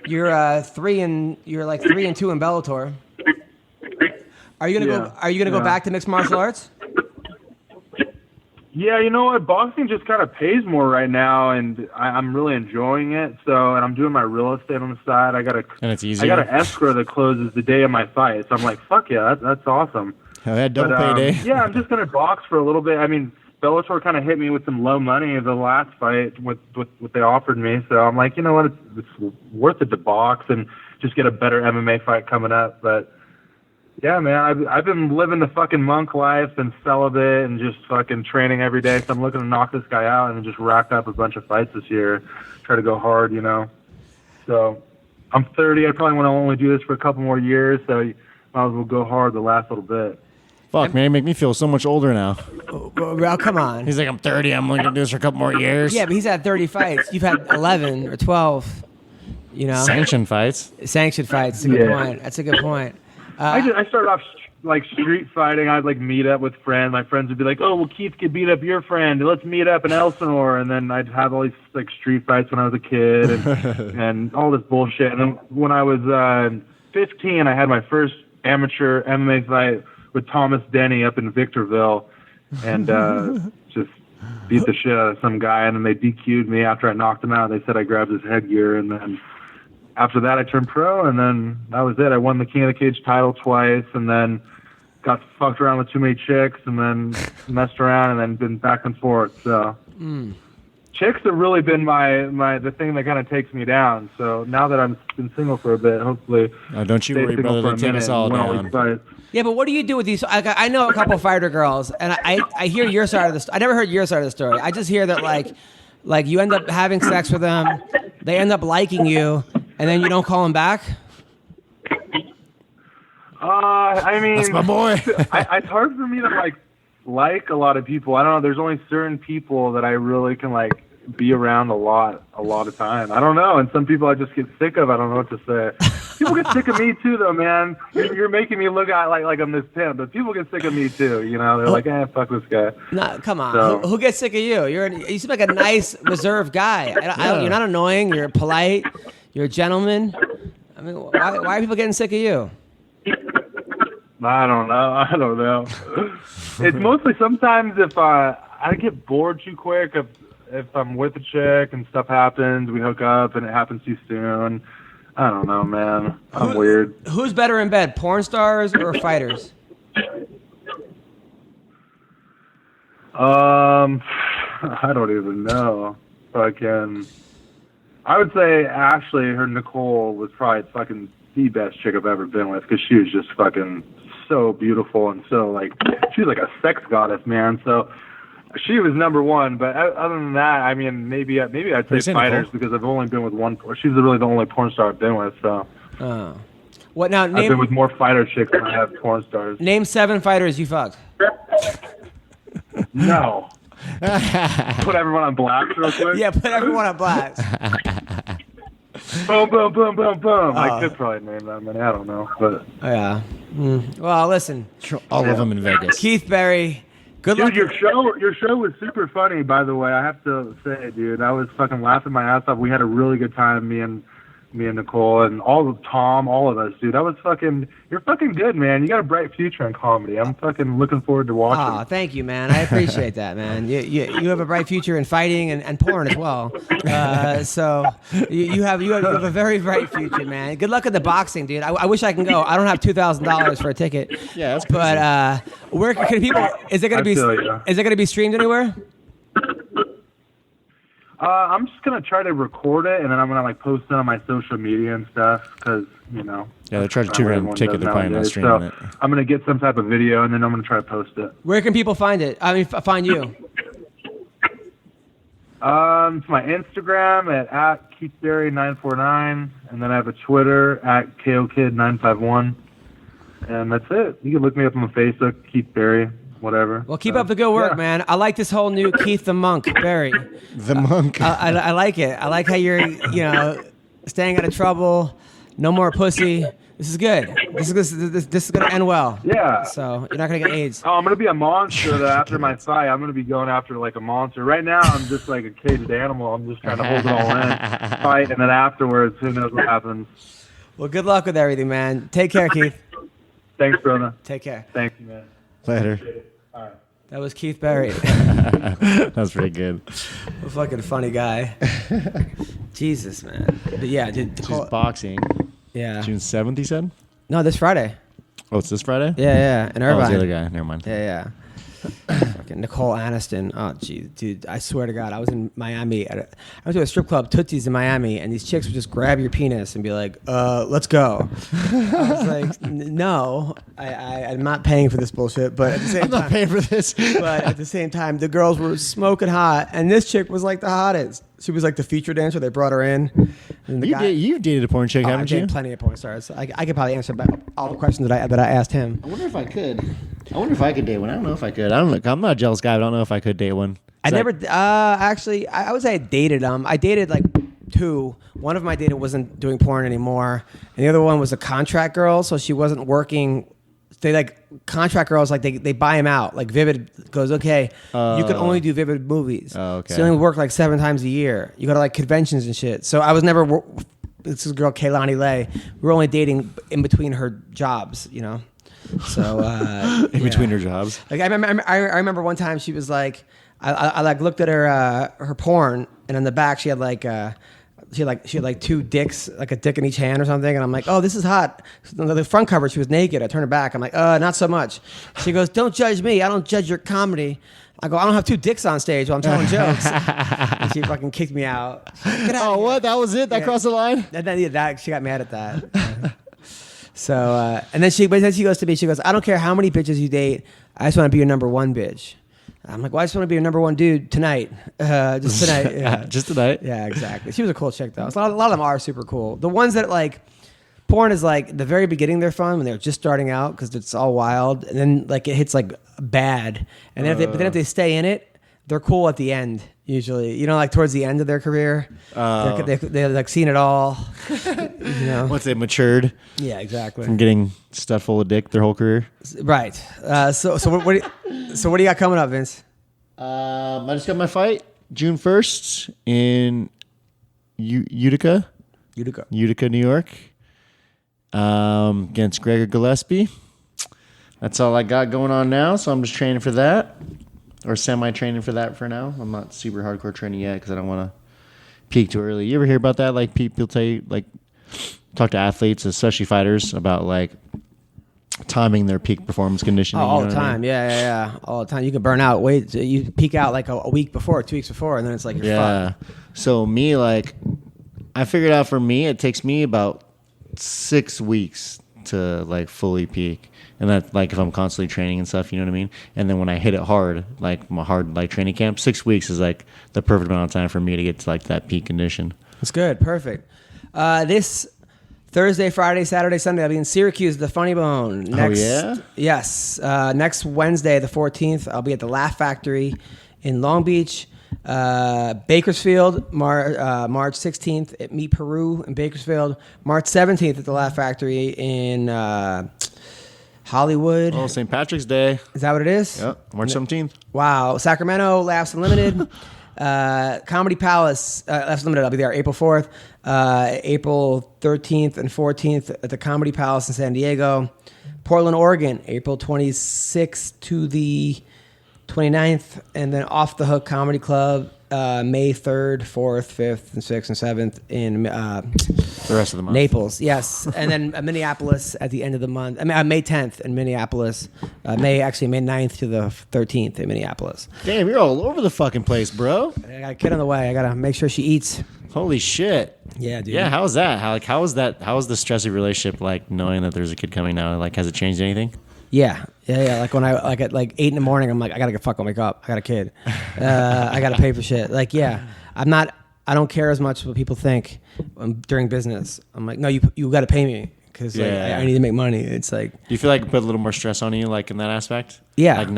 You're 3 and 2 in Bellator. Are you gonna go? Are you gonna go back to mixed martial arts? Yeah, you know what? Boxing just kind of pays more right now, and I'm really enjoying it. So, and I'm doing my real estate on the side. And it's easier. I got an escrow that closes the day of my fight. So I'm like, fuck yeah, that's awesome. Oh, that double payday. Yeah, I'm just gonna box for a little bit. I mean, Bellator kind of hit me with some low money the last fight with what they offered me. So I'm like, you know what? It's worth it to box and just get a better MMA fight coming up. But yeah, man, I've been living the fucking monk life and celibate and just fucking training every day. So I'm looking to knock this guy out and just rack up a bunch of fights this year. Try to go hard, you know. So I'm 30. I probably want to only do this for a couple more years. So might as well go hard the last little bit. Fuck, man, you make me feel so much older now. Well, come on. He's like, I'm 30. I'm only gonna do this for a couple more years. Yeah, but he's had 30 fights. You've had 11 or 12. You know, Sanctioned fights. Sanctioned fights. That's a good point. That's a good point. I started off like street fighting. I'd like meet up with friends. My friends would be like, "Oh, well, Keith could beat up your friend. Let's meet up in Elsinore." And then I'd have all these like street fights when I was a kid and all this bullshit. And then when I was 15, I had my first amateur MMA fight with Thomas Denny up in Victorville, and just beat the shit out of some guy. And then they DQ'd me after I knocked him out. They said I grabbed his headgear, and then after that I turned pro, and then that was it. I won the King of the Cage title twice, and then got fucked around with too many chicks, and then messed around, and then been back and forth. So chicks have really been the thing that kind of takes me down. So now that I've been single for a bit, hopefully Don't you worry, brother. They take us all down. Yeah, but what do you do with these? I know a couple fighter girls, and I hear your side of the story. I never heard your side of the story. I just hear that like you end up having sex with them, they end up liking you, and then you don't call them back. I mean, That's my boy. It's hard for me to like a lot of people. I don't know. There's only certain people that I really can be around a lot of time. I don't know. And some people I just get sick of. I don't know what to say. People get sick of me too, though, man. You're making me look at like I'm this pimp, but people get sick of me too. You know, they're like, fuck this guy. No, come on. So, who gets sick of you? You seem like a nice, reserved guy. You're not annoying. You're polite. You're a gentleman. I mean, why are people getting sick of you? I don't know. It's mostly sometimes if I get bored too quick. If I'm with a chick and stuff happens, we hook up and it happens too soon. I don't know, man. I'm weird. Who's better in bed, porn stars or fighters? I don't even know. I would say Ashley, her Nicole, was probably fucking the best chick I've ever been with because she was just fucking so beautiful and so she was like a sex goddess, man. So she was number one. But other than that, I mean, maybe I'd say fighters Nicole? because I've only been with one. She's really the only porn star I've been with. So What now? I've been with more fighter chicks than I have porn stars. Name 7 fighters you fucked. No. Put everyone on blast real quick. Yeah, put everyone on blast. Boom, boom, boom, boom, boom. I could probably name that many. I don't know, but Yeah. Well, listen, All of them in Vegas. Keith Berry. Good luck. dude, your show was super funny. By the way, I have to say, dude, I was fucking laughing my ass off. We had a really good time. Me and Nicole and all of Tom, all of us, dude. That was you're fucking good, man. You got a bright future in comedy. I'm fucking looking forward to watching. Oh, thank you, man. I appreciate that, man. You have a bright future in fighting and porn as well. So you have a very bright future, man. Good luck at the boxing, dude. I wish I can go. I don't have $2,000 for a ticket. Yeah, that's but where can people? Is it gonna be streamed anywhere? I'm just gonna try to record it, and then I'm gonna like post it on my social media and stuff, because Yeah, they're charging $2,000 ticket. They're probably not streaming it. I'm gonna get some type of video, and then I'm gonna try to post it. Where can people find it? I mean, find you. It's my Instagram at KeithBerry949, and then I have a Twitter at KOKid951, and that's it. You can look me up on Facebook, Keith Berry. Whatever. Well, keep up the good work, man. I like this whole new Keith the Monk Berry. The monk. I like it. I like how you're, staying out of trouble. No more pussy. This is good. This is gonna end well. Yeah. So you're not gonna get AIDS. Oh, I'm gonna be a monster though, after my fight. I'm gonna be going after like a monster. Right now, I'm just like a caged animal. I'm just trying to hold it all in, fight, and then afterwards, who knows what happens. Well, good luck with everything, man. Take care, Keith. Thanks, brother. Take care. Thank you, man. Later. All right. That was Keith Berry. That's pretty good. A fucking funny guy. Jesus, man. But yeah, She's boxing. Yeah. June 7th, he said? No, this Friday. Oh, it's this Friday? Yeah. In Oh, Irvine. it's the other guy. Never mind. Yeah. Fucking Nicole Aniston. Oh, geez, dude. I swear to God, I was in Miami. I went to a strip club, Tootsie's in Miami, and these chicks would just grab your penis and be like, let's go. I was like, no, I'm not paying for this bullshit. But at the same I'm not paying for this. But at the same time, the girls were smoking hot, and this chick was like the hottest. She was like the feature dancer. They brought her in. And You've dated a porn chick, haven't I've you? dated plenty of porn stars. I could probably answer back all the questions that I asked him. I wonder if I could. I wonder if I could date one. I don't know if I could. I'm not a jealous guy. I don't know if I could date one. I would say I dated them. I dated like two. One of my dated wasn't doing porn anymore, and the other one was a contract girl, so she wasn't working. They like contract girls, like they buy them out. Like Vivid goes, okay, you can only do Vivid movies. Oh, okay. So you only work like 7 times a year. You go to like conventions and shit. So I was never. This is a girl, Kaylani Lay. We were only dating in between her jobs, So in between her jobs. Like I remember one time she was like, I like looked at her porn, and in the back she had like she had like 2 dicks, like a dick in each hand or something, and I'm like, oh, this is hot. The front cover, she was naked. I turned her back. I'm like, not so much. She goes, don't judge me. I don't judge your comedy. I go, I don't have 2 dicks on stage while I'm telling jokes. And she fucking kicked me out. Get out of here. What? That was it? That crossed the line? And then she got mad at that. So and then she goes to me. She goes, I don't care how many bitches you date. I just want to be your number 1 bitch. I'm like, well, I just want to be your number 1 dude tonight. Just tonight. Yeah. Just tonight? Yeah, exactly. She was a cool chick, though. A lot of them are super cool. The ones that, like, porn is, like, the very beginning they're fun when they're just starting out because it's all wild. And then, like, it hits, like, bad. And then if they stay in it, they're cool at the end, usually. Like, towards the end of their career. They're like, seen it all. Once they matured. Yeah, exactly. From getting stuffed full of dick their whole career. Right. So what do you got coming up, Vince? I just got my fight June 1st in Utica, New York, against Gregor Gillespie. That's all I got going on now, so I'm just training for that, or semi-training for that for now. I'm not super hardcore training yet because I don't want to peak too early. You ever hear about that? Like people tell you, like, talk to athletes, especially fighters, about like timing their peak performance conditioning. All the time. I mean? Yeah. All the time. You can burn out. You peak out like a week before, 2 weeks before, and then it's like you're fucked. So me, like, I figured out for me, it takes me about 6 weeks to like fully peak. And that, like, if I'm constantly training and stuff, you know what I mean? And then when I hit it hard, like my hard like training camp, 6 weeks is like the perfect amount of time for me to get to like that peak condition. That's good. Perfect. This Thursday, Friday, Saturday, Sunday, I'll be in Syracuse, the Funny Bone. Yes. Next Wednesday, the 14th, I'll be at the Laugh Factory in Long Beach. Bakersfield, March 16th at Meet Peru in Bakersfield. March 17th at the Laugh Factory in Hollywood. Oh, St. Patrick's Day. Is that what it is? Yep, March 17th. Wow. Sacramento, Laughs Unlimited. Comedy Palace, Laughs Unlimited, I'll be there April 4th. April 13th and 14th at the Comedy Palace in San Diego. Portland, Oregon, April 26th to the 29th. And then Off the Hook Comedy Club, May 3rd, 4th, 5th, and 6th, and 7th in The rest of the month. Naples, yes. And then Minneapolis at the end of the month. I mean, May 10th in Minneapolis. May 9th to the 13th in Minneapolis. Damn, you're all over the fucking place, bro. I got a kid on the way. I got to make sure she eats. Holy shit. Yeah, dude. Yeah, how was that? How was the stressy relationship like knowing that there's a kid coming now? Like, has it changed anything? Yeah. Like when I at 8 in the morning, I'm like, I gotta fucking wake up. I got a kid. I gotta pay for shit. Like, yeah, I don't care as much what people think during business. I'm like, no, you got to pay me because I need to make money. It's like, Do you feel like it put a little more stress on you, like in that aspect? Yeah. Like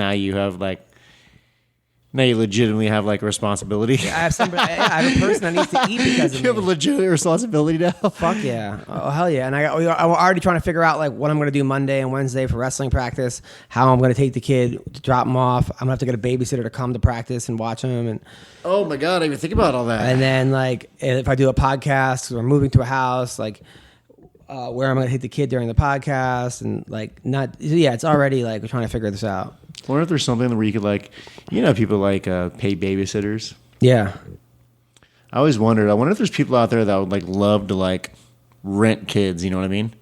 now you legitimately have like a responsibility. I have a person that needs to eat because of You have a me. legitimate responsibility now. Fuck yeah. Oh, hell yeah. And I'm already trying to figure out like what I'm going to do Monday and Wednesday for wrestling practice, how I'm going to take the kid to drop him off. I'm going to have to get a babysitter to come to practice and watch him. And Oh my God, I didn't even think about all that. And then like if I do a podcast or moving to a house, like where I'm going to take the kid during the podcast and it's already like we're trying to figure this out. I wonder if there's something where you could like, people like pay babysitters. Yeah. I always wondered. I wonder if there's people out there that would like love to like rent kids. You know what I mean?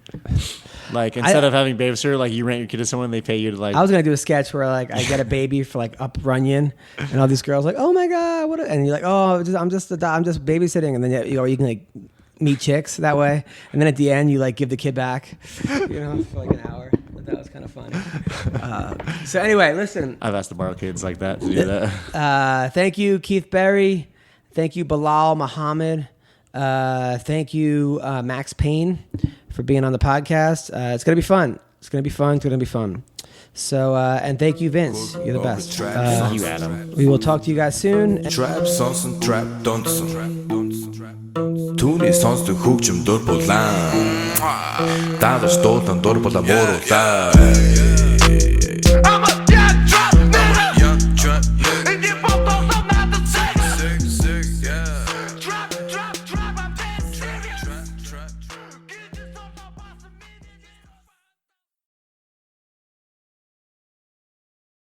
Like instead of having babysitter, like you rent your kid to someone, they pay you to like. I was gonna do a sketch where like I get a baby for like Up Runyon, and all these girls like, oh my god, what? And you're like, oh, I'm just babysitting, and then you can like meet chicks that way, and then at the end you like give the kid back, for like an hour. That was kind of funny. So anyway, listen. I've asked to borrow kids like that to do that. Thank you, Keith Berry. Thank you, Belal Muhammad. Thank you, Max Payne, for being on the podcast. It's gonna be fun. It's gonna be fun. So and thank you, Vince. You're the best. Thank you, Adam. We will talk to you guys soon. Trap sonsen, trap dansen. Түүний сонсдог хөгжим дур булаан. Даадar стуулан дур булаа мууруулаа.